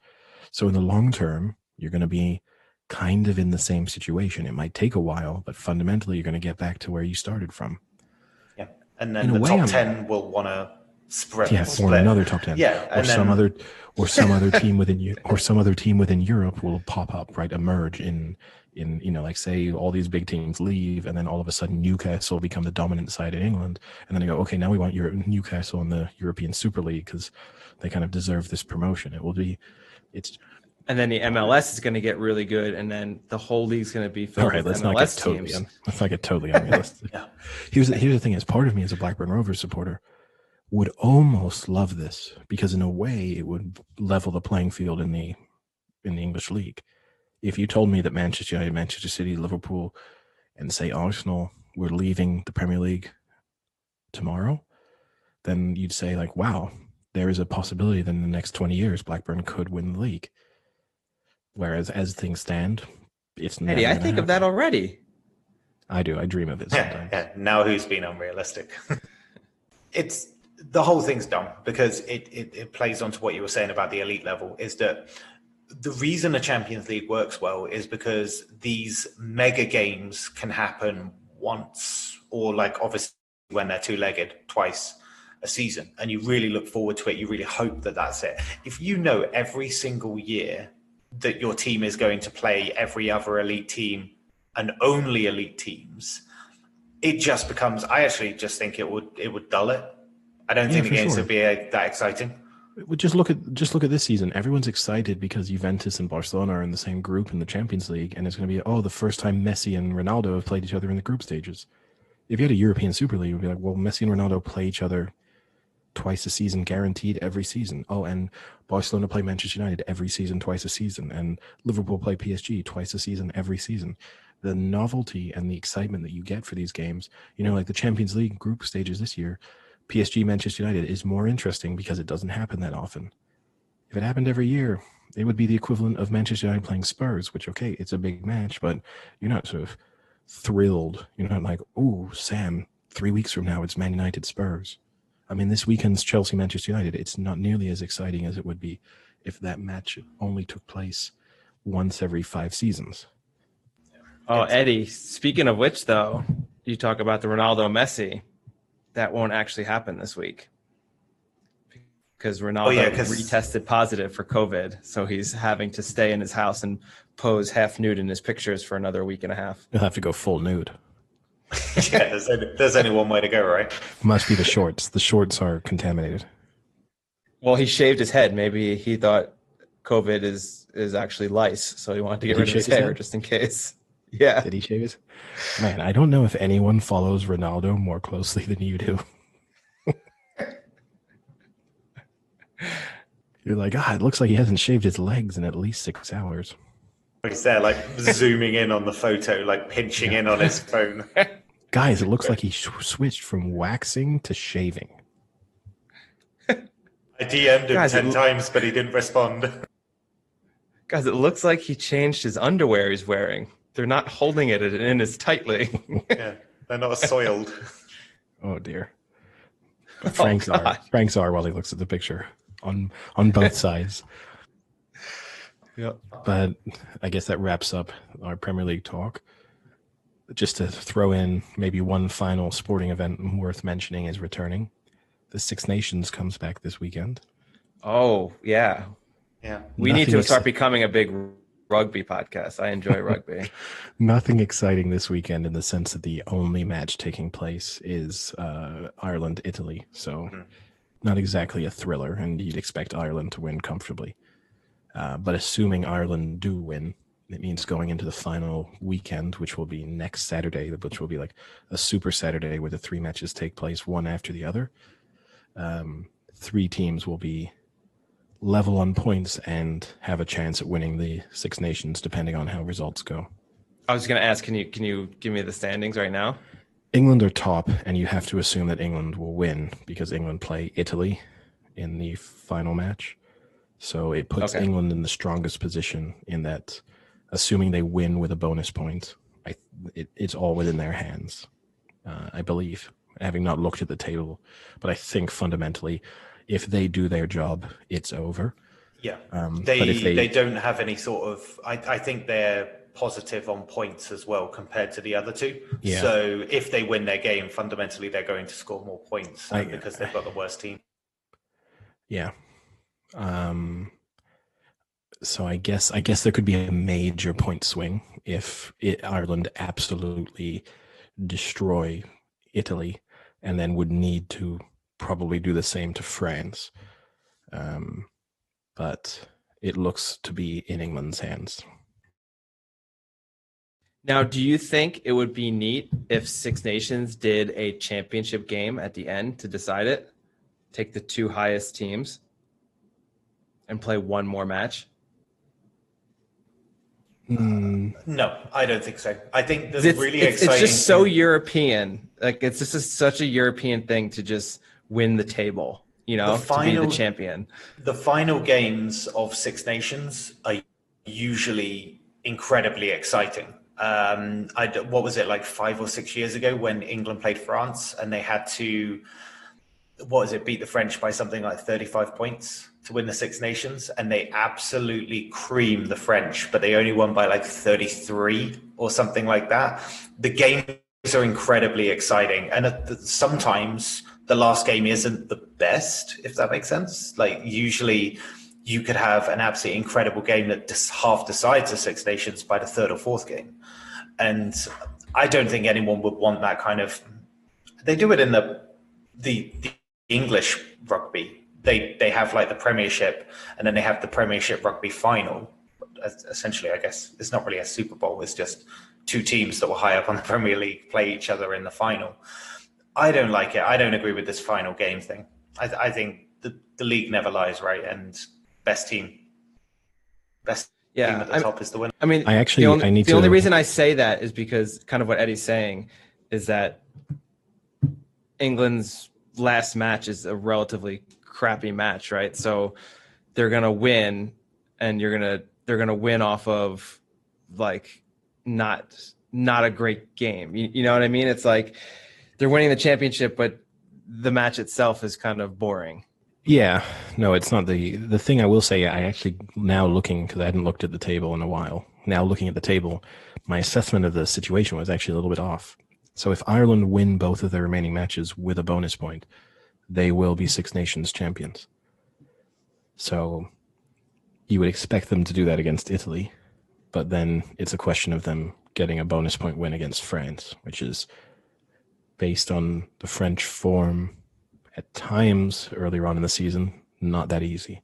So in the long term, you're going to be kind of in the same situation. It might take a while, but fundamentally, you're going to get back to where you started from. Yeah, and then the top 10 will want to spread. Yeah, form another top 10. Yeah, or some other team within Europe will pop up, right? Emerge in like, say, all these big teams leave, and then all of a sudden Newcastle become the dominant side in England, and then they go, okay, now we want Newcastle in the European Super League because they kind of deserve this promotion. And then the MLS is going to get really good, and then the whole league's going to be filled with MLS teams. Let's not get totally unrealistic. Yeah. Here's the thing: as part of me as a Blackburn Rovers supporter, would almost love this, because in a way it would level the playing field in the English league. If you told me that Manchester United, Manchester City, Liverpool, and say Arsenal were leaving the Premier League tomorrow, then you'd say, like, wow, there is a possibility that in the next 20 years Blackburn could win the league. Whereas as things stand, it's never I think happen. of that already. I do. I dream of it sometimes. Yeah. Now who's been unrealistic? It's the whole thing's dumb because it plays onto what you were saying about the elite level, is that the reason the Champions League works well is because these mega games can happen once, or like obviously when they're two-legged, twice a season, and you really look forward to it. You really hope that that's it. If you know every single year that your team is going to play every other elite team and only elite teams, it just becomes, I actually just think it would dull it. I don't think the games would be that exciting. Just look at this season. Everyone's excited because Juventus and Barcelona are in the same group in the Champions League, and it's going to be, the first time Messi and Ronaldo have played each other in the group stages. If you had a European Super League, it would be like, well, Messi and Ronaldo play each other twice a season, guaranteed every season. Oh, and Barcelona play Manchester United every season, twice a season, and Liverpool play PSG twice a season, every season. The novelty and the excitement that you get for these games, like the Champions League group stages this year, PSG Manchester United is more interesting because it doesn't happen that often. If it happened every year, it would be the equivalent of Manchester United playing Spurs, which, okay, it's a big match, but you're not sort of thrilled. You're not like, oh, Sam, 3 weeks from now it's Man United Spurs. I mean, this weekend's Chelsea Manchester United, it's not nearly as exciting as it would be if that match only took place once every 5 seasons. Oh, Eddie, speaking of which, though, you talk about the Ronaldo Messi. That won't actually happen this week because Ronaldo retested positive for COVID. So he's having to stay in his house and pose half nude in his pictures for another week and a half. He'll have to go full nude. Yeah, there's only one way to go, right? Must be the shorts. The shorts are contaminated. Well, he shaved his head. Maybe he thought COVID is actually lice, so he wanted to get rid of his hair just in case. Yeah. Did he shave his? Man, I don't know if anyone follows Ronaldo more closely than you do. You're like, it looks like he hasn't shaved his legs in at least 6 hours. He's there, like, zooming in on the photo, like pinching in on his phone. Guys, it looks like he switched from waxing to shaving. I DM'd him 10 times, but he didn't respond. Guys, it looks like he changed his underwear he's wearing. They're not holding it in as tightly. Yeah, they're not as soiled. Oh, dear. But Frank's are while he looks at the picture on both sides. Yep. But I guess that wraps up our Premier League talk. Just to throw in maybe one final sporting event worth mentioning is returning. The Six Nations comes back this weekend. Oh, yeah. Yeah. We need to start becoming a big rugby podcast. I enjoy rugby. Nothing exciting this weekend in the sense that the only match taking place is Ireland-Italy. So not exactly a thriller, and you'd expect Ireland to win comfortably. But assuming Ireland do win, it means going into the final weekend, which will be next Saturday, which will be like a super Saturday where the 3 matches take place one after the other. 3 teams will be level on points and have a chance at winning the Six Nations, depending on how results go. I was going to ask, can you give me the standings right now? England are top, and you have to assume that England will win because England play Italy in the final match. So it puts England in the strongest position in that, assuming they win with a bonus point, it's all within their hands, I believe, having not looked at the table. But I think fundamentally, if they do their job, it's over. Yeah, but if they don't have any sort of. I think they're positive on points as well compared to the other two. Yeah. So if they win their game, fundamentally they're going to score more points because they've got the worst team. Yeah. So I guess there could be a major point swing if Ireland absolutely destroy Italy, and then would need to probably do the same to France. But it looks to be in England's hands. Now, do you think it would be neat if Six Nations did a championship game at the end to decide it? Take the 2 highest teams and play one more match? No, I don't think so. I think there's really exciting. It's just so European. Like, it's just such a European thing to just win the table, to be the champion. The final games of Six Nations are usually incredibly exciting. What was it, like 5 or 6 years ago when England played France and they had to, beat the French by something like 35 points to win the Six Nations, and they absolutely creamed the French, but they only won by like 33 or something like that. The games are incredibly exciting, and sometimes the last game isn't the best, if that makes sense. Like, usually you could have an absolutely incredible game that half decides the Six Nations by the 3rd or 4th game. And I don't think anyone would want that kind of. They do it in the English rugby. They have like the Premiership, and then they have the Premiership rugby final. Essentially, I guess it's not really a Super Bowl. It's just 2 teams that were high up on the Premier League play each other in the final. I don't like it. I don't agree with this final game thing. I think the league never lies, right? And best team at the top is the winner. I mean, the only reason I say that is because kind of what Eddie's saying is that England's last match is a relatively crappy match, right? So they're gonna win, and they're gonna win off of like not a great game. You know what I mean? It's like they're winning the championship, but the match itself is kind of boring. Yeah, no, it's not. The thing I will say, I actually now looking, because I hadn't looked at the table in a while, now looking at the table, my assessment of the situation was actually a little bit off. So if Ireland win both of their remaining matches with a bonus point, they will be Six Nations champions. So you would expect them to do that against Italy, but then it's a question of them getting a bonus point win against France, which is based on the French form at times earlier on in the season, not that easy.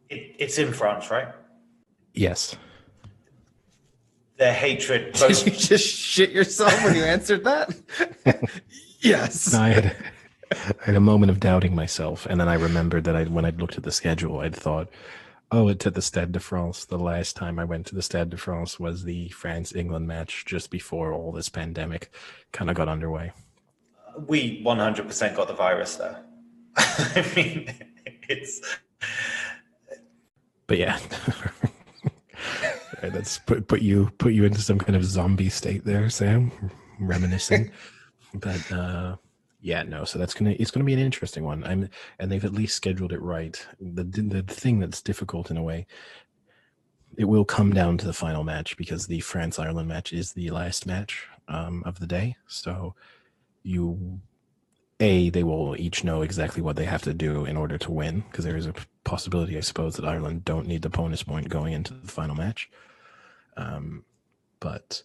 It's in France, right? Yes. Their hatred. Did you just shit yourself when you answered that? Yes. No, I had a moment of doubting myself, and then I remembered that when I'd looked at the schedule, I'd thought, oh, it's at the Stade de France. The last time I went to the Stade de France was the France-England match just before all this pandemic kind of got underway. We 100% got the virus there. I mean, it's. But yeah, right, that's put you into some kind of zombie state there, Sam. Reminiscing, but yeah, no. So it's gonna be an interesting one. And they've at least scheduled it right. The thing that's difficult in a way, it will come down to the final match because the France-Ireland match is the last match of the day. So. They will each know exactly what they have to do in order to win, because there is a possibility, I suppose, that Ireland don't need the bonus point going into the final match. But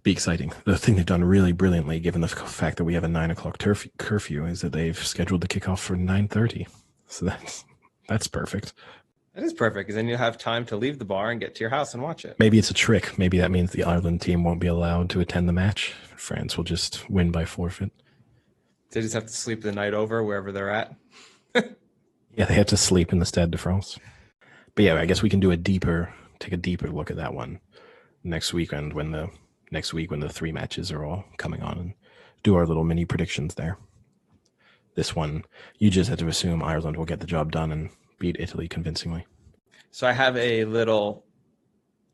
be exciting. The thing they've done really brilliantly, given the fact that we have a 9:00 curfew, is that they've scheduled the kickoff for 9:30. So that's perfect. That is perfect, because then you'll have time to leave the bar and get to your house and watch it. Maybe it's a trick. Maybe that means the Ireland team won't be allowed to attend the match. France will just win by forfeit. They just have to sleep the night over wherever they're at. Yeah, they have to sleep in the Stade de France. But yeah, I guess we can take a deeper look at that one next weekend when the 3 matches are all coming on, and do our little mini predictions there. This one, you just have to assume Ireland will get the job done and beat Italy convincingly. So I have a little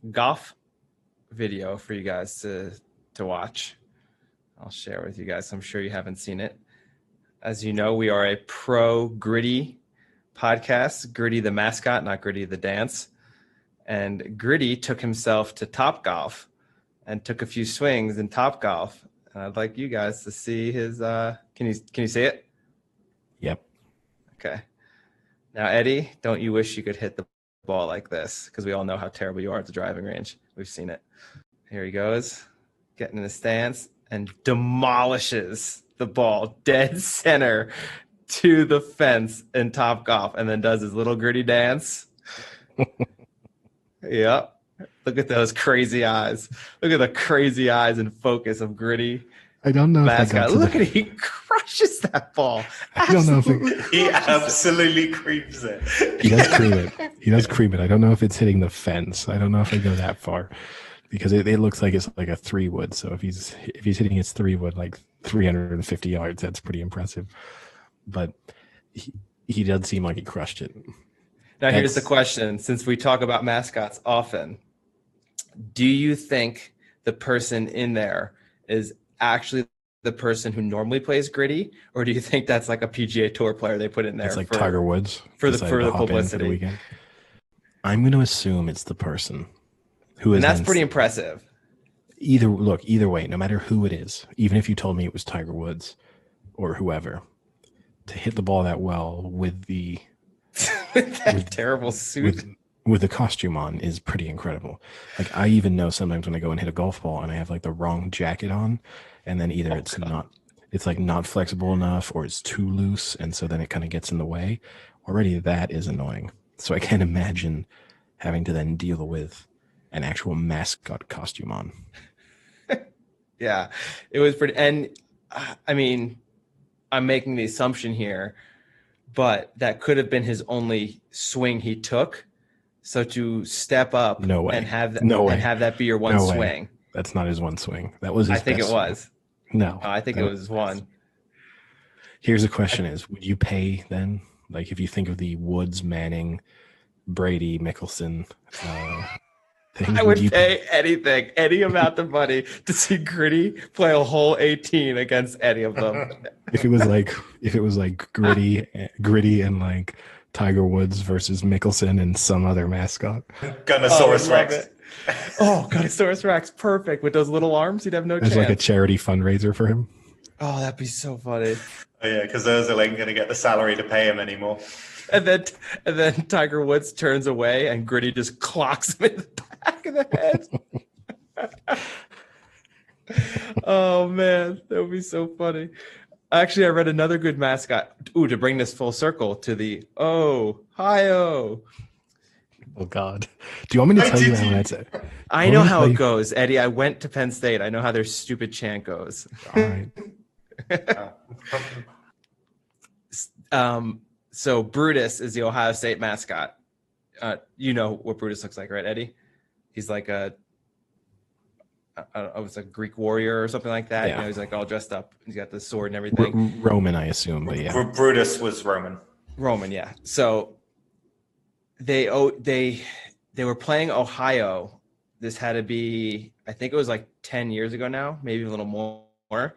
golf video for you guys to watch. I'll share with you guys. I'm sure you haven't seen it. As you know, we are a pro Gritty podcast. Gritty the mascot, not Gritty the dance. And Gritty took himself to Topgolf and took a few swings in Topgolf. And I'd like you guys to see his. Can you see it? Yep. Okay. Now, Eddie, don't you wish you could hit the ball like this? Because we all know how terrible you are at the driving range. We've seen it. Here he goes, getting in the stance and demolishes the ball dead center to the fence in Topgolf, and then does his little Gritty dance. Yep. Look at those crazy eyes. Look at the crazy eyes and focus of Gritty. I don't know mascot. if Look at it. He crushes that ball. I don't know if he absolutely creeps it. He does cream it. He does cream it. I don't know if it's hitting the fence. I don't know if I go that far, because it looks like it's like a 3-wood. So if he's hitting his 3-wood like 350 yards, that's pretty impressive. But he does seem like he crushed it. Now here's the question: since we talk about mascots often, do you think the person in there is actually the person who normally plays Gritty, or do you think that's like a PGA Tour player they put in there? It's like Tiger Woods for the publicity. Weekend. I'm going to assume it's the person who is. And that's pretty impressive. Either way, no matter who it is, even if you told me it was Tiger Woods or whoever, to hit the ball that well with the terrible suit. With the costume on is pretty incredible. Like, I even know sometimes when I go and hit a golf ball and I have like the wrong jacket on, and then either it's not flexible enough or it's too loose, and so then it kind of gets in the way. Already that is annoying. So I can't imagine having to then deal with an actual mascot costume on. Yeah, it was pretty. And I mean, I'm making the assumption here, but that could have been his only swing he took. So to step up and have that be your one swing. That's not his one swing. That was his I think it was. Swing. No. I think it was one. Here's the question is, would you pay then? Like, if you think of the Woods, Manning, Brady, Mickelson thing. I would pay anything, any amount of money to see Gritty play a whole 18 against any of them. If it was like Gritty and like Tiger Woods versus Mickelson and some other mascot. Gunnosaurus Rex. Gunnosaurus Rex, perfect. With those little arms, he'd have no chance. There's like a charity fundraiser for him. Oh, that'd be so funny. Oh yeah, because those are like going to get the salary to pay him anymore. And then Tiger Woods turns away and Gritty just clocks him in the back of the head. Oh man, that would be so funny. Actually, I read another good mascot. Ooh, to bring this full circle to the Ohio. Oh God! Do you want me to tell you how that's it? I know how it goes, Eddie. I went to Penn State. I know how their stupid chant goes. All right. So Brutus is the Ohio State mascot. You know what Brutus looks like, right, Eddie? He's like it's a Greek warrior or something like that. Yeah. You know, he's like all dressed up. He's got the sword and everything. Roman, I assume, but yeah. Brutus was Roman. Roman, yeah. So they were playing Ohio. This had to be, I think it was like 10 years ago now, maybe a little more.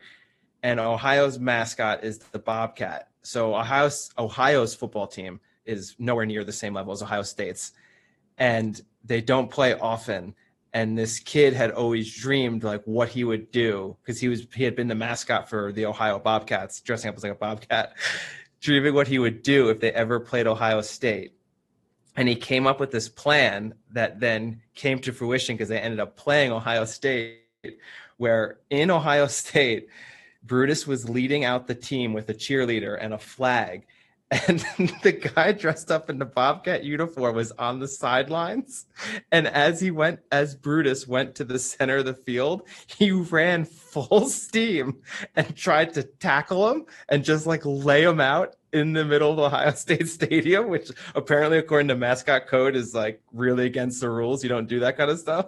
And Ohio's mascot is the Bobcat. So Ohio's football team is nowhere near the same level as Ohio State's, and they don't play often. And this kid had always dreamed like what he would do, because he had been the mascot for the Ohio Bobcats, dressing up as like a bobcat, dreaming what he would do if they ever played Ohio State. And he came up with this plan that then came to fruition because they ended up playing Ohio State, where in Ohio State, Brutus was leading out the team with a cheerleader and a flag. And the guy dressed up in the Bobcat uniform was on the sidelines. And as Brutus went to the center of the field, he ran full steam and tried to tackle him and just like lay him out in the middle of Ohio State Stadium, which apparently, according to mascot code, is like really against the rules. You don't do that kind of stuff.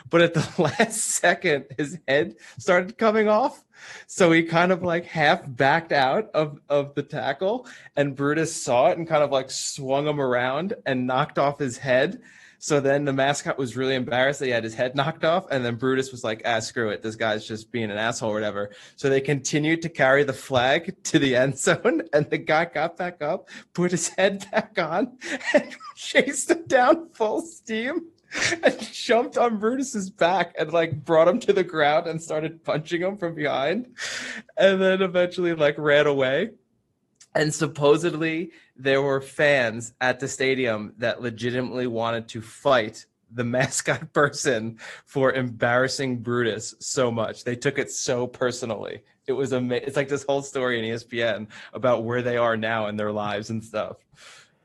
But at the last second, his head started coming off. So he kind of like half backed out of the tackle, and Brutus saw it and kind of like swung him around and knocked off his head. So then the mascot was really embarrassed that he had his head knocked off. And then Brutus was like, screw it. This guy's just being an asshole or whatever. So they continued to carry the flag to the end zone. And the guy got back up, put his head back on, and chased him down full steam and jumped on Brutus's back and like brought him to the ground and started punching him from behind. And then eventually like ran away. And supposedly there were fans at the stadium that legitimately wanted to fight the mascot person for embarrassing Brutus so much. They took it so personally. It was amazing. It's like this whole story in ESPN about where they are now in their lives and stuff.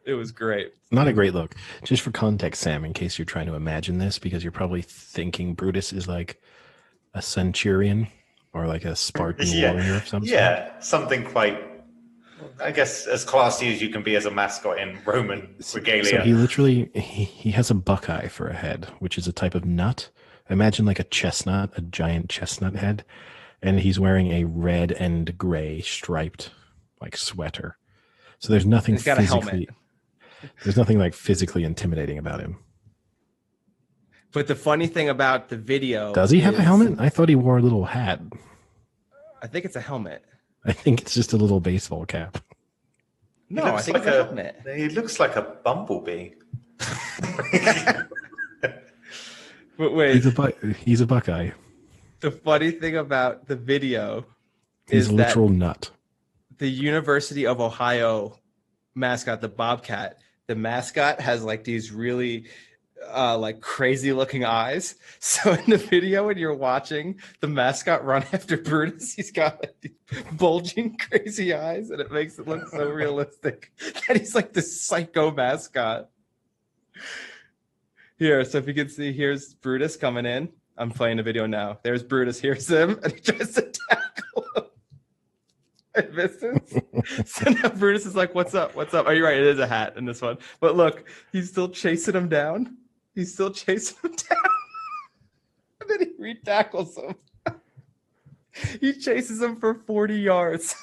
It was great. Not a great look. Just for context, Sam, in case you're trying to imagine this, because you're probably thinking Brutus is like a centurion or like a Spartan warrior of some sort. Yeah, something quite, I guess, as classy as you can be as a mascot in Roman regalia. So he literally, he has a buckeye for a head, which is a type of nut. Imagine like a chestnut, a giant chestnut head. And he's wearing a red and gray striped like sweater. So there's nothing he's got physically, a helmet. There's nothing like physically intimidating about him. But the funny thing about the video, does he have a helmet? I thought he wore a little hat. I think it's a helmet. I think it's just a little baseball cap. No, I think it's a helmet. He looks like a bumblebee. But wait, he's a buckeye. The funny thing about the video is a literal nut. The University of Ohio mascot, the Bobcat, the mascot has like these really like crazy looking eyes. So in the video when you're watching the mascot run after Brutus, he's got like these bulging crazy eyes, and it makes it look so realistic that he's like this psycho mascot. Here, so if you can see, here's Brutus coming in. I'm playing the video now. There's Brutus. Here's him, and he tries to tackle him. It misses. So now Brutus is like, "What's up? What's up?" Oh, you're right. It is a hat in this one. But look, he's still chasing him down. He's still chasing him down. And then he re-tackles him. He chases him for 40 yards.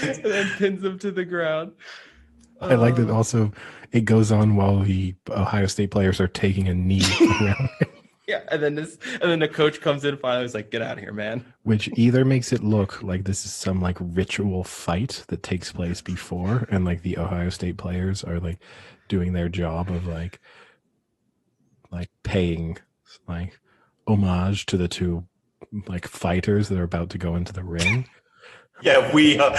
And then pins him to the ground. I like that also it goes on while the Ohio State players are taking a knee around him. Yeah, and then the coach comes in finally. He's like, "Get out of here, man." Which either makes it look like this is some like ritual fight that takes place before, and like the Ohio State players are like doing their job of like paying like homage to the two like fighters that are about to go into the ring. Yeah, we are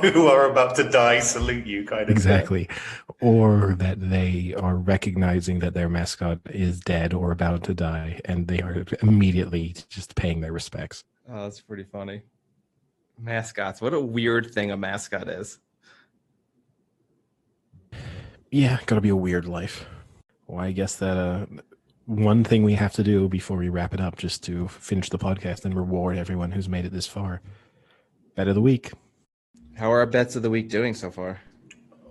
who are about to die. Salute you, kind of. Exactly. Or that they are recognizing that their mascot is dead or about to die, and they are immediately just paying their respects. Oh, that's pretty funny. Mascots. What a weird thing a mascot is. Yeah, gotta be a weird life. Well, I guess that one thing we have to do before we wrap it up, just to finish the podcast and reward everyone who's made it this far. Bet of the week. How are our bets of the week doing so far?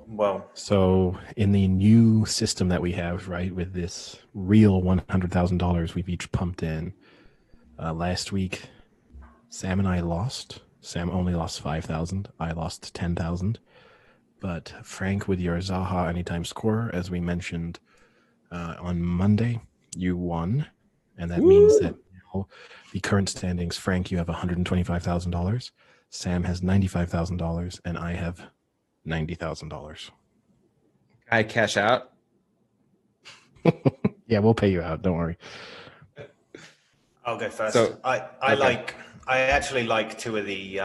Well, so in the new system that we have, right, with this real $100,000 we've each pumped in, last week, Sam and I lost. Sam only lost 5,000. I lost 10,000. But Frank, with your Zaha anytime scorer, as we mentioned on Monday, you won. And that means that now the current standings, Frank, you have $125,000. Sam has $95,000, and I have $90,000. I cash out? Yeah, we'll pay you out. Don't worry. I'll go first. So, I actually like two of the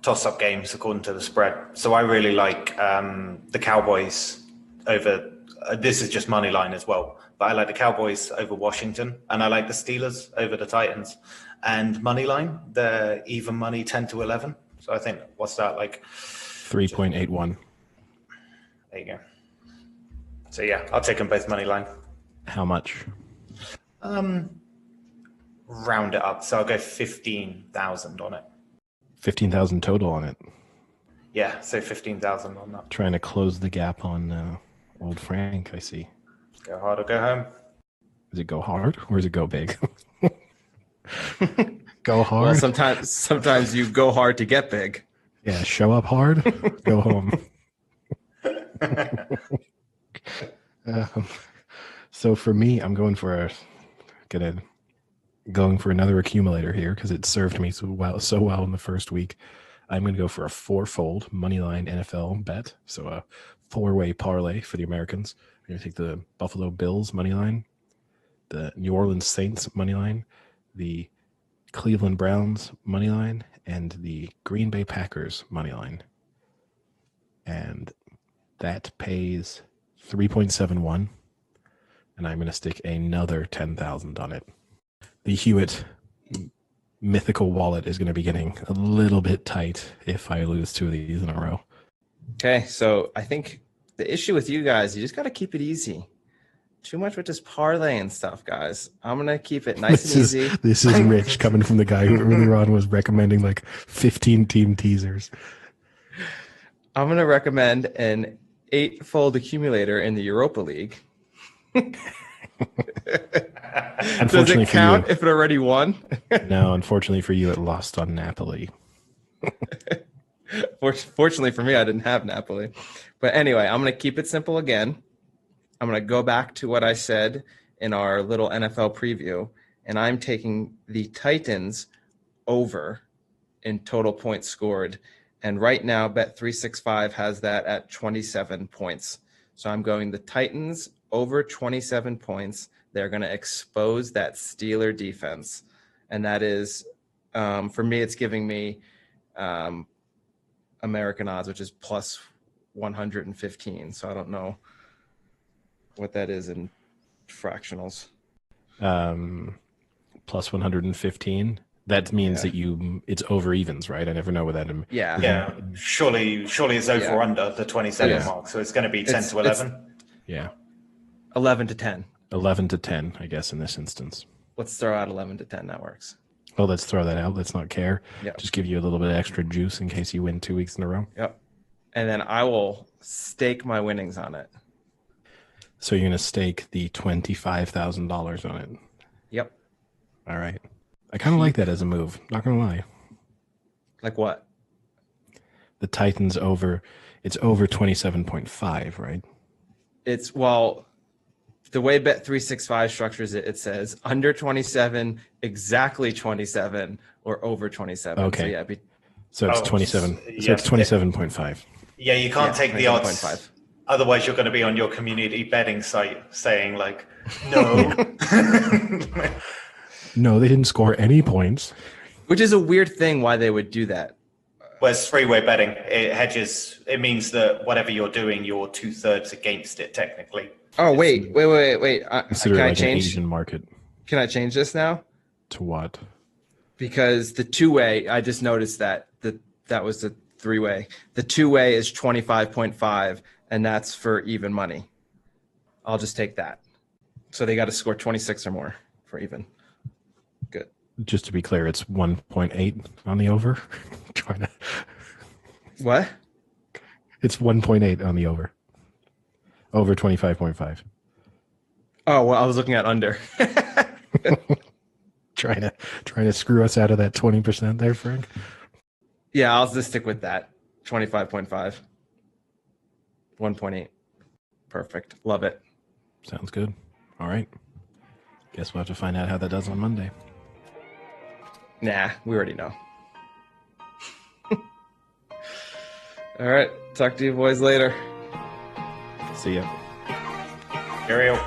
toss-up games according to the spread. So I really like the Cowboys over this is just money line as well. But I like the Cowboys over Washington, and I like the Steelers over the Titans. And money line, the even money 10 to 11. So I think, what's that, like 3.81. There you go. So yeah, I'll take them both money line. How much? Round it up. So I'll go 15,000 on it. 15,000 total on it. Yeah, so 15,000 on that. Trying to close the gap on old Frank, I see. Go hard or go home. Does it go hard or does it go big? Go hard? Well, sometimes you go hard to get big. Yeah, show up hard, go home. So for me, I'm going for another accumulator here because it served me so well in the first week. I'm going to go for a fourfold moneyline NFL bet. So a four-way parlay for the Americans. I'm going to take the Buffalo Bills moneyline, the New Orleans Saints moneyline, the Cleveland Browns moneyline, and the Green Bay Packers moneyline. And that pays 3.71. And I'm going to stick another 10,000 on it. The Hewitt mythical wallet is going to be getting a little bit tight if I lose two of these in a row. Okay, so I think the issue with you guys, you just got to keep it easy. Too much with this parlay and stuff, guys. I'm going to keep it nice and easy. This is rich coming from the guy who earlier on was recommending like 15 team teasers. I'm going to recommend an 8-fold accumulator in the Europa League. Does it count if it already won? No, unfortunately for you, it lost on Napoli. Fortunately for me, I didn't have Napoli. But anyway, I'm going to keep it simple again. I'm going to go back to what I said in our little NFL preview, and I'm taking the Titans over in total points scored. And right now, Bet365 has that at 27 points. So I'm going the Titans over 27 points. They're going to expose that Steeler defense. And that is, for me, it's giving me American odds, which is plus 115. So I don't know what that is in fractionals. Plus 115. That means that it's over evens, right? I never know what that means. Yeah. Surely it's over or under the 27 mark. So it's going to be 10 to 11. Yeah. 11 to 10. 11 to 10, I guess, in this instance. Let's throw out 11 to 10. That works. Well, let's throw that out. Let's not care. Yep. Just give you a little bit of extra juice in case you win 2 weeks in a row. Yep. And then I will stake my winnings on it. So you're going to stake the $25,000 on it? Yep. All right. I kind of like that as a move. Not going to lie. Like what? The Titans over, it's over 27.5, right? It's, well, the way Bet365 structures it, it says under 27, exactly 27, or over 27. Okay. So it's 27. So it's 27.5. Yeah, you can't take the odds. 5. Otherwise, you're going to be on your community betting site saying like, no. No, they didn't score any points. Which is a weird thing why they would do that. Well, it's three-way betting. It hedges. It means that whatever you're doing, you're 2/3 against it technically. Oh, wait. Can I change? An Asian market. Can I change this now? To what? Because the two-way, I just noticed that was the three-way. The two-way is 25.5, and that's for even money. I'll just take that. So they got to score 26 or more for even. Good. Just to be clear, it's 1.8 on the over. Trying to. What? It's 1.8 on the over. Over 25.5. Oh, well, I was looking at under. trying to screw us out of that 20% there, Frank. Yeah, I'll just stick with that. 25.5. 1.8. Perfect. Love it. Sounds good. All right. Guess we'll have to find out how that does on Monday. Nah, we already know. All right. Talk to you boys later. See ya. Cheerio.